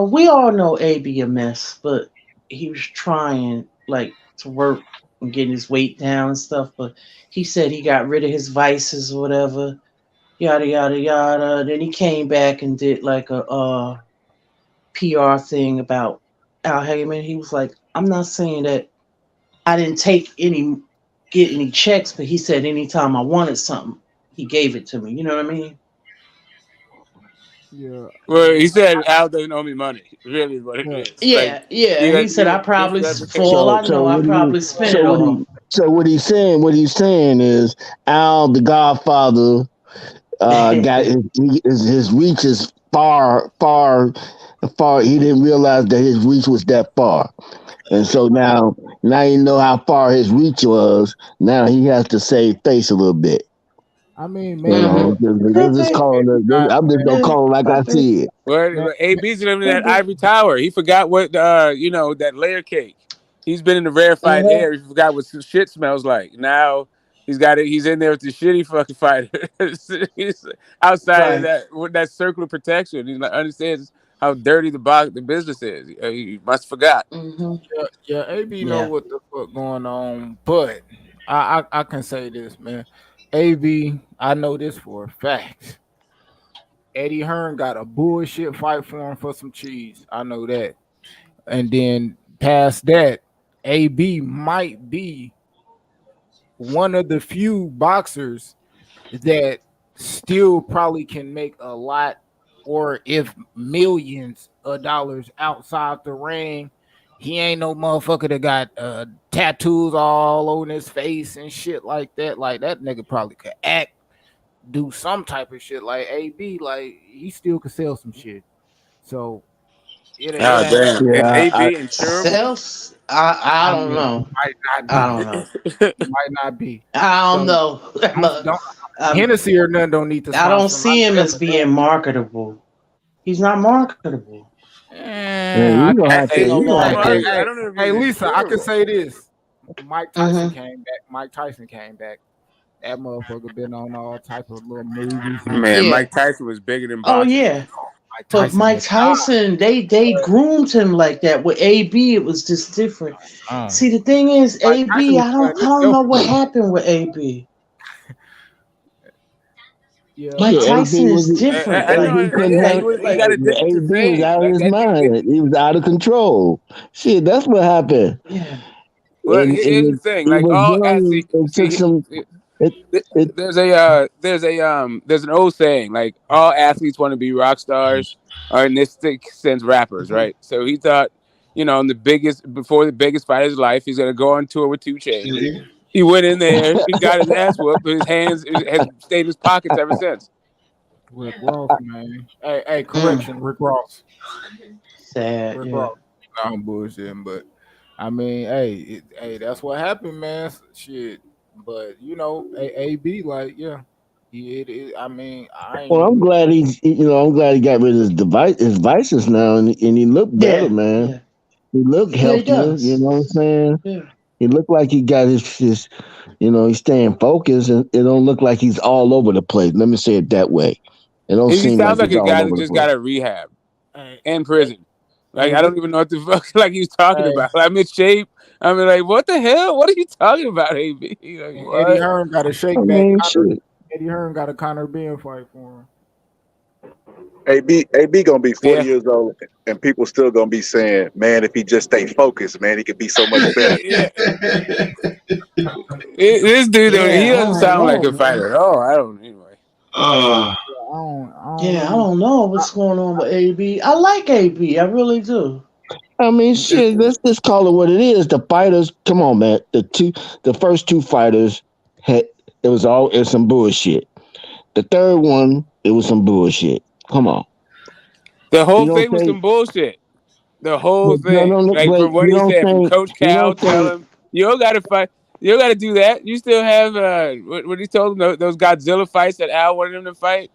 we all know AB a mess, but he was trying to work and getting his weight down and stuff. But he said he got rid of his vices or whatever, yada yada yada. Then he came back and did like a PR thing about Al Heyman. He was like, "I'm not saying that I didn't get any checks, but he said anytime I wanted something, he gave it to me." You know what I mean?
Yeah.
Well, he said Al doesn't owe me money. Really, is what it is.
Yeah, he said I probably, for all I know, I probably spent it all.
So what he's saying is Al, the Godfather, got his reach is far. He didn't realize that his reach was that far, and so now you know how far his reach was. Now he has to save face a little bit.
I mean, man,
I'm just gonna call it like I see it.
Well, AB's living in that ivory tower. He forgot what that layer cake. He's been in the rarefied air. He forgot what shit smells like. Now he's got it. He's in there with the shitty fucking fighter. He's outside of that circle of protection. He understands how dirty the business is. He must have forgot.
Yeah, AB know what the fuck going on, but I can say this, man. AB, I know this for a fact. Eddie Hearn got a bullshit fight for him for some cheese. I know that. And then past that, AB might be one of the few boxers that still probably can make a lot or if millions of dollars outside the ring. He ain't no motherfucker that got tattoos all over his face and shit like that. Like that nigga probably could act, do some type of shit. Like AB, like he still could sell some shit. So it ain't.
Damn.
Yeah,
AB insurable?
I don't know.
Might not be.
I don't know.
Might not be.
I don't know.
Hennessy or none don't need to.
I don't see him as being marketable. He's not marketable.
Hey, Lisa, I can say this. Mike Tyson came back. That motherfucker been on all type of little movies.
Man, Mike Tyson was bigger than boxing.
Oh yeah. But Mike Tyson, they groomed him like that. With AB, it was just different. See, the thing is, AB, I don't know what happened with AB.
Yeah.
Mike Tyson is different.
He got out of his mind. He was out of control. Shit, that's what happened.
Yeah.
Well, here's the thing. Like all athletes, there's an old saying like all athletes want to be rock stars, or in this sense, rappers, right? So he thought, before the biggest fight of his life, he's gonna go on tour with 2 Chainz. He went in there, he got his ass whooped, but his hands has stayed in his pockets ever since.
Rick Ross, man. Hey, correction, Rick Ross.
Sad.
Rick Ross. I'm bullshitting, but I mean, hey, that's what happened, man. Shit. But AB, like, yeah. I mean,
I'm glad I'm glad he got rid of his vices now, and he looked better, man.
Yeah.
He looked healthier. You know what I'm saying?
Yeah.
He looked like he got his he's staying focused, and it don't look like he's all over the place. Let me say it that way. It don't
He
seem like
sounds like
he's
a
all
guy that
over the
just
place.
got a rehab
Hey,
in prison. Like I
hey,
don't even know what the fuck like he's talking
hey,
about. I'm in shape. I mean, like, what the hell? What are you talking about, AB? Like,
Eddie
what?
Hearn got a
I
shake back.
mean, shit.
Eddie Hearn got a Conor Ben fight for him.
AB gonna be 40
Yeah.
years old, and people still gonna be saying, "Man, if he just stay focused, man, he could be so much better."
Yeah. This dude, he
Yeah, I
doesn't
don't
sound like
know,
a
man.
fighter at all. I don't anyway.
Uh,
I don't
Yeah, I
really.
don't know what's going on with AB. I like AB, I really do.
I mean, shit. Let's just call it what it is. The fighters, come on, man. The first two fighters it's some bullshit. The third one, it was some bullshit. Come on,
The
you
whole
don't
thing was
think?
some bullshit. The whole
No,
thing,
no, no,
like
but
from what
you
he
don't
said, from
think?
Coach
You
Cal
don't
tell
think?
him, you don't got to fight, you don't got to do that. You still have what he told him, those Godzilla fights that Al wanted him to fight.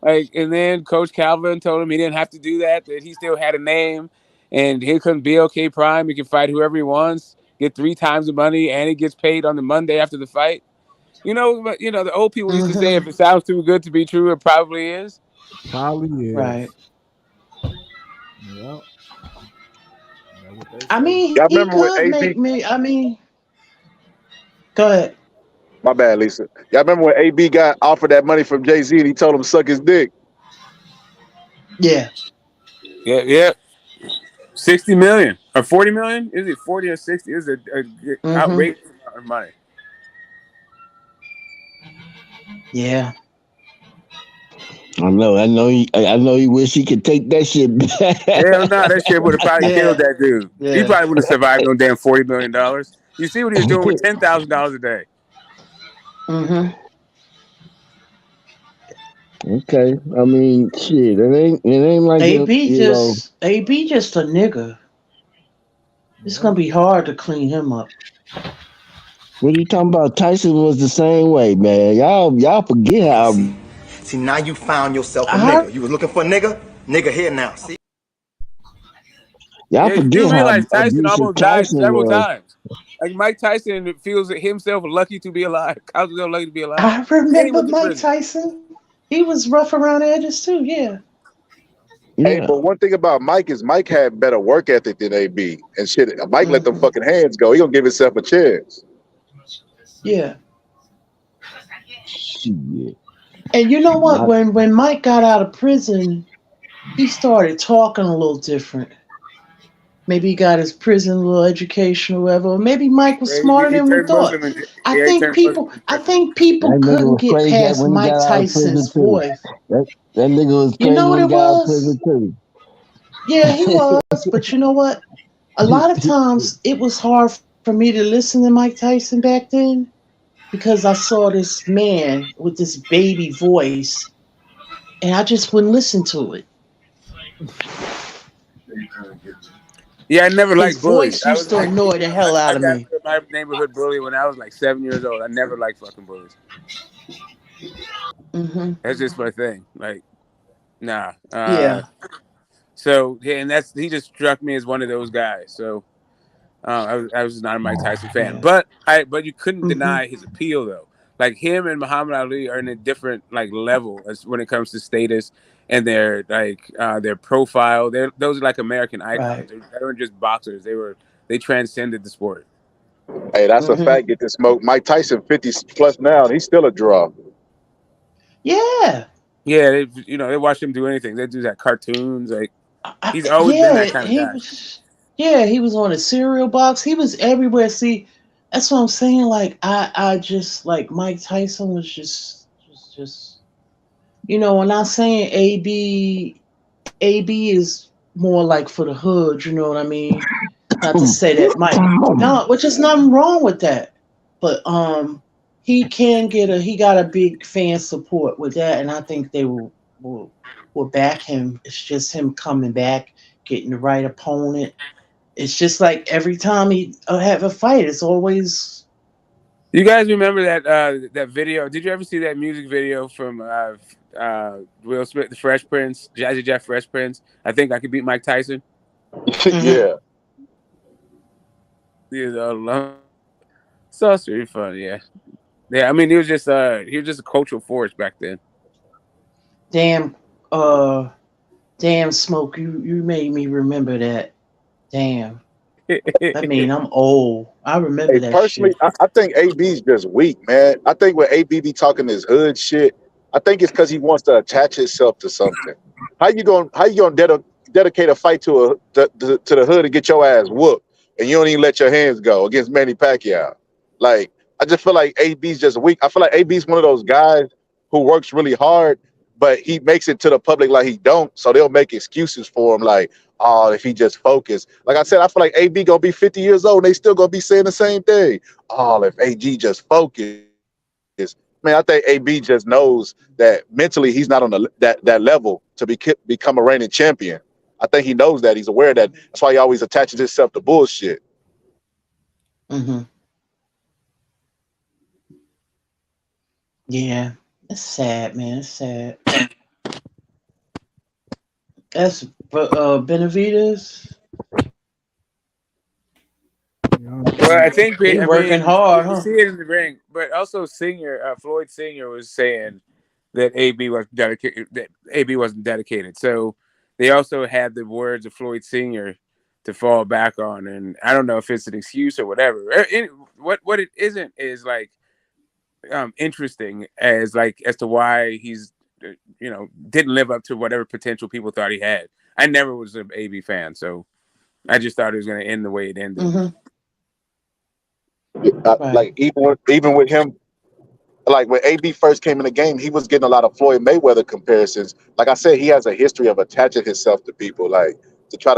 Like, and then Coach Calvin told him he didn't have to do that. That he still had a name, and here comes BLK Prime. He can fight whoever he wants, get 3 times the money, and he gets paid on the Monday after the fight. The old people used to say, if
Mm-hmm.
it sounds too good to be true, it probably is.
Probably
Right.
is. Yep. That's what they
I
say.
mean,
Y'all
he
remember when
could
AB?
make me. I mean, go ahead.
My bad, Lisa. Y'all remember when AB got offered that money from Jay-Z and he told him to suck his dick?
Yeah.
Yeah. 60 million or 40 million? Is it 40 or 60? Is it
Mm-hmm.
outrageous amount of money?
Yeah.
I know. I know. He wish he could take that shit
Hell no, that shit would have
back.
probably killed
Yeah.
that dude. He
Yeah.
probably wouldn't have survived no damn $40 million. You see what he was doing with $10,000 a day.
Mm-hmm.
Okay. I mean, shit. It ain't like
AB just a nigga. It's gonna be hard to clean him up.
What are you talking about? Tyson was the same way, man. Y'all forget how.
See, now you found yourself a
I
nigga. You was looking for a nigga? Nigga here now. See?
Y'all
Yeah, you do
forget how
realize Tyson
abusive
almost died
Tyson
several
was.
times. Like Mike Tyson feels himself lucky to be alive. How's himself lucky to be alive?
I
And he
remember
went to
Mike
prison.
Tyson. He was rough around the edges too. Yeah.
Hey,
Yeah.
but one thing about Mike is Mike had better work ethic than AB and shit. Mike let them
Mm-hmm.
fucking hands go. He gonna give himself a chance.
Yeah.
Shit.
And you know what?
Not,
When Mike got out of prison, he started talking a little different. Maybe he got his prison little education or whatever. Or maybe Mike was
Yeah,
smarter
he
than we
turned
thought.
Muslim. He turned Muslim in
I
prison.
think people
that nigga
couldn't
was
get
crazy
past
when he
Mike
got out of prison
Tyson's
too.
voice.
That nigga was
You
crazy
know what
when he
it
got out of
was?
prison too.
Yeah, he was. But you know what? A lot of times it was hard for me to listen to Mike Tyson back then because I saw this man with this baby voice and I just wouldn't listen to it.
Yeah, I never
His
liked bullies.
voice used to annoy the hell
I
out of
got
me.
rid of my neighborhood bully when I was like 7 years old. I never liked fucking bullies.
Hmm.
That's just my thing. Like, nah.
Yeah.
So yeah, and he just struck me as one of those guys. So I was not a Mike Tyson fan,
Yeah.
but you couldn't
Hmm.
deny his appeal though. Like him and Muhammad Ali are in a different like level as when it comes to status and their profile. Those are like American
Right.
icons. They weren't just boxers. They transcended the sport.
Hey, that's a
Hmm.
fact. Get the smoke. Mike Tyson 50 plus now, and he's still a draw.
Yeah.
Yeah, they watch him do anything. They do that cartoons. Like he's always been
Yeah.
that kind of
He
guy.
was. Yeah, he was on a cereal box. He was everywhere. See, that's what I'm saying. Like I just like Mike Tyson was just. When I'm saying AB is more like for the hood. You know what I mean? Not to say that Mike. No, which is nothing wrong with that. But he got a big fan support with that, and I think they will back him. It's just him coming back, getting the right opponent. It's just like every time he have a fight, it's always
You guys remember that video? Did you ever see that music video from Will Smith, the Fresh Prince, Jazzy Jeff Fresh Prince? I think I could beat Mike Tyson.
Mhm.
Yeah.
He's alone. Saucer, fun, yeah. Yeah, I mean, he was just a cultural force back then.
Damn, damn, Smoke, you made me remember that. Damn. I mean, I'm old. I remember
Hey,
that
personally,
shit.
I think AB's just weak, man. I think when AB be talking this hood shit, I think it's because he wants to attach himself to something. How you gonna dedicate a fight to the hood and get your ass whooped, and you don't even let your hands go against Manny Pacquiao? Like, I just feel like AB's just weak. I feel like AB's one of those guys who works really hard, but he makes it to the public like he don't, so they'll make excuses for him, like, oh, if he just focused. Like I said, I feel like AB gonna be 50 years old and they still gonna be saying the same thing. Oh, if AG just focused. Man, I think AB just knows that mentally he's not on that level to become a reigning champion. I think he knows that. He's aware of that. That's why he always attaches himself to bullshit.
Mm-hmm. Yeah, it's sad, man. It's sad. That's Benavides.
Well, I think
He
I
working
mean
hard,
you
huh?
see it in the ring, but also Floyd Senior was saying that AB was dedicated. That AB wasn't dedicated, so they also had the words of Floyd Senior to fall back on, and I don't know if it's an excuse or whatever. What it isn't is like interesting as to why he's didn't live up to whatever potential people thought he had. I never was an AB fan, so I just thought it was going to end the way it ended.
Mm-hmm. Right.
Like even with him, like when AB first came in the game, he was getting a lot of Floyd Mayweather comparisons. Like I said, he has a history of attaching himself to people, like to try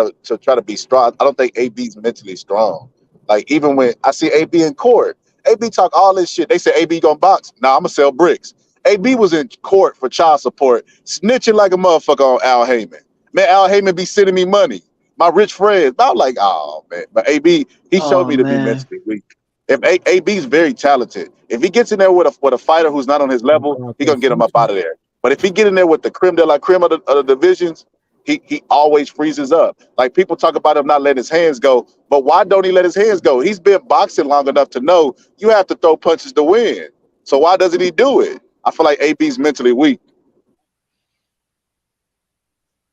to be strong. I don't think AB's mentally strong. Like even when I see AB in court, AB talk all this shit. They say AB gonna box. Nah, I'm gonna sell bricks. AB was in court for child support, snitching like a motherfucker on Al Heyman. Man, Al Heyman be sending me money. My rich friends. I'm like, oh man. But AB, he showed
Oh
me to be
man.
mentally weak. If AB is very talented, if he gets in there with a fighter who's not on his level, he gonna get him up out of there. But if he get in there with the creme de la creme of the divisions, he always freezes up. Like people talk about him not letting his hands go, but why don't he let his hands go? He's been boxing long enough to know you have to throw punches to win. So why doesn't he do it? I feel like AB's mentally weak.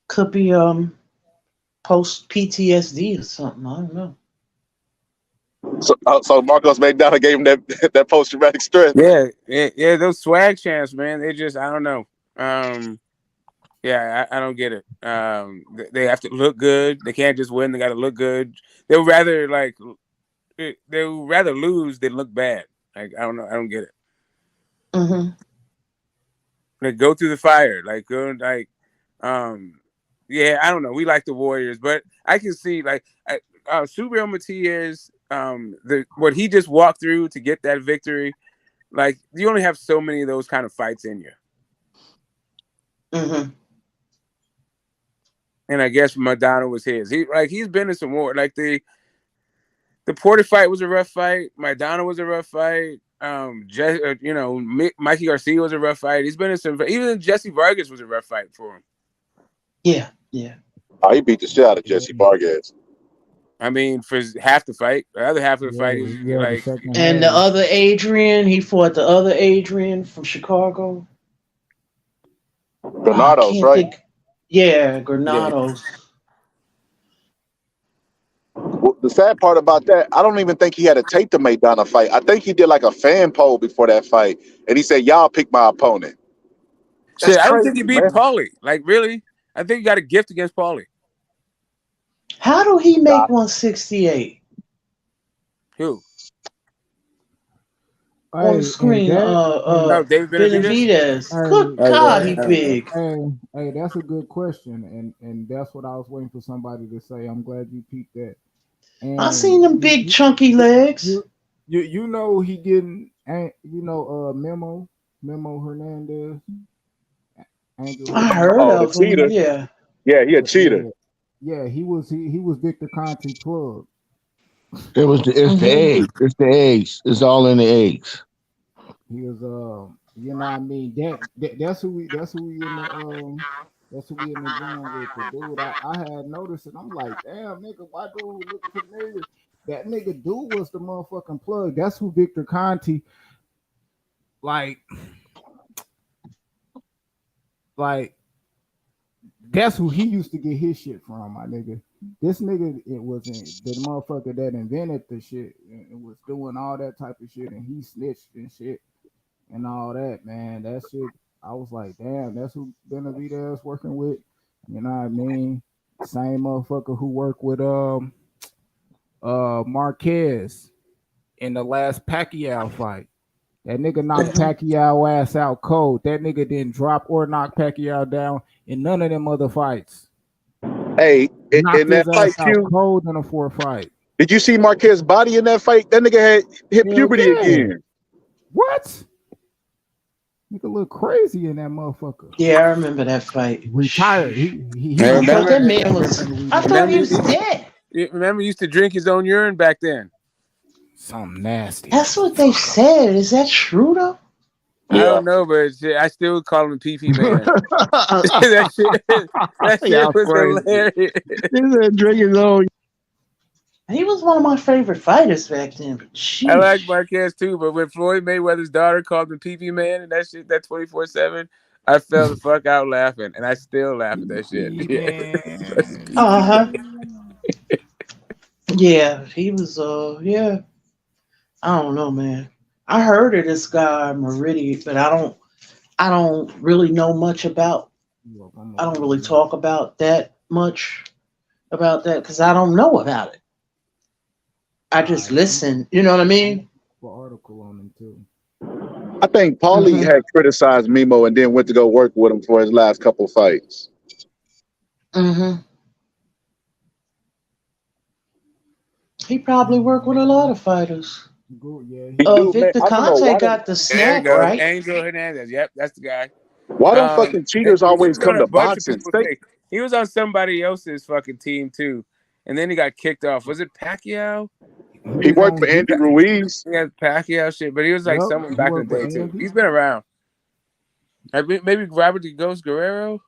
Could be post PTSD or something. I don't know.
So Marcos McDonald gave him that post traumatic stress.
Yeah. Those swag chants, man. They just, I don't know. Yeah, I don't get it. They have to look good. They can't just win. They got to look good. They'll rather lose than look bad. Like I don't know. I don't get it.
Mm-hmm.
Like go through the fire. Yeah, I don't know. We like the Warriors, but I can see Subriel Matias, what he just walked through to get that victory. Like you only have so many of those kind of fights in you.
Mm-hmm.
And I guess Madonna was his. He's been in some war. Like the Porter fight was a rough fight. Madonna was a rough fight. Mikey Garcia was a rough fight. He's been in some. Even Jesse Vargas was a rough fight for him.
Yeah.
Oh, he beat the shit out of Jesse Vargas.
I mean, for half the fight, the other half of the fight,
And the other Adrian, he fought the other Adrian from Chicago.
Granados, right?
Yeah, Granados.
Well, the sad part about that, I don't even think he had a tape to Maidana fight. I think he did like a fan poll before that fight, and he said, "Y'all pick my opponent." That's
I don't
crazy,
think he beat
man.
Paulie. Like really, I think he got a gift against Paulie.
How do he make 168?
Who?
On the screen,
David
Benavides. Good God, he big.
Hey, that's a good question, and that's what I was waiting for somebody to say. I'm glad you peeped that. And
I seen them big chunky legs.
You know he getting Memo Hernandez.
I heard of him.
Cheater. Yeah, he a cheater.
Yeah, he was Victor Conte plug.
It's the eggs. It's the eggs. It's all in the eggs.
He was you know what I mean, that's who we in the gym with. The dude I had noticed it. I'm like, damn nigga, why dude look familiar? that nigga dude was the motherfucking plug. That's who Victor Conte, like that's who he used to get his shit from, my nigga. This nigga, it wasn't the motherfucker that invented the shit and was doing all that type of shit, and he snitched and shit and all that, man. That shit, I was like, damn, that's who Benavidez working with. You know what I mean? Same motherfucker who worked with Marquez in the last Pacquiao fight. That nigga knocked Pacquiao ass out cold. That nigga didn't drop or knock Pacquiao down in none of them other fights.
Hey,
knocked
in that
his
fight,
ass out cold in a 4 fight.
Did you see Marquez's body in that fight? That nigga had hit puberty again.
What? Nigga look crazy in that motherfucker.
Yeah, I remember that fight.
Retired.
I thought that man was. I thought he was dead.
Remember, he used to drink his own urine back then.
Something nasty.
That's what they said. Is that true though?
I don't know, but I still call him PP man. that shit was hilarious.
He's drinking his own.
He was one of my favorite fighters back then. But
I like Marquez too, but when Floyd Mayweather's daughter called him PP man and that shit, that 24/7, I fell the fuck out laughing, and I still laugh at that shit.
Yeah, he was. Yeah. I don't know, man. I heard of this guy Meridi, but I don't really know much about. I don't really talk about that much about that because I don't know about it. I just listen. You know what I mean?
Article on him too.
I think Paulie had criticized Mimo and then went to go work with him for his last couple fights.
He probably worked with a lot of fighters.
Yeah,
Victor Conte got the snack,
there you go.
right?
Angel Hernandez. Yep, that's the guy.
Why don't fucking cheaters always come to boxing?
He was on somebody else's fucking team too, and then he got kicked off. Was it Pacquiao?
He worked for Andy Ruiz.
He had Pacquiao shit, but he was like someone back in the day too. He's been around. Maybe Robert the Ghost Guerrero.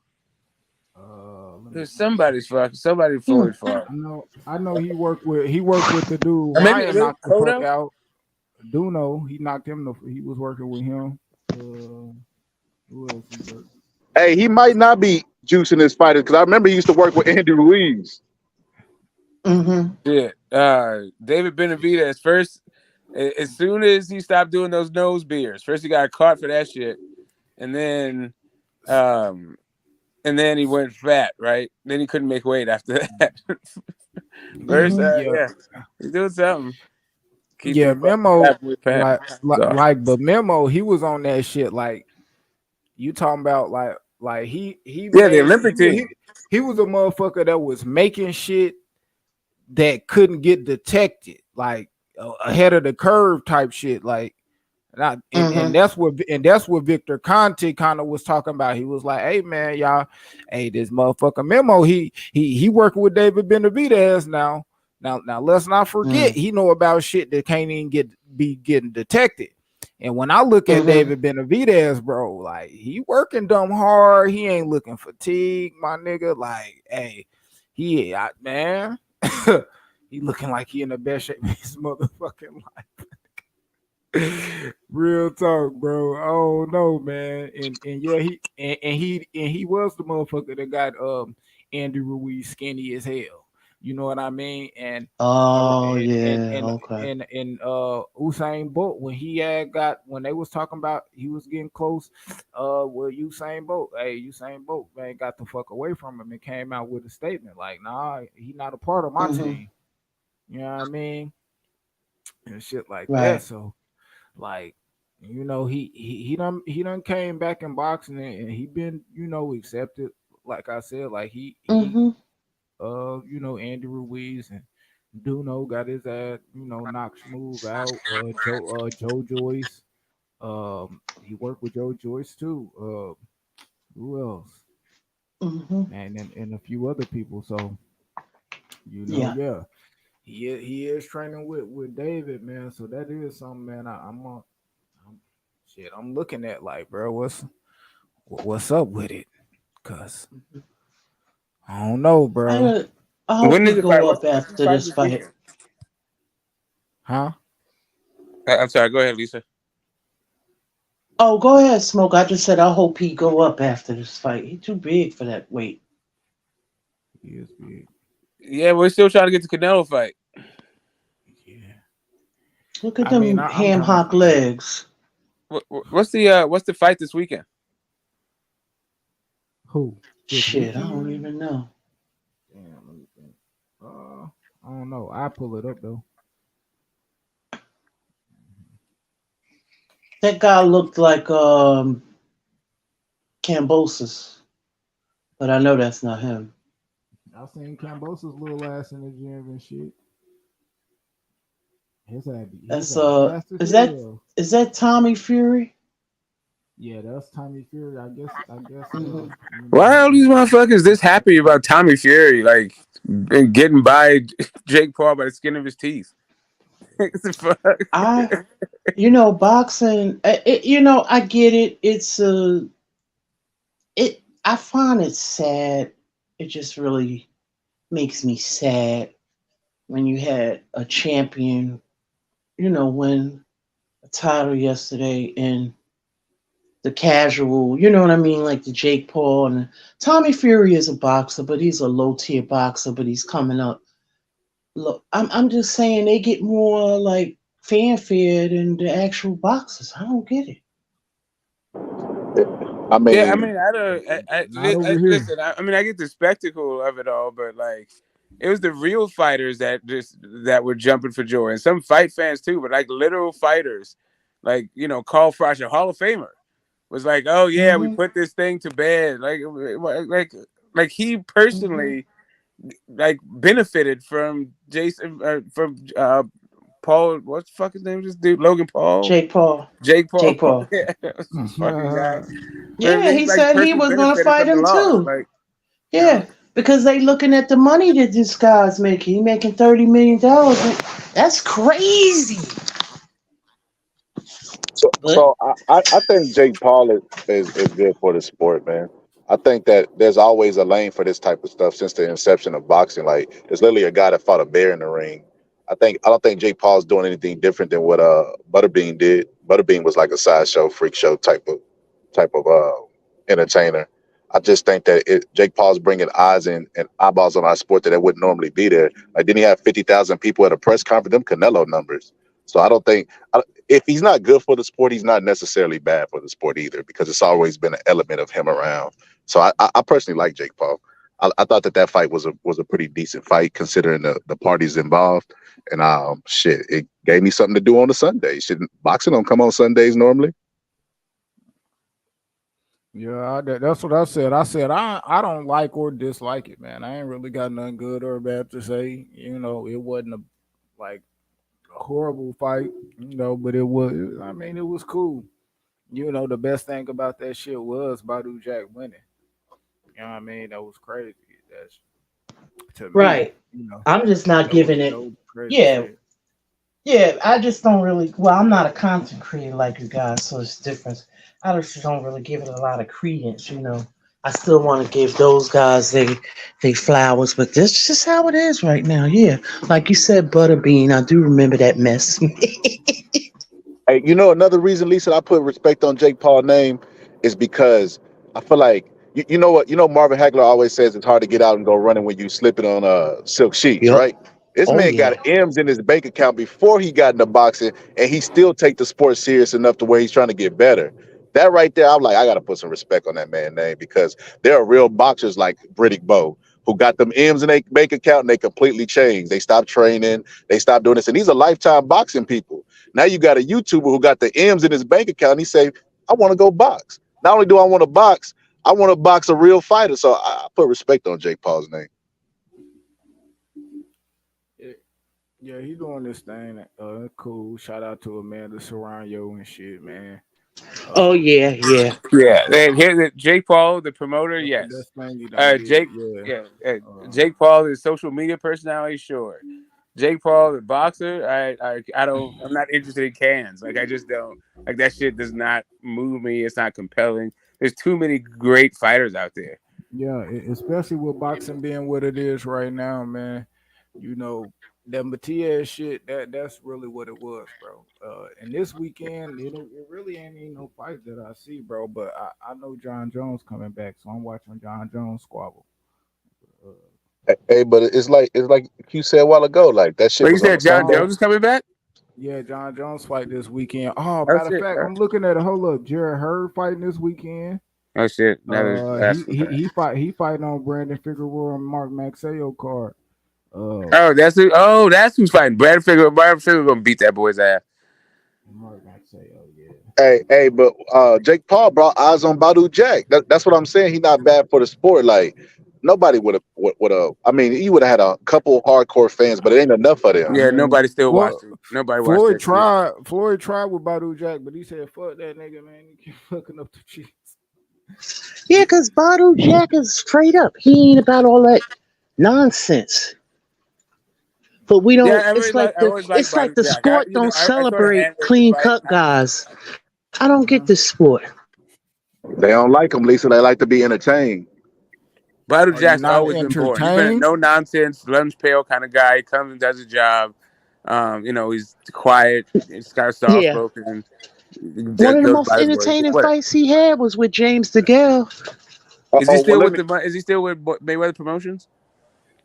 There's somebody Floyd fought.
I know he worked with the dude. Ryan knocked the fuck out. Duno, he knocked him. He was working with him. Who else he worked?
Hey, he might not be juicing his fighters because I remember he used to work with Andy Ruiz.
Yeah, David Benavidez first. As soon as he stopped doing those nose beers, first he got caught for that shit, and then he went fat. Right, then he couldn't make weight after that. First, he's doing something.
Memo, but Memo, he was on that shit. Like you talking about, like he
the Olympic team.
He was a motherfucker that was making shit that couldn't get detected, like ahead of the curve type shit. Like, and that's what Victor Conte kind of was talking about. He was like, "Hey man, y'all, this motherfucker Memo, he working with David Benavidez now." Now let's not forget he know about shit that can't even be getting detected. And when I look at David Benavidez, bro, like he working dumb hard. He ain't looking fatigued, my nigga. Like, hey, man, he looking like he in the best shape of his motherfucking life. Real talk, bro. Oh no, man. And he was the motherfucker that got Andy Ruiz skinny as hell. You know what I mean? And Usain Bolt, when when they was talking about he was getting close, Usain Bolt, Usain Bolt, man, got the fuck away from him and came out with a statement like, nah, he not a part of my team. You know what I mean? And shit like that. So, like, you know, he done came back in boxing and he been, you know, accepted. Like I said, like he you know, Andy Ruiz and Duno got his ass, you know, knocked smooth out. Joe Joyce. He worked with Joe Joyce too. Who else? And a few other people. So, you know, he is training with David, man. So that is something, man. I'm looking at like, bro, what's up with it? Cause I don't know, bro.
I hope we go up after this fight.
Huh?
I'm sorry. Go ahead, Lisa.
Oh, go ahead, Smoke. I just said I hope he go up after this fight. He too big for that weight.
He is big.
Yeah, we're still trying to get the Canelo fight.
Yeah.
Look at them ham hock legs.
What's the fight this weekend?
Who?
Shit, I don't even know.
Damn, let me think. I don't know. I pull it up though.
That guy looked like Cambosis, but I know that's not him.
I seen Cambosa's little ass in the gym and shit. His ass fast as hell.
Is that Tommy Fury?
Yeah, that's Tommy Fury. I guess.
Why are all these motherfuckers this happy about Tommy Fury, like getting by Jake Paul by the skin of his teeth? What the fuck?
Boxing. I get it. I find it sad. It just really makes me sad when you had a champion, win a title yesterday and the casual, you know what I mean, like the Jake Paul and Tommy Fury is a boxer, but he's a low tier boxer, but he's coming up. Look, I'm just saying they get more like fanfare than the actual boxers. I don't get it.
I mean,
yeah, I mean, listen. I mean, I get the spectacle of it all, but like, it was the real fighters that were jumping for joy, and some fight fans too, but like literal fighters, like Carl Froch, a Hall of Famer, was like, "Oh yeah, we put this thing to bed." Like he personally like benefited from Paul. What's the fuck his name? This dude, Logan Paul.
Jake Paul.
Yeah, this fucking guy.
Yeah, he said he was going to fight him too.
Like,
yeah, because they looking at the money that this guy's making. He making $30 million. That's crazy.
So I think Jake Paul is good for the sport, man. I think that there's always a lane for this type of stuff since the inception of boxing. Like, there's literally a guy that fought a bear in the ring. I don't think Jake Paul's doing anything different than what Butterbean did. Butterbean was like a sideshow, freak show type of entertainer. I just think that Jake Paul's bringing eyes and eyeballs on our sport that wouldn't normally be there. Like, didn't he have 50,000 people at a press conference? Them Canelo numbers. So I don't think if he's not good for the sport, he's not necessarily bad for the sport either, because it's always been an element of him around. So I personally like Jake Paul. I thought that fight was a pretty decent fight considering the parties involved, and it gave me something to do on a Sunday. Boxing don't come on Sundays normally.
Yeah, that's what I said. I said I don't like or dislike it, man. I ain't really got nothing good or bad to say. It wasn't a horrible fight, but it was. I mean, it was cool. The best thing about that shit was Badu Jack winning. You know what I mean? That was crazy. That's to me.
Right. I'm just not giving it. Yeah. Shit. Yeah, I just don't really. Well, I'm not a content creator like you guys, so it's different. I just don't really give it a lot of credence. I still want to give those guys they flowers, but this is just how it is right now. Yeah, like you said, Butterbean. I do remember that mess.
Hey, another reason, Lisa, I put respect on Jake Paul's name is because I feel like you know what Marvin Hagler always says it's hard to get out and go running when you slipping on silk sheets, right? This man got M's in his bank account before he got into boxing, and he still take the sport serious enough to where he's trying to get better. That right there, I'm like, I gotta put some respect on that man's name, because there are real boxers like Riddick Bowe who got them M's in their bank account and they completely changed. They stopped training, they stopped doing this, and these are lifetime boxing people. Now you got a YouTuber who got the M's in his bank account, and he say, I want to go box. Not only do I want to box, I want to box a real fighter. So I put respect on Jake Paul's name.
Yeah, he doing this thing. Cool. Shout out to Amanda Serrano and shit, man.
Oh yeah.
And here's Jake Paul, the promoter. Yes. Jake Paul, the social media personality. Sure. Jake Paul, the boxer. I'm not interested in cans. Like, I just don't like that shit. Does not move me. It's not compelling. There's too many great fighters out there.
Yeah, especially with boxing being what it is right now, man. that Matias shit, that's really what it was, bro. And this weekend, it really ain't even no fight that I see, bro. But I know John Jones coming back, so I'm watching John Jones squabble.
Hey, but it's like you said a while ago, like that shit
But you
was on
said
a
John
Sunday.
Jones is coming back?
Yeah, John Jones fight this weekend. Oh,
Oh,
matter of
shit.
fact, I'm looking at it. Hold up, Jared Hurd fighting this weekend.
Oh shit! That is
He fighting on Brandon Figueroa and Mark Maxeo card.
That's who's fighting. Brad Figueroa gonna beat that boy's ass.
Mark Maxeo, yeah.
Hey, but Jake Paul brought eyes on Badu Jack. That's what I'm saying. He's not bad for the sport. Like nobody would have. I mean, he would have had a couple hardcore fans, but it ain't enough of them.
Yeah, nobody still watched it. Nobody watched
Floyd
that
tried. Floyd tried with Badu Jack, but he said, "Fuck that nigga, man. He keep fucking up the cheeks."
Yeah, because Badu Jack is straight up. He ain't about all that nonsense. But we don't.
Yeah,
It's like
Badu
the
Jack.
sport don't
I sort of
celebrate
hand-wave the
clean
fight.
cut guys. I don't get this sport.
They don't like him, Lisa. They like to be entertained.
Badu Jack's
not
always been boring. He's been a no nonsense, lunch pail kind of guy. He comes and does his job. He's quiet. He's kind of soft spoken.
One of the most entertaining fights he had was with James DeGale.
Is he still Is he still with Mayweather Promotions?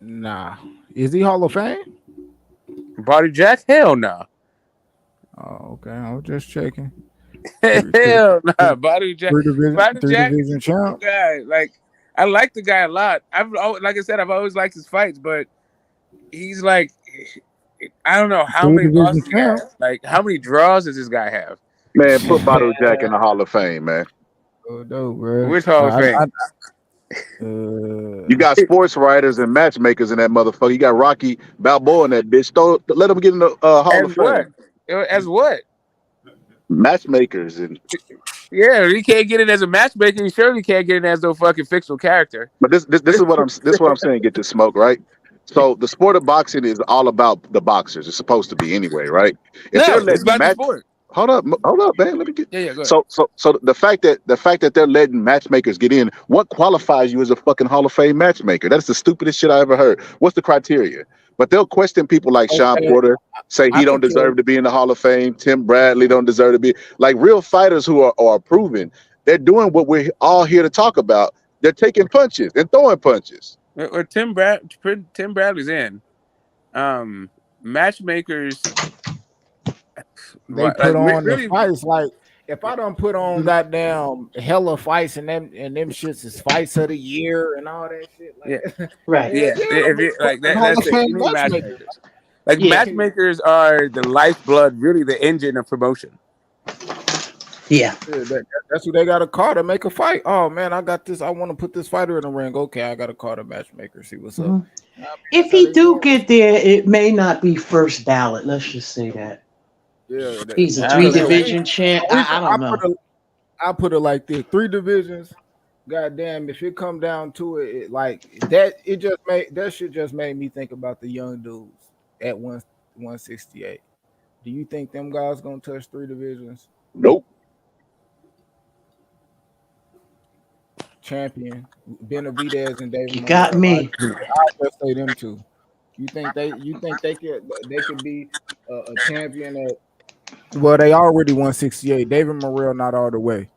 Nah. Is he Hall of Fame?
Badu Jack? Hell no.
Oh, okay. I was just checking.
Hell no. Badu Jack.
Three division champ.
Guy. Like, I like the guy a lot. Like I said, I've always liked his fights, but he's like, I don't know how many losses he has. Like, how many draws does this guy have?
Man, put Badu Jack in the Hall of Fame, man.
Oh no, bro.
Which Hall of Fame?
You got sports writers and matchmakers in that motherfucker. You got Rocky Balboa in that bitch. Let him get in the Hall of Fame.
As what?
Matchmakers and
he can't get it as a matchmaker. He surely can't get it as no fucking fictional character.
But this is what I'm saying. Get this smoke, right? So the sport of boxing is all about the boxers. It's supposed to be anyway, right?
It's about the sport.
Hold up, man. Let me get.
Yeah, go ahead.
So the fact that they're letting matchmakers get in, what qualifies you as a fucking Hall of Fame matchmaker? That's the stupidest shit I ever heard. What's the criteria? But they'll question people like Sean Porter, say he don't deserve to be in the Hall of Fame. Tim Bradley don't deserve to be. Like real fighters who are proven, they're doing what we're all here to talk about. They're taking punches and throwing punches.
Well, Tim Bradley's in. Matchmakers.
They put on the fights. Like if I don't put on goddamn hella fights and them shits is fights of the year and all that shit. Like,
right.
Yeah. That's it. Matchmakers. Like matchmakers are the lifeblood, really the engine of promotion.
Yeah.
That's who they got a call to make a fight. Oh man, I got this. I want to put this fighter in the ring. Okay, I got a call to matchmaker. See what's up.
If he do get there, it may not be first ballot. Let's just say that.
Yeah,
he's a 3 division champ. I don't know.
I put it like this: 3 divisions. Goddamn, if it come down to it, like that, that shit just made me think about the young dudes at 168. Do you think them guys gonna touch 3 divisions?
Nope.
Champion Benavidez and David.
You got me.
I'll just say them 2. You think they could be a champion at? Well, they already 168. David Morrell not all the way,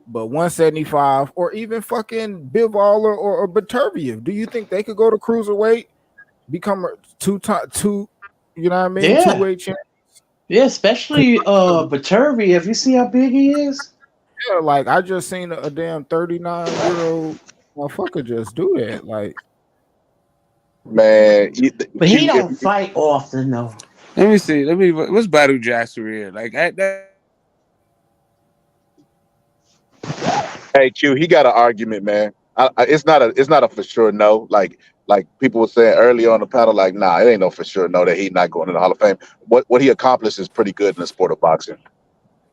but 175 or even fucking Bivol or Beterbiev. Do you think they could go to cruiserweight, become a 2? You know what I mean?
Yeah.
2-weight champion.
Yeah, especially Beterbiev. You see how big he is?
Yeah, like I just seen a damn 39-year-old motherfucker just do that. Like,
man,
but he don't fight often though.
Let me see. What's Badu Jack's career like?
Hey Q, he got an argument, man. It's not a for sure no. Like people were saying earlier on the panel, like, nah, it ain't no for sure no that he's not going to the Hall of Fame. What he accomplished is pretty good in the sport of boxing.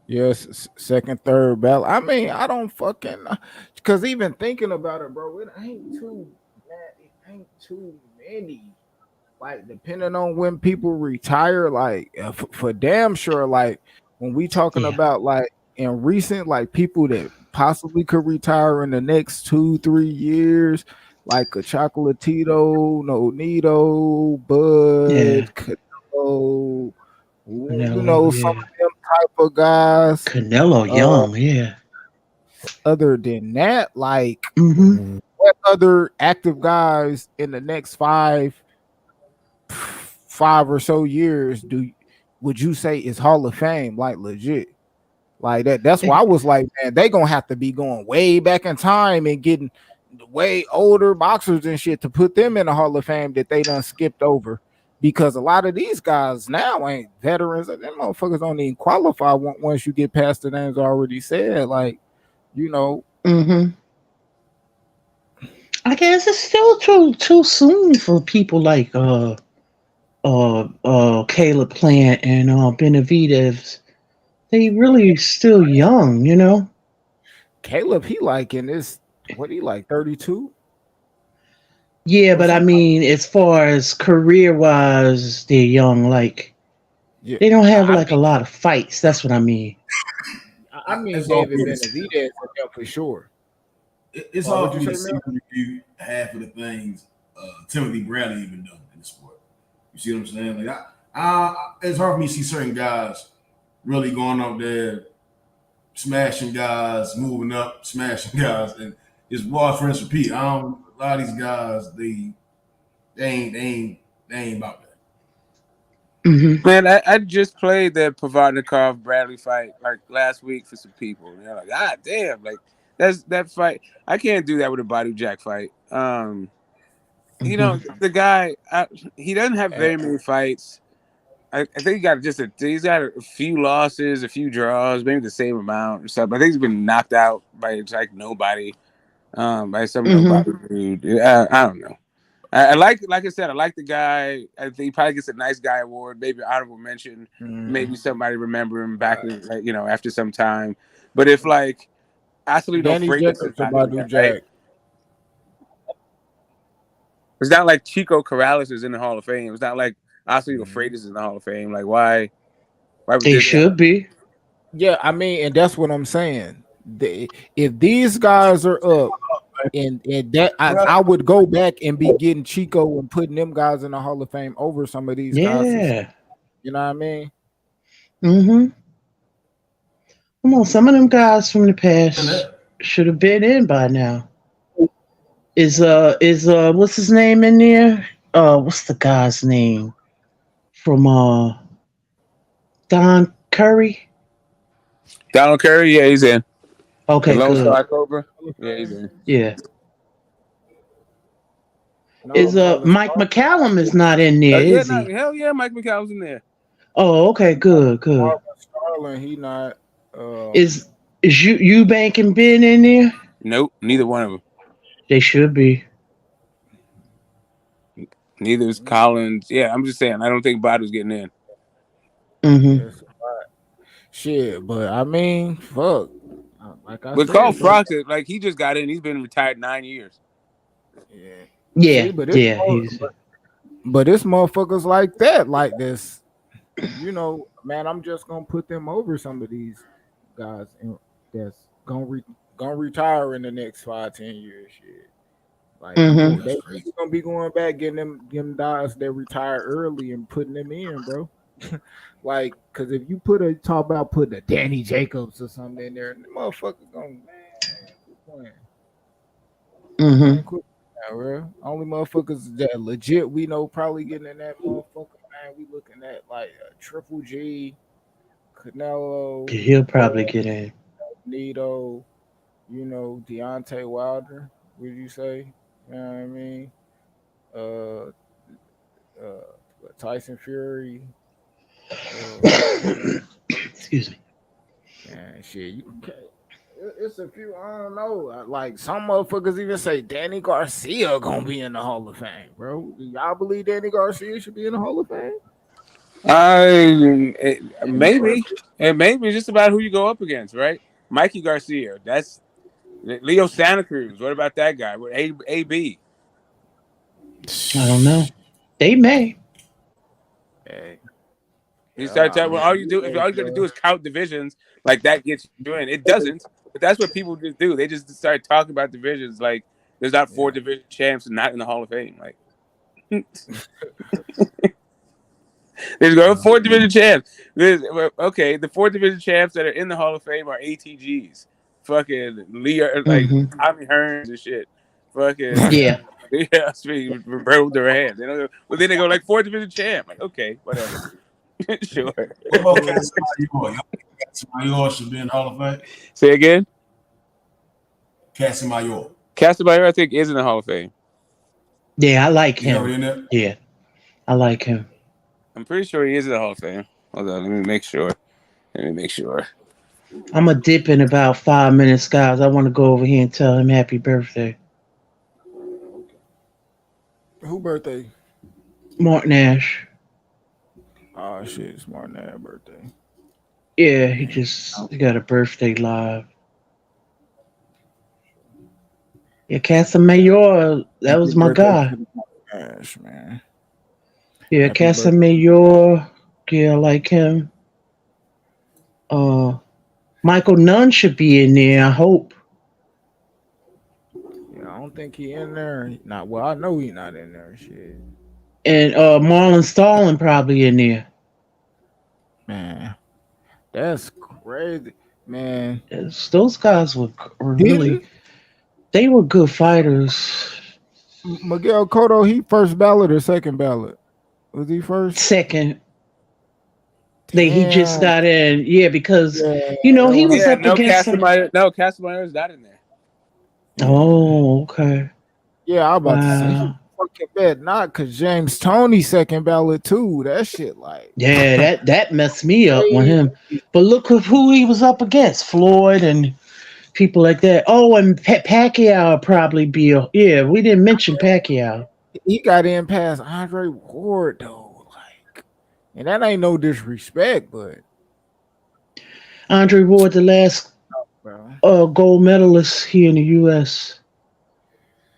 Yes, second, third ballot. I mean, I don't fucking because even thinking about it, bro, it ain't too many. Like depending on when people retire, like for damn sure, like when we talking about like in recent, like people that possibly could retire in the next 2-3 years, like a Chocolatito, No Nito, Bud, Canelo, you know, some of them type of guys.
Canelo Young, yeah.
Other than that, like
Mm-hmm.
what other active guys in the next five or so years would you say is Hall of Fame, like legit? Like that's why I was like, man, they gonna have to be going way back in time and getting way older boxers and shit to put them in the Hall of Fame that they done skipped over. Because a lot of these guys now ain't veterans. Them motherfuckers don't even qualify once you get past the names already said. Like, you know.
Mm-hmm. I guess it's still too soon for people like Caleb Plant and Benavidez. They really still young, you know.
Caleb, he like in this, what he like 32?
Yeah, but I mean, as far as career wise, they're young. Like they don't have like a lot of fights. That's what I mean.
I mean,
It's
David
always-
Benavidez for sure.
It's
What'd
hard
you
for me to
say,
see
Mel?
and review half of the things Timothy Bradley even done in the sport. You see what I'm saying? Like, it's hard for me to see certain guys really going up there, smashing guys, moving up, smashing guys, and it's watch, rinse, repeat. A lot of these guys, they ain't about that.
Mm-hmm.
Man, I just played the Provodnikov Bradley fight like last week for some people. They're like, God damn, like that's that fight. I can't do that with a Badu Jack fight. You know, the guy, he doesn't have very many fights. I think he got he's got a few losses, a few draws, maybe the same amount or something. I think he's been knocked out by like nobody, by some nobody dude. I don't know. I like I said, I like the guy. I think he probably gets a nice guy award, maybe honorable mention, maybe somebody remember him back in, like, you know, after some time. But if like Asalino
Danny
Freitas is
Jacobs
not
about
in
to
there, right?
Jack.
It's not like Chico Corrales is in the Hall of Fame. It's not like Asalino Freitas is in the Hall of Fame. Like why would
They
this
should be.
Yeah, I mean, and that's what I'm saying. If these guys are up, and that I would go back and be getting Chico and putting them guys in the Hall of Fame over some of these guys.
Yeah.
You know what I mean?
Mm-hmm. Come on, some of them guys from the past should have been in by now. Is what's his name in there? What's the guy's name from Don Curry?
Donald Curry? Yeah, he's in.
Okay,
the Lone
good.
Star Cobra? Yeah, he's in.
Yeah. Is Mike McCallum is not in there,
Yeah,
is he?
hell yeah, Mike McCallum's in there.
Oh, okay, good.
Marvin Starlin, he not.
Is Eubank and Ben in there?
Nope, neither one of them.
They should be.
Neither is Collins. Yeah, I'm just saying. I don't think Badu's getting in.
Mm-hmm.
Shit, but I mean, fuck. Like I
But
said,
Carl
bro.
Froch, like he just got in. He's been retired 9 years.
Yeah,
See, but it's motherfuckers like that, like this. You know, man, I'm just gonna put them over some of these guys that's gonna retire in the next 5-10 years. Shit, like they gonna be going back getting them guys that retire early and putting them in, bro. Like, cause if you talk about putting a Danny Jacobs or something in there, the motherfucker gonna quit playing. Man, quit playing, bro. Only motherfuckers that legit we know probably getting in that motherfucker. Man, we looking at like a Triple G, Canelo.
He'll probably get in.
Nito, you know, Deontay Wilder. Would you say? You know what I mean? Tyson Fury.
Excuse me.
Man, shit, you can't. It's a few. I don't know. Like some motherfuckers even say Danny Garcia gonna be in the Hall of Fame, bro. Do y'all believe Danny Garcia should be in the Hall of Fame?
Maybe. It may be just about who you go up against, right? Mikey Garcia. That's Leo Santa Cruz. What about that guy? What A.B.?
I don't know. They may.
Hey.
You start talking. Well, all you got to do is count divisions, like that gets you in. It doesn't, but that's what people just do. They just start talking about divisions, like There's not 4 division champs not in the Hall of Fame. Like, there's go 4 division champs. Okay, the 4 division champs that are in the Hall of Fame are ATGs. Fucking Leo, like Tommy Hearns and shit. Fucking
Yeah.
yeah, speaking Roberto Duran. They don't. Well, then they go like 4 division champ. Like, okay, whatever. Sure.
What about Casamigos? Casamigos should be in the Hall of Fame.
Say again.
Casamigos.
Casamigos, I think, is in the Hall of Fame.
Yeah, I like
He already in
him.
there?
Yeah, I like him.
I'm pretty sure he is in the Hall of Fame. Hold on, let me make sure.
I'm gonna dip in about 5 minutes, guys. I want to go over here and tell him happy birthday.
Who birthday?
Martin Ash.
Oh shit, it's Martin Ash birthday.
Yeah, he got a birthday live. Yeah, Casamayor, that was my guy.
Ash, man.
Yeah, Casamayor, yeah, I like him. Michael Nunn should be in there, I hope.
Yeah, I don't think he in there. Not well, I know he not in there. Shit.
And Marlon Starling probably in there.
Man, that's crazy, man.
Those guys were really, they were good fighters.
Miguel Cotto, he first ballot or second ballot? Was he first?
Second. He just got in, because he was up against
Casamayor is not in there.
Oh, okay.
Yeah, I'm about to say he fucking bet not because James Toney second ballot too. That shit like
that messed me up with him. But look at who he was up against, Floyd and people like that. Oh, and Pacquiao probably be we didn't mention Pacquiao.
He got in past Andre Ward though, like, and that ain't no disrespect, but
Andre Ward, the last gold medalist here in the U.S.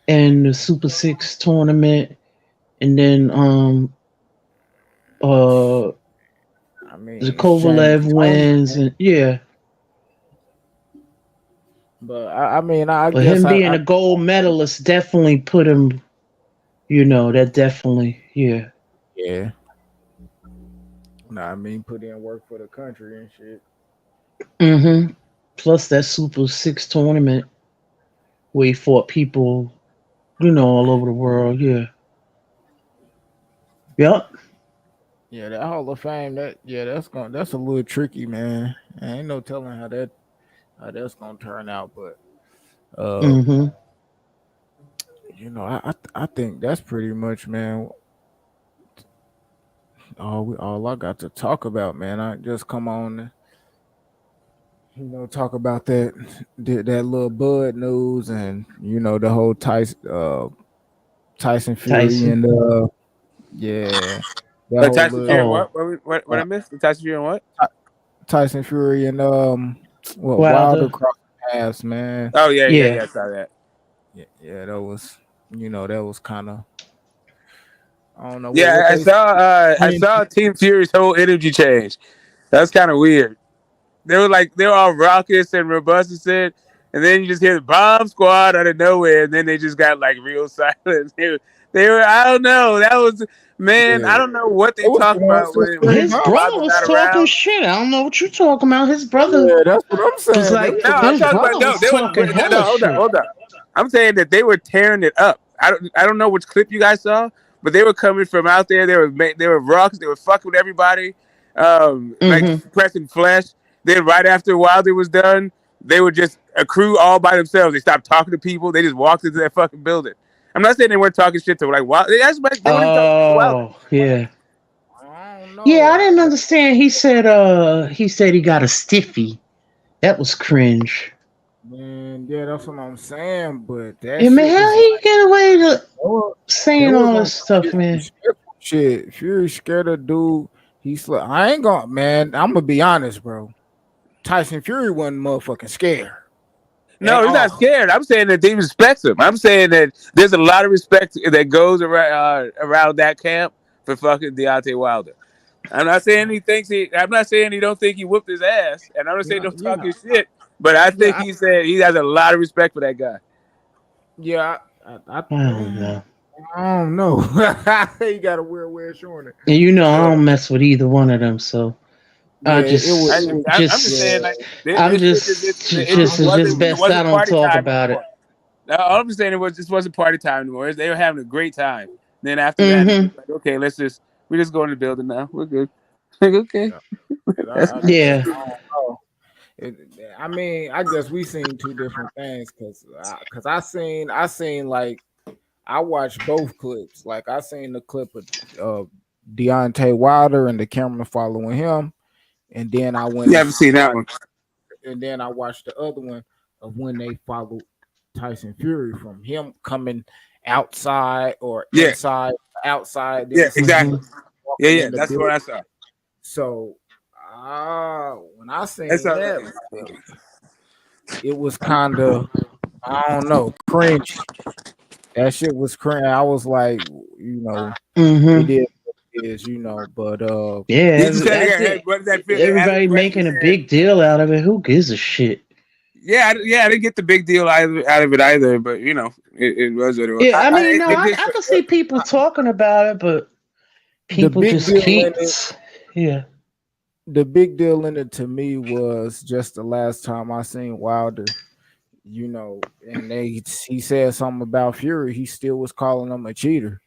and the Super 6 tournament, and then the Kovalev wins, and
But I mean, I
but
guess
him being a gold medalist definitely put him. That definitely,
yeah. No, I mean, put in work for the country and shit.
Mm-hmm. Plus that Super 6 tournament where he fought people, all over the world. Yeah. Yep.
Yeah, that Hall of Fame. That's a little tricky, man. Ain't no telling how that's gonna turn out, but I think that's pretty much, man. All I got to talk about, man. I just come on, talk about that little Bud news, and the whole Tyson Fury and that
Tyson Fury and what I missed? Tyson Fury and what?
Tyson Fury and Wilder crossing paths, man.
Oh yeah, I saw that.
Yeah, that was that was kind of, I don't know.
Yeah, I saw Team Fury's whole energy change. That's kind of weird. They were all raucous and robust and then you just hear the bomb squad out of nowhere, and then they just got like real silent. They were I don't know. That was I don't know what they talked about.
His brother was talking shit. I don't know what you're talking about. His brother.
Yeah, that's what I'm saying.
Was like, his brother was talking hella shit.
Hold on. I'm saying that they were tearing it up. I don't know which clip you guys saw, but they were coming from out there. They were rocks. They were fucking with everybody, like pressing flesh. Then right after Wilder was done, they were just a crew all by themselves. They stopped talking to people. They just walked into that fucking building. I'm not saying they weren't talking shit to like Wilder.
Yeah. Yeah, I didn't understand. He said he got a stiffy. That was cringe.
Man, yeah, that's what I'm saying. But that
how he get away to saying all this stuff, man?
Shit, Fury scared of dude. I ain't gonna, man. I'm gonna be honest, bro. Tyson Fury wasn't motherfucking scared.
No, he's not scared. I'm saying that they respect him. I'm saying that there's a lot of respect that goes around that camp for fucking Deontay Wilder. I'm not saying I'm not saying he don't think he whooped his ass, and I'm not saying don't talk his shit. But I think he said he has a lot of respect for that guy.
Yeah,
I don't know.
I don't know. You got a weird way of showing it.
And I don't mess with either one of them, so I
Yeah, it was.
just
I'm just saying, like,
I'm
this shit
just
it
best I
wasn't
don't
party
talk
time
about it.
anymore. All I'm saying this wasn't party time anymore. They were having a great time. Then after that, it was
Mm-hmm.
like, okay, we just go in the building now. We're good. Like, okay. That's
I
Yeah.
don't know. I mean, I guess we seen two different things because I seen like I watched both clips. Like I seen the clip of Deontay Wilder and the camera following him, and then I went
You haven't seen that one.
and then I watched the other one of when they followed Tyson Fury from him coming outside or
Yeah.
inside, outside,
Yeah,
then
exactly.
walking
Yeah,
in the
that's what
building.
I saw.
So when I
That's
seen
all.
that, like, it was kind of I don't know cringy. That shit was cringe. I was like, it
Mm-hmm.
is what it is, but
Yeah,
You said,
I
yeah,
did.
hey, what did that feel? They asked the
Everybody
question,
making a
said,
big deal out of it. Who gives a shit?
yeah, I didn't get the big deal out of it either, but it was what it was.
Yeah, I mean, no,
It
I
just,
can see people talking about it, but
the
people
big
just
deal in
keep.
it,
Yeah.
the big deal in it to me was just the last time I seen Wilder, and he said something about Fury. He still was calling him a cheater.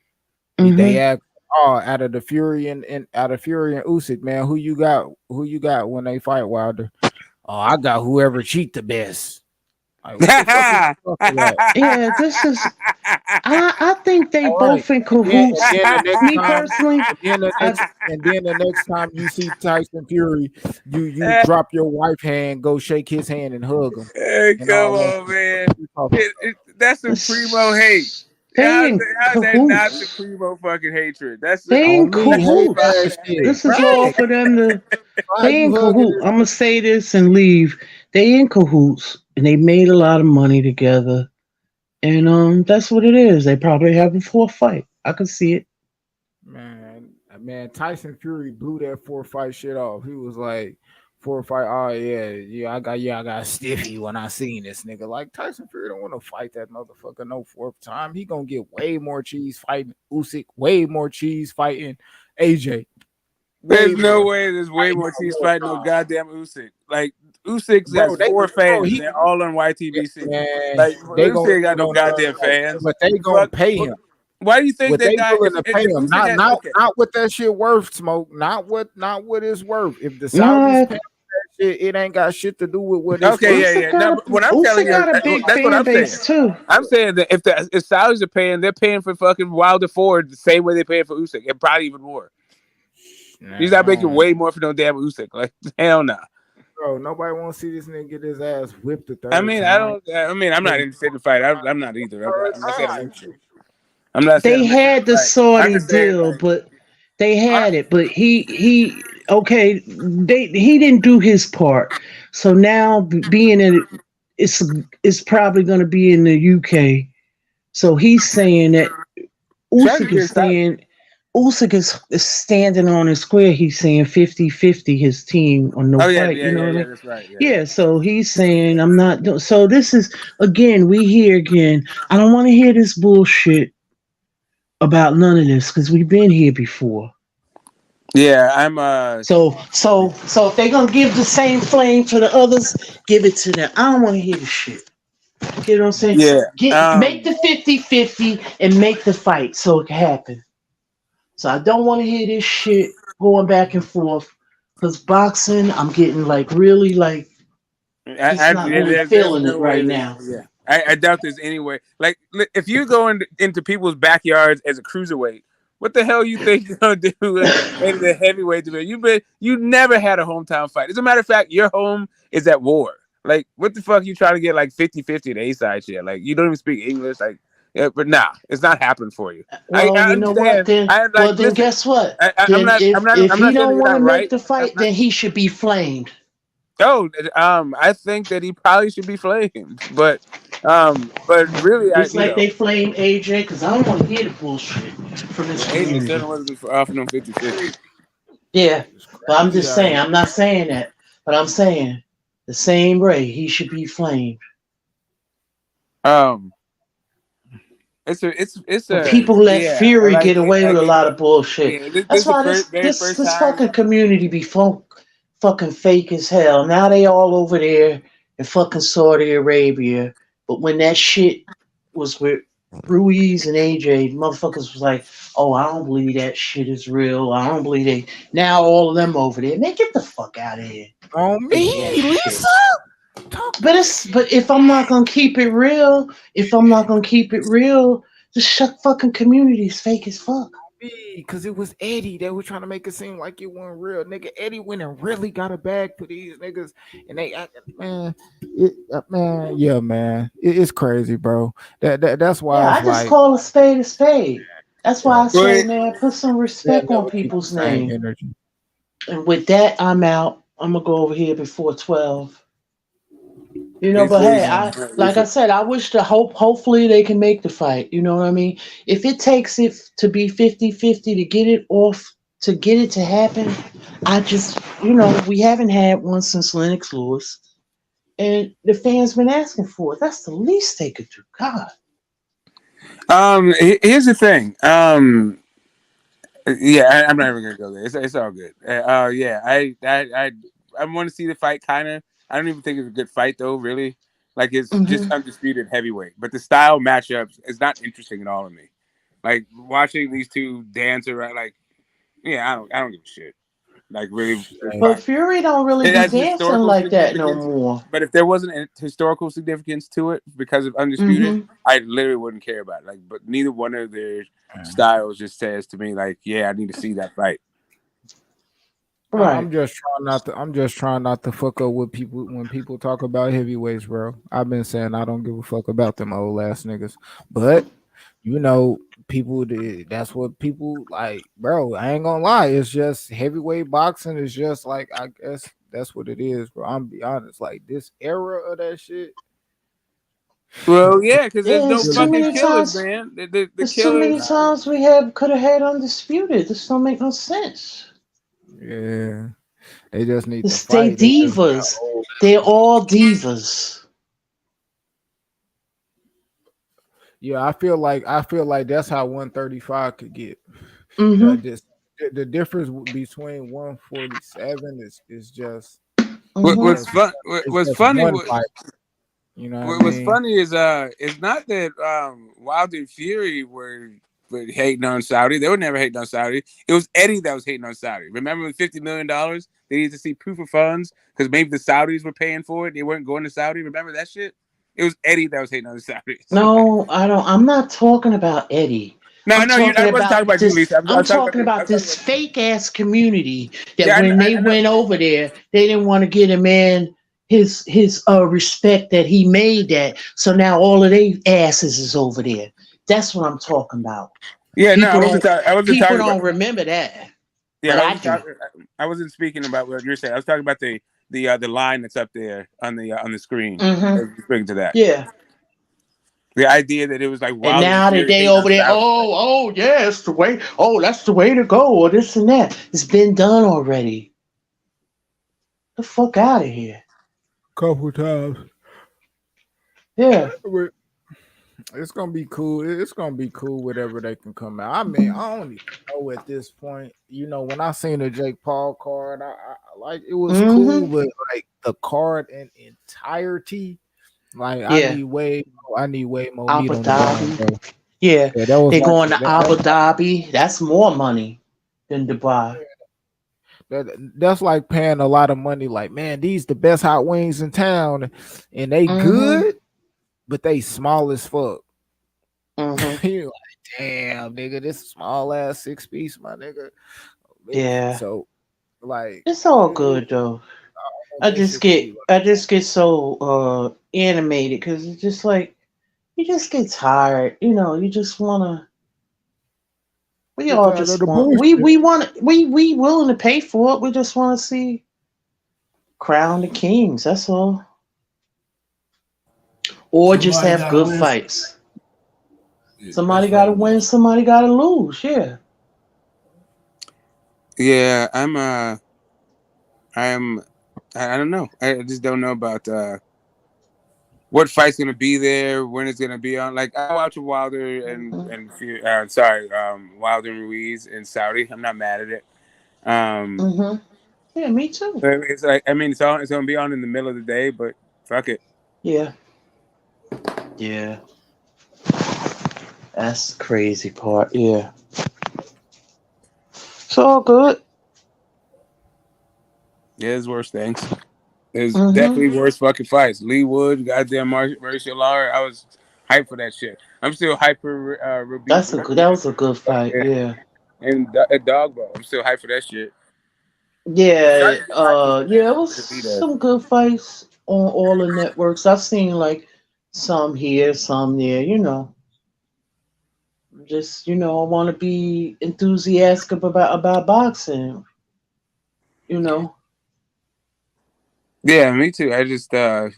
They
Mm-hmm.
asked, out of the Fury and Usyk, man, who you got? Who you got when they fight Wilder? Oh, I got whoever cheat the best. Like, what the fuck is you talking about?
Yeah, this is. I think they
All right.
both in
Then, and
cahoots.
then the next
Me
time,
personally,
and then the next time you see Tyson Fury, you drop your wife hand, go shake his hand and hug him.
Hey,
And
come
all that.
on, man. That's supremo hate.
they in
How's that not
cahoots.
supremo fucking hatred? That's
They in
On me, hate
cahoots.
that shit.
This is all
Right.
for them to.
Why
They
you
in
hugging
cahoots.
this?
I'm gonna say this and leave. They in cahoots, and they made a lot of money together. And that's what it is. They probably having for a fight. I can see it.
Man, Tyson Fury blew that 4-fight shit off. He was like 4-fight. Oh yeah, I got stiffy when I seen this nigga. Like Tyson Fury don't want to fight that motherfucker no fourth time. He gonna get way more cheese fighting Usyk, way more cheese fighting AJ.
There's no way there's way more teams fighting no goddamn Usyk. Like Usyk has 4 fans and they're all on YTBC. Like
they
Usyk
gonna
ain't got no goddamn fans.
but they gonna pay him.
Why do you think
What
that
they
guy?
willing to pay
If
him?
Usyk has,
Not what that shit worth, Smoke. Not what it's worth. If the Saudis
No,
pay that shit, it ain't got shit to do with what it's
okay,
worth.
yeah. No, but what I'm telling
Usyk
you,
got a big
that's what
fan
I'm saying.
base too.
I'm saying that if Saudis are paying, they're paying for fucking Wilder Ford the same way they pay for Usyk, and probably even more. He's not making way more for no damn Usyk. Like hell no.
Bro, nobody want to see this nigga get his ass whipped the third
I mean,
time.
I'm not interested in the fight. I'm not either. I'm not saying I'm
Time.
interested. I'm not saying
They
I'm interested
had
in the
the
fight. I'm
Saudi
just saying,
deal,
like,
but they had it. But he okay. He didn't do his part. So now being in it's probably going to be in the UK. So he's saying that Usyk is saying Usyk is standing on his square. He's saying 50-50 his team on no fight. You know what I mean?
That's right.
Yeah, so he's saying I'm not doing. So this is again, we hear again. I don't want to hear this bullshit about none of this because we've been here before.
Yeah, I'm
So if they're gonna give the same flame to the others, give it to them. I don't want to hear this shit. You know what I'm saying?
Yeah.
Make the 50-50 and make the fight so it can happen. So I don't want to hear this shit going back and forth. Because boxing, I'm getting like really like just not really
there's
feeling
no
it
way
right
that,
now.
yeah. I doubt there's any way. Like, if you go into people's backyards as a cruiserweight, what the hell you think you're gonna do in the heavyweight division? You never had a hometown fight. As a matter of fact, your home is at war. Like, what the fuck you trying to get like 50-50 the A-side shit? Like, you don't even speak English. Like, yeah, but nah, it's not happening for you.
Well,
I
you know what?
understand.
Then guess what?
I'm not
If he
saying
don't
you're
want to
not
make
right.
the fight, then he should be flamed.
Oh, I think that he probably should be flamed, but really,
Just like they flame AJ, because I don't want to hear the bullshit from this
AJ
community.
certainly wasn't offering them 50-50.
Yeah, but I'm just saying. I'm not saying that, but I'm saying the same way he should be flamed.
It's
But
a
people let
yeah.
Fury get away with a lot of bullshit.
Yeah, this
That's
is the
why
very first
this
time.
fucking community be fucking fake as hell. Now they all over there in fucking Saudi Arabia. But when that shit was with Ruiz and AJ, motherfuckers was like, oh, I don't believe that shit is real. I don't believe they. Now all of them over there, man, get the fuck out of here.
On
Fake
me,
ass shit.
Lisa.
But if I'm not gonna keep it real, the shut fucking community is fake as fuck.
Because it was Eddie that was trying to make it seem like it wasn't real. Nigga, Eddie went and really got a bag for these niggas, and they man, man, yeah, man, it's crazy, bro. That's why
Yeah,
it's
I just
like,
call a spade a spade. That's why I say,
Wait,
man, put some
they'll
respect on
never keep the
people's
same
name.
energy.
And with that, I'm out. I'm gonna go over here before 12. You know,
Peace,
but hey,
Lisa.
I
All right,
like I
Lisa.
said, I wish to hopefully they can make the fight. You know what I mean? If it takes it to be 50-50 to get it off, to get it to happen, I just we haven't had one since Lennox Lewis. And the fans been asking for it. That's the least they could do. God.
Here's the thing. Yeah, I'm not even gonna go there. It's all good. Yeah, I want to see the fight. Kind of. I don't even think it's a good fight though. Really, like it's just
Mm-hmm.
undisputed heavyweight. But the style matchups is not interesting at all to me. Like watching these two dance around. Like, yeah, I don't give a shit. Like really, it's
But
fine.
Fury don't really
It
be
has
dancing
historical
like that no
significance,
more.
but if there wasn't a historical significance to it because of undisputed,
Mm-hmm.
I literally wouldn't care about it. Like, but neither one of their styles just says to me like, yeah, I need to see that fight.
Right.
I'm just trying not to. I'm just trying not to fuck up with people when people talk about heavyweights, bro. I've been saying I don't give a fuck about them old ass niggas, but people. That's what people like, bro. I ain't gonna lie. It's just heavyweight boxing. Is just like, I guess that's what it is, bro. I'm be honest. Like this era of that shit.
Well, yeah, because there's no
There's too
fucking
many
killers,
times.
man. The
There's too
killers.
many times we could have had undisputed. This don't make no sense.
Yeah, they just need to
They
fight. They just got
divas.
old.
They're all divas.
Yeah, I feel like that's how 135 could get. The
Mm-hmm.
this, the difference between 147 is just
Mm-hmm.
it's
What's
just
funny?
one fight. You know what I
What's
mean?
funny is not that Wilder and Fury were hating on Saudi. They were never hating on Saudi. It was Eddie that was hating on Saudi. Remember, with $50 million, they needed to see proof of funds because maybe the Saudis were paying for it. They weren't going to Saudi. Remember that shit? It was Eddie that was hating on the Saudis.
No, I don't. I'm not talking about Eddie.
No,
I'm
I
talking
wasn't talking
about
about you,
this.
Lisa. I
I'm
was talking about
talking
this. I
about
was talking
this
about
fake ass community that
yeah.
when they
I know.
went over there, they didn't want to give a man his respect that he made that. So now all of their asses is over there. That's what I'm talking about.
Yeah, no,
People don't
I wasn't
people
talking about.
don't remember that,
Yeah,
but I do.
I wasn't speaking about what you're saying. I was talking about the line that's up there on the screen. I
Mm-hmm.
was speaking to that.
Yeah.
The idea that it was like
And
Wilder and
now that
Fury
they
hating on
over there,
Saudi.
oh yeah, it's the way. Oh, that's the way to go, or this and that. It's been done already. The fuck out of here.
Couple times.
Yeah.
It's gonna be cool. It's gonna be cool. Whatever they can come out. I mean, I don't even know at this point. When I seen the Jake Paul card, I like it was cool,
Mm-hmm.
but like the card in entirety, like
Yeah.
I need way more meat
Abu
on the bone, bro.
Dhabi. Yeah.
Yeah, that was
They
like
going to Abu Dhabi. That's more money than Dubai.
that's like paying a lot of money. Like, man, these the best hot wings in town, and they
Mm-hmm.
good, but they small as fuck.
Mm-hmm.
You're like, damn, nigga, this small ass 6 piece, my nigga.
Yeah.
So, like,
It's all good though.
basically,
I just get so animated because it's just like you just get tired. You just wanna. We
get
all
tired of
just
the
want.
bullshit.
We willing to pay for it. We just want to see Crown the Kings. That's all. Or just
Somebody
have
gotta
good
win.
fights.
Yeah,
Somebody
best
got to
fighter
win.
wins.
Somebody got to lose. Yeah.
Yeah, I don't know. I just don't know about what fight's gonna be there, when it's gonna be on. Like I watch Wilder and Wilder and Ruiz in Saudi. I'm not mad at it.
Yeah, me too.
It's like it's gonna be on in the middle of the day, but fuck it.
Yeah. Yeah. That's the crazy part. Yeah. It's all good.
Yeah, there's worse things. There's definitely worse fucking fights. Lee Wood, goddamn Martial Law. I was hyped for that shit. I'm still hyped for
That was a good fight. Yeah.
And Dogbo. I'm still hyped for that shit.
Yeah. Yeah. It was some good fights on all the networks. I've seen like some here, some there. Just I want to be enthusiastic about boxing.
Yeah, me too. I just yeah,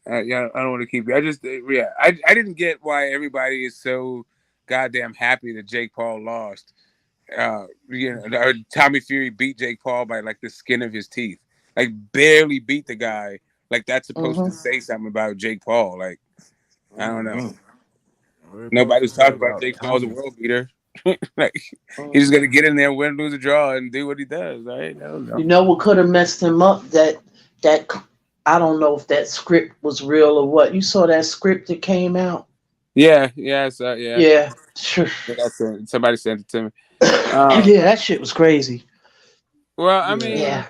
I don't want to keep you. I just I didn't get why everybody is so goddamn happy that Jake Paul lost. Tommy Fury beat Jake Paul by like the skin of his teeth, like barely beat the guy. Like that's supposed to say something about Jake Paul. Like I don't know. Nobody's talking about Jake Paul's a world beater. Like he's just gonna get in there, win, lose, or draw, and do what he does. Right? I don't know.
You know what could have messed him up? That I don't know if that script was real or what. You saw that script that came out?
Yeah.
Yeah, sure.
Somebody sent it to me.
Yeah, that shit was crazy.
Well, I mean,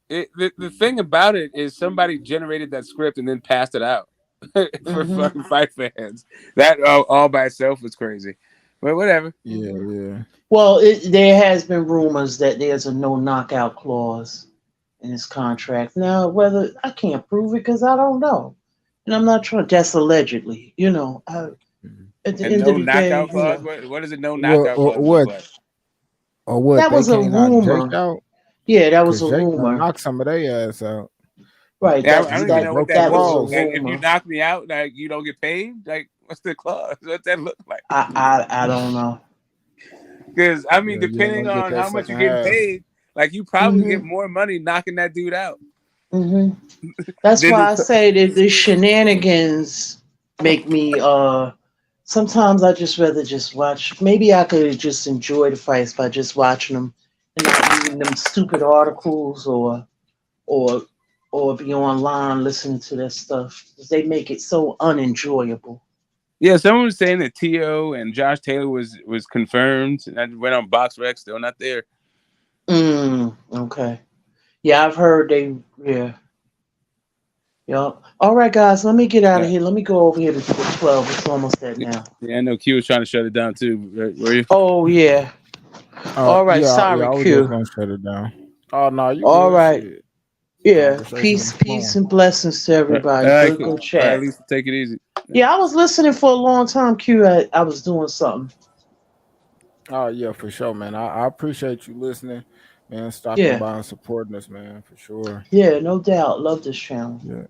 the thing about it is somebody generated that script and then passed it out for fucking fight fans. That all by itself was crazy. But whatever.
Yeah.
Well, there has been rumors that there's a no knockout clause in his contract. Now, whether I can't prove it because I don't know, and I'm not trying. That's allegedly, at the end of the day,
clause? What does a no knockout clause look like?
Or what?
That was a rumor. Yeah, that was a
Jake
rumor.
Knock some of their ass out.
Right.
Yeah, I don't even know what that
was.
If you knock me out, like you don't get paid. Like, what's the clause? What's that look like?
I don't know.
Because depending on how much you get paid, like you probably get more money knocking that dude out.
That's why I say that the shenanigans make me. Sometimes I just rather just watch. Maybe I could just enjoy the fights by just watching them and not reading them stupid articles or be online listening to their stuff. They make it so unenjoyable.
Yeah, someone was saying that T.O. and Josh Taylor was confirmed. And I went on BoxRec, still not there.
Okay. Yeah, I've heard they. Yeah. Yep. All right, guys. Let me get out of here. Let me go over here to 12. It's almost that now.
Yeah, I know Q was trying to shut it down too. Were you?
Oh yeah. All right. Sorry,
I was
Q.
just gonna shut it down. Oh no, you.
All
good
right.
shit.
Yeah. Peace, and blessings to everybody. Good chat.
At least take it easy.
Yeah, I was listening for a long time, Q. I was doing something.
Oh yeah, for sure, man. I appreciate you listening, man. Stopping by and supporting us, man, for sure.
Yeah, no doubt. Love this channel.
Yeah.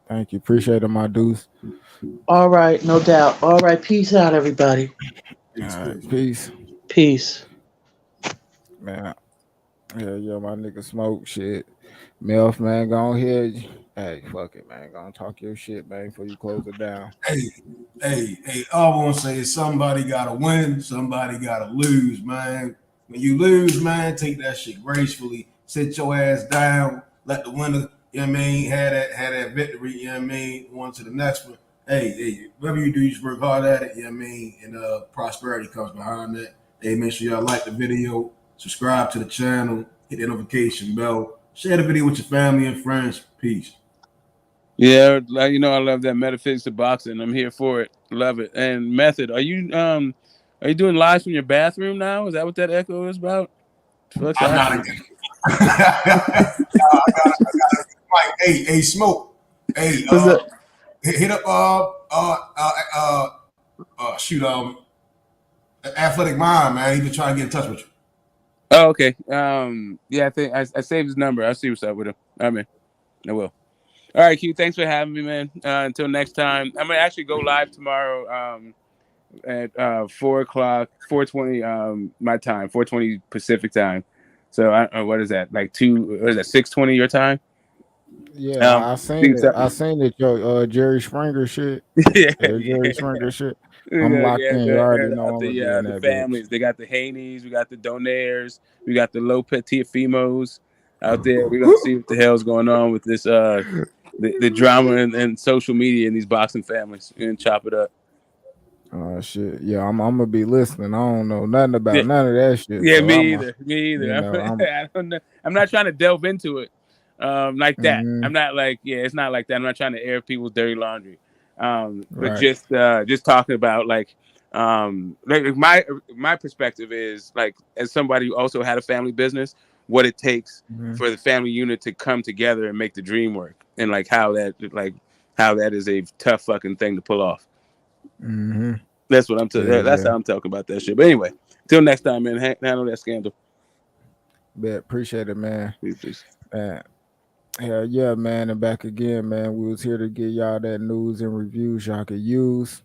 Thank you. Appreciate it, my dudes.
All right, no doubt. All right, peace out, everybody.
Peace.
Peace.
Man. Yeah, my nigga smoke shit. Melf, man, go ahead. Hey, fuck it, man. Go on talk your shit, man, before you close it down.
Hey, all I want to say is somebody got to win, somebody got to lose, man. When you lose, man, take that shit gracefully. Sit your ass down. Let the winner, have that victory, on to the next one. Hey, whatever you do, you just work hard at it, and prosperity comes behind that. Hey, make sure y'all like the video, subscribe to the channel, hit the notification bell, share the video with your family and friends. Peace.
Yeah, I love that metaphysics of boxing. I'm here for it. Love it. And Method, are you doing lives from your bathroom now? Is that what that echo is about?
I'm not again. I got hey, Smoke. Hey, hit up Athletic Mind, man. He been trying to get in touch with you.
Oh, okay. Yeah, I think I saved his number. I'll see what's up with him. I will. All right, Q. Thanks for having me, man. Until next time, I'm gonna actually go live tomorrow at 4:20 my time, 4:20 Pacific time. So what is that? Like 6:20 your time?
Yeah, I seen it. I seen it. Your Jerry Springer shit.
Yeah,
Jerry Springer shit. I'm
yeah,
locked in. You already know I'm gonna be in
the
that bitch.
families. They got the Haneys, we got the Donaires, we got the Low Petit Fimos out there. We're gonna see what the hell's going on with this the drama and social media in these boxing families and chop it up.
Oh shit. Yeah, I'm gonna be listening. I don't know nothing
Yeah,
about none of that shit.
yeah,
So
me
I'm
either. Me either.
you know, I'm
I don't know. I'm not trying to delve into it like that.
mhm,
I'm not like, yeah, it's not like that. I'm not trying to air people's dirty laundry. But
right.
just talking about like my perspective is like as somebody who also had a family business, what it takes
Mhm.
for the family unit to come together and make the dream work, and like how that is a tough fucking thing to pull off.
Mhm.
That's what that's
Yeah.
how I'm talking about that shit. But anyway, till next time, man. Handle that scandal.
Bet. Appreciate it, man.
Peace.
Man. Hell yeah, man. And back again, man. We was here to get y'all that news and reviews y'all could use.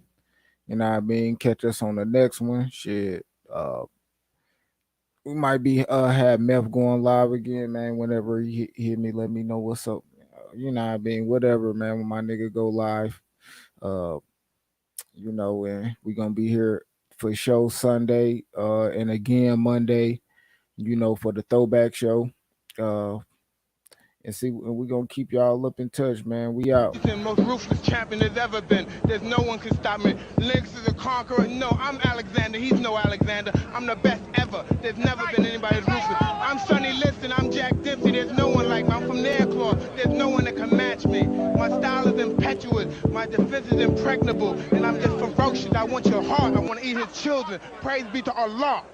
You know what I mean? Catch us on the next one. Shit. We might be have Meth going live again, man. Whenever he hit me, let me know what's up. You know what I mean? Whatever, man. When my nigga go live. Uh you know, and we're gonna be here for show Sunday, and again Monday, you know, for the throwback show. And see, we're gonna keep y'all up in touch, man. We out.
The most ruthless champion there's ever been. There's no one can stop me. Lynx is a conqueror. No, I'm Alexander. He's no Alexander. I'm the best ever. There's never been anybody as ruthless. I'm Sonny Liston. I'm Jack Dempsey. There's no one like me. I'm from Nairclaw. There's no one that can match me. My style is impetuous. My defense is impregnable. And I'm just ferocious. I want your heart. I want to eat his children. Praise be to Allah.